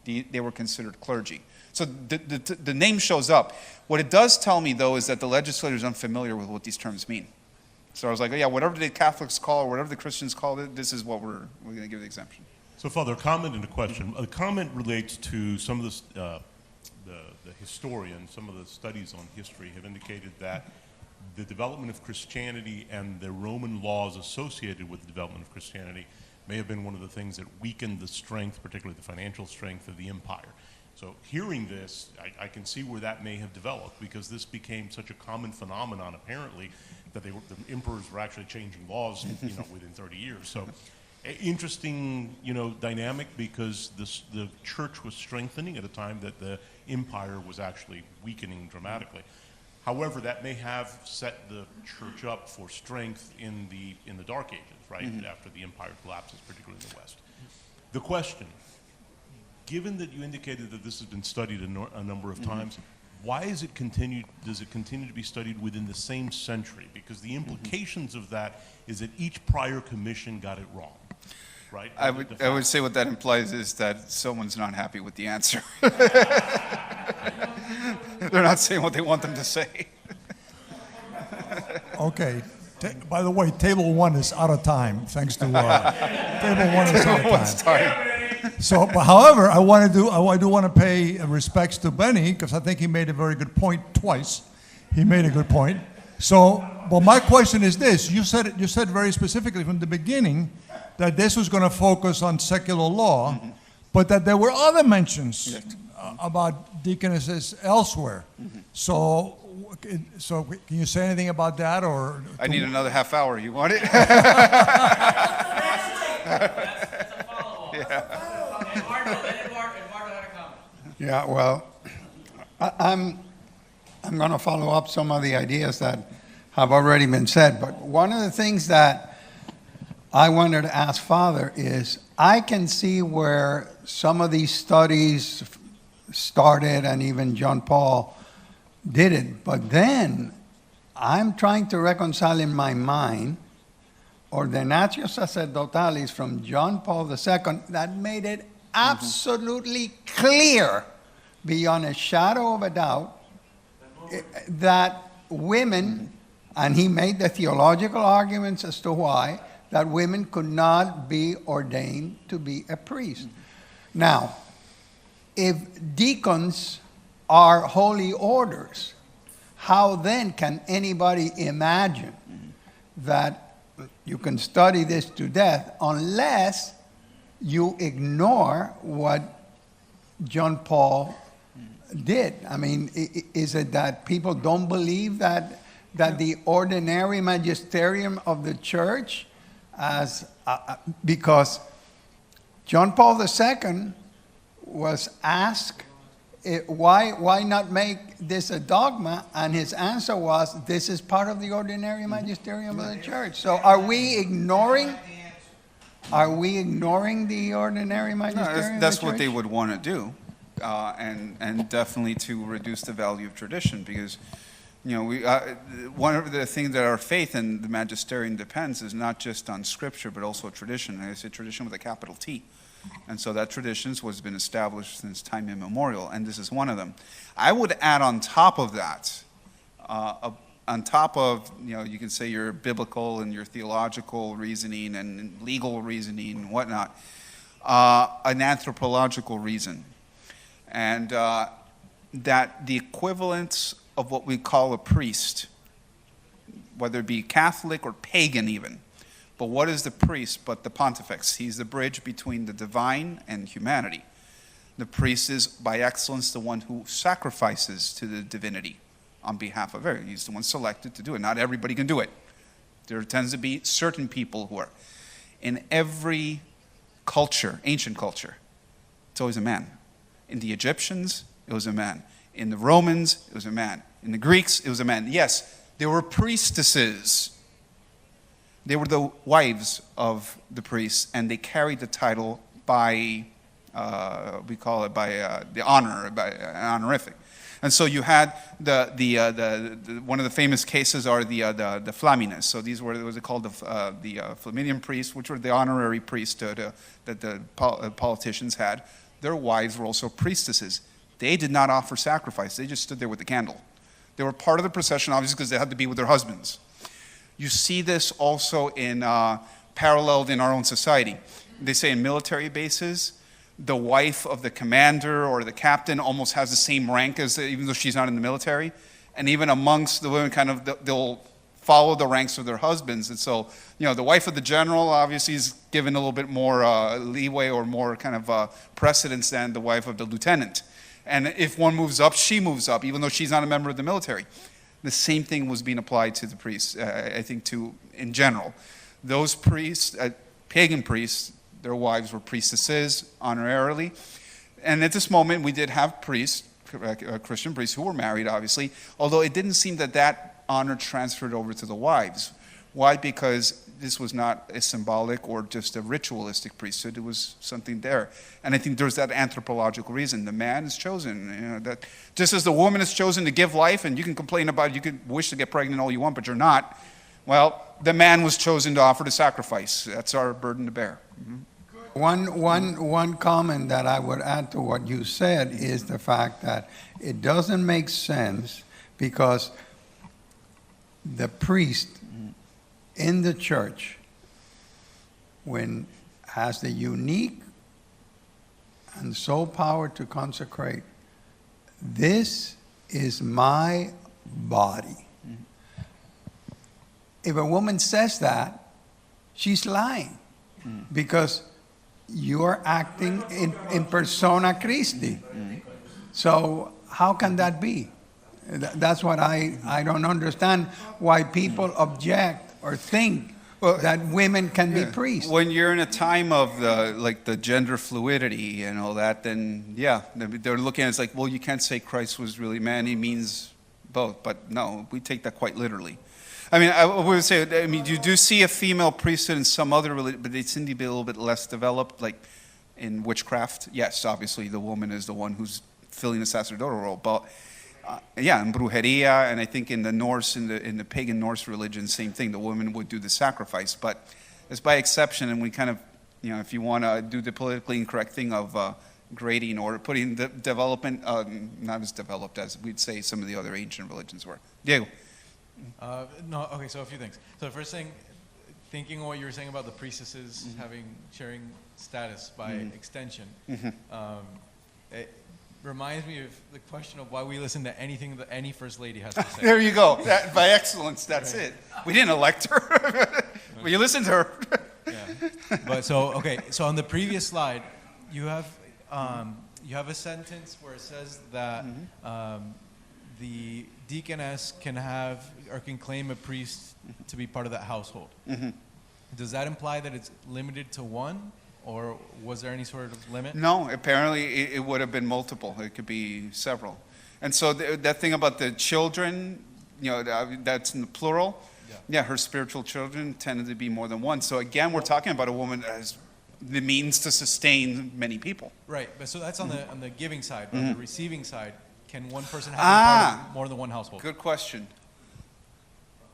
They were considered clergy. So the name shows up. What it does tell me, though, is that the legislator is unfamiliar with what these terms mean. So I was like, oh, yeah, whatever the Catholics call or whatever the Christians call it, this is what we're going to give the exemption. So, Father, a comment and a question. A comment relates to some of the historians, some of the studies on history have indicated that the development of Christianity and the Roman laws associated with the development of Christianity may have been one of the things that weakened the strength, particularly the financial strength of the empire. So hearing this, I can see where that may have developed, because this became such a common phenomenon, apparently, that the emperors were actually changing laws, within 30 years. So interesting, dynamic, because the church was strengthening at a time that the empire was actually weakening dramatically. However, that may have set the church up for strength in the Dark Ages, right? After the empire collapses, particularly in the West. The question, given that you indicated that this has been studied a number of times, why does it continue to be studied within the same century? Because the implications of that is that each prior commission got it wrong, right? I would say what that implies is that someone's not happy with the answer. They're not saying what they want them to say. Okay. By the way, table 1 is out of time, thanks to table 1 is out of time. So, but however, I do want to pay respects to Benny, because I think he made a very good point twice. He made a good point. So, well, my question is this: you said very specifically from the beginning that this was going to focus on secular law, but that there were other mentions about deaconesses elsewhere. So can you say anything about that, or? I need another half hour. You want it? Yeah, well, I'm going to follow up some of the ideas that have already been said. But one of the things that I wanted to ask Father is, I can see where some of these studies started, and even John Paul did it. But then I'm trying to reconcile in my mind Ordenatio Sacerdotalis from John Paul II that made it absolutely clear, beyond a shadow of a doubt, that women, and he made the theological arguments as to why, that women could not be ordained to be a priest. Now, if deacons are holy orders, how then can anybody imagine that you can study this to death unless you ignore what John Paul did? I mean, is it that people don't believe that the ordinary magisterium of the church, because John Paul II was asked, why not make this a dogma? And his answer was, this is part of the ordinary magisterium of the church. So are we ignoring the ordinary magisterium? No, that's what they would want to do, and definitely to reduce the value of tradition, because one of the things that our faith and the magisterium depends is not just on scripture but also tradition. And I say tradition with a capital T. And so that tradition has been established since time immemorial, and this is one of them. I would add on top of that, on top of, you can say your biblical and your theological reasoning and legal reasoning and whatnot, an anthropological reason. And that the equivalence of what we call a priest, whether it be Catholic or pagan even, but what is the priest but the pontifex? He's the bridge between the divine and humanity. The priest is, by excellence, the one who sacrifices to the divinity on behalf of everyone. He's the one selected to do it. Not everybody can do it. There tends to be certain people who are. In every culture, ancient culture, it's always a man. In the Egyptians, it was a man. In the Romans, it was a man. In the Greeks, it was a man. Yes, there were priestesses. They were the wives of the priests, and they carried the title by, we call it by the honor, by an honorific. And so you had the one of the famous cases are the Flamines. So these were what was called the Flaminian priests, which were the honorary priesthood that the politicians had. Their wives were also priestesses. They did not offer sacrifice. They just stood there with the candle. They were part of the procession, obviously, because they had to be with their husbands. You see this also in paralleled in our own society. They say in military bases, the wife of the commander or the captain almost has the same rank as, even though she's not in the military. And even amongst the women, kind of, they'll follow the ranks of their husbands. And so, the wife of the general obviously is given a little bit more leeway or more kind of precedence than the wife of the lieutenant. And if one moves up, she moves up, even though she's not a member of the military. The same thing was being applied to the priests, I think, in general. Those priests, pagan priests, their wives were priestesses honorarily. And at this moment, we did have priests, Christian priests, who were married, obviously, although it didn't seem that honor transferred over to the wives. Why? Because this was not a symbolic or just a ritualistic priesthood. It was something there. And I think there's that anthropological reason. The man is chosen. That just as the woman is chosen to give life, and you can complain about it, you can wish to get pregnant all you want, but you're not. Well, the man was chosen to offer the sacrifice. That's our burden to bear. Mm-hmm. One comment that I would add to what you said is the fact that it doesn't make sense because the priest in the church, when has the unique and sole power to consecrate, this is my body. If a woman says that, she's lying because you're acting in persona Christi. So how can that be? That's what I don't understand, why people object or think that women can be priests. When you're in a time of the gender fluidity and all that, then yeah, they're looking at it as like, well, you can't say Christ was really man, he means both. But no, we take that quite literally. I mean, I would say, you do see a female priesthood in some other religion, but they seem to be a little bit less developed, like in witchcraft. Yes, obviously the woman is the one who's filling the sacerdotal role, but yeah, in brujeria, and I think in the Norse, in the pagan Norse religion, same thing. The woman would do the sacrifice, but it's by exception, and we kind of, if you want to do the politically incorrect thing of grading or putting the development, not as developed as we'd say some of the other ancient religions were. Diego. No, okay, so a few things. So the first thing, thinking what you were saying about the priestesses sharing status by extension, it reminds me of the question of why we listen to anything that any first lady has to say. There you go. By excellence, that's it. We didn't elect her. Well, you listened to her. Yeah. But so on the previous slide, you have a sentence where it says that the deaconess can claim a priest to be part of that household. Does that imply that it's limited to one, or was there any sort of limit? No, apparently it would have been multiple. It could be several. And so that thing about the children, that's in the plural. Yeah, her spiritual children tended to be more than one. So again, we're talking about a woman that has the means to sustain many people. Right, but so that's on the giving side. But on the receiving side, can one person have part of more than one household? Good question.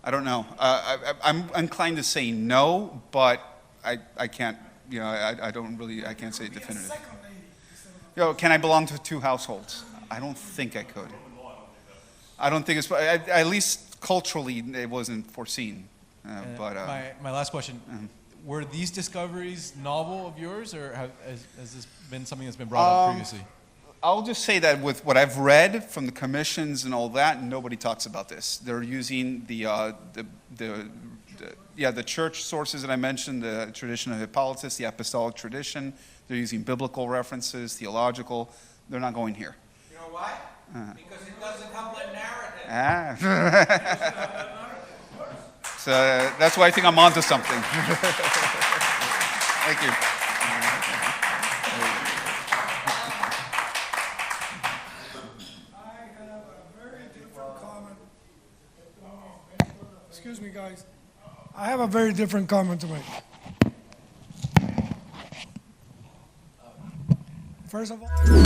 I don't know. I'm inclined to say no, but I can't. I don't really. I can't say definitively. Can I belong to two households? I don't think I could. I don't think it's. At least culturally, it wasn't foreseen. But my last question: were these discoveries novel of yours, or has this been something that's been brought up previously? I'll just say that with what I've read from the commissions and all that, nobody talks about this. They're using the church sources that I mentioned, the tradition of Hippolytus, the apostolic tradition. They're using biblical references, theological. They're not going here. You know why? Because it doesn't come with narrative. So that's why I think I'm onto something. Thank you. Excuse me, guys. I have a very different comment to make. First of all,